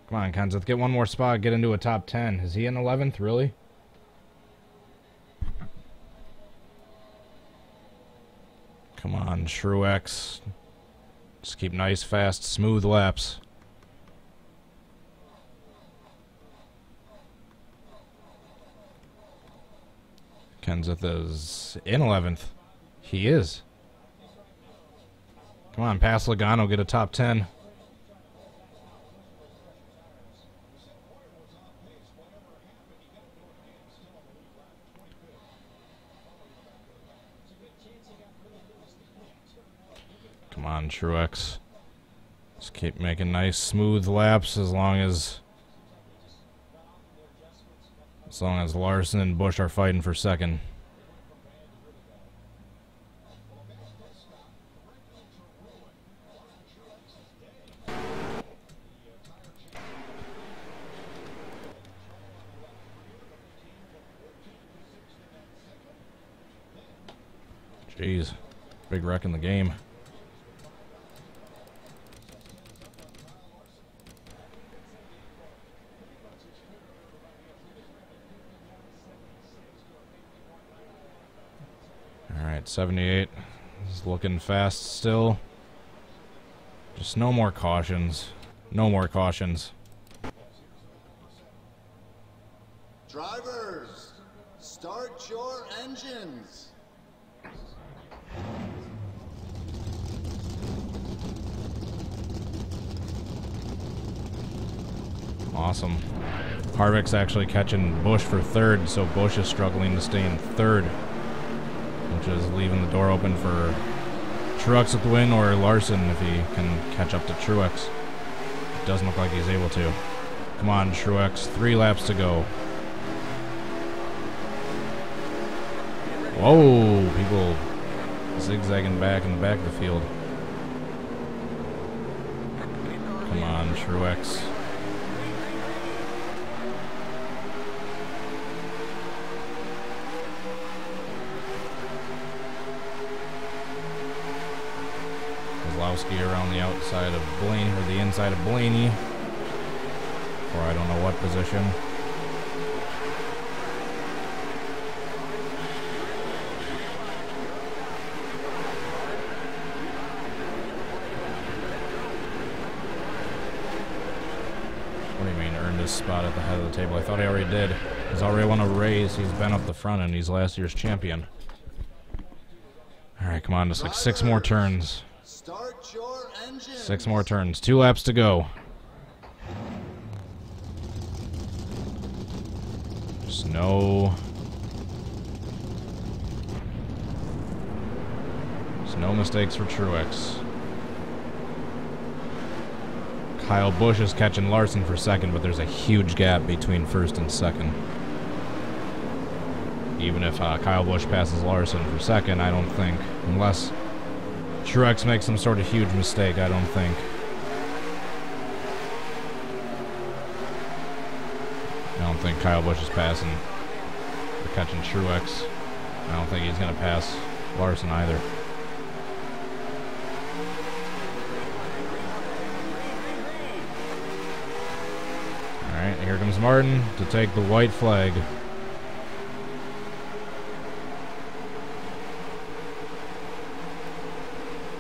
Come on, Kenseth, get one more spot, get into a top 10. Is he in 11th, really? Come on, Truex. Just keep nice, fast, smooth laps. Kenseth is in 11th. He is. Come on, pass Logano, get a top 10. Come on, Truex. Just keep making nice smooth laps as long as Larson and Busch are fighting for second. Jeez, big wreck in the game. All right, 78 is looking fast still. Just no more cautions. No more cautions. Drivers, start your engines. Awesome. Harvick's actually catching Busch for third, so Busch is struggling to stay in third, which is leaving the door open for Truex with the win, or Larson if he can catch up to Truex. It doesn't look like he's able to. Come on, Truex. 3 laps to go. Whoa, people zigzagging back in the back of the field. Come on, Truex. Kozlowski around the outside of Blaney, or the inside of Blaney, or I don't know what position. What do you mean, earned his spot at the head of the table? I thought he already did. He's already won a race. He's been up the front, and he's last year's champion. All right, come on, just like 6 more turns. Start your engines. 6 more turns. 2 laps to go. Just no mistakes for Truex. Kyle Busch is catching Larson for second, but there's a huge gap between first and second. Even if Kyle Busch passes Larson for second, I don't think, unless Truex makes some sort of huge mistake, I don't think. I don't think Kyle Busch is passing or catching Truex. I don't think he's going to pass Larson either. Alright, here comes Martin to take the white flag.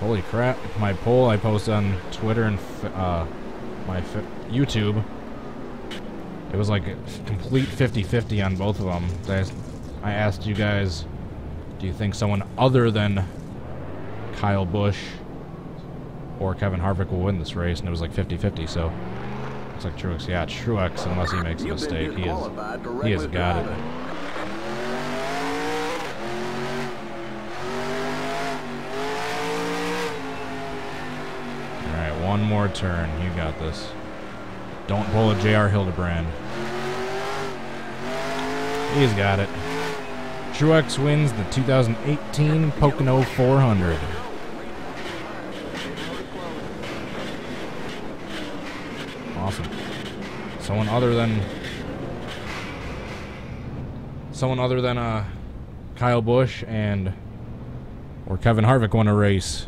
Holy crap, my poll I posted on Twitter and YouTube, it was like a complete 50-50 on both of them. I asked you guys, do you think someone other than Kyle Busch or Kevin Harvick will win this race? And it was like 50-50, so looks like Truex. Yeah, Truex, unless he makes a mistake. He has got it. One more turn. You got this. Don't pull a J.R. Hildebrand. He's got it. Truex wins the 2018 Pocono 400. Awesome. Someone other than Kyle Busch or Kevin Harvick won a race.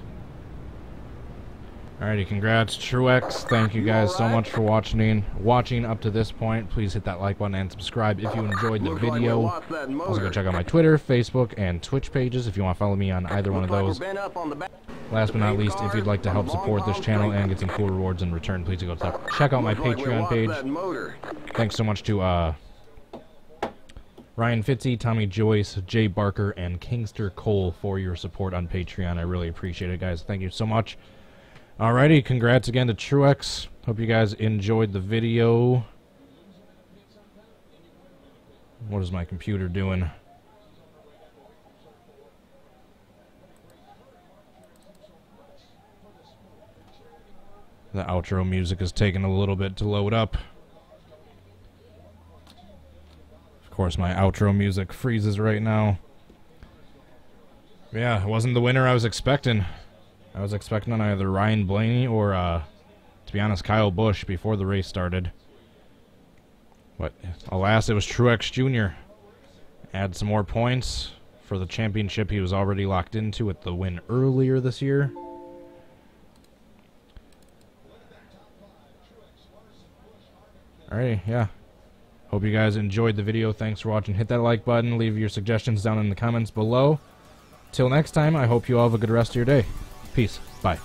Alrighty, congrats, Truex. Thank you guys so much for watching up to this point. Please hit that like button and subscribe if you enjoyed the video. Also, go check out my Twitter, Facebook, and Twitch pages if you want to follow me on either one of those. Last but not least, if you'd like to help support this channel and get some cool rewards in return, please go check out my Patreon page. Thanks so much to Ryan Fitzy, Tommy Joyce, Jay Barker, and Kingster Cole for your support on Patreon. I really appreciate it, guys. Thank you so much. Alrighty, congrats again to Truex. Hope you guys enjoyed the video. What is my computer doing? The outro music is taking a little bit to load up. Of course, my outro music freezes right now. Yeah, it wasn't the winner I was expecting. I was expecting either Ryan Blaney or, to be honest, Kyle Busch before the race started. But alas, it was Truex Jr. Add some more points for the championship he was already locked into with the win earlier this year. Alrighty, yeah. Hope you guys enjoyed the video. Thanks for watching. Hit that like button. Leave your suggestions down in the comments below. Till next time, I hope you all have a good rest of your day. Peace. Bye.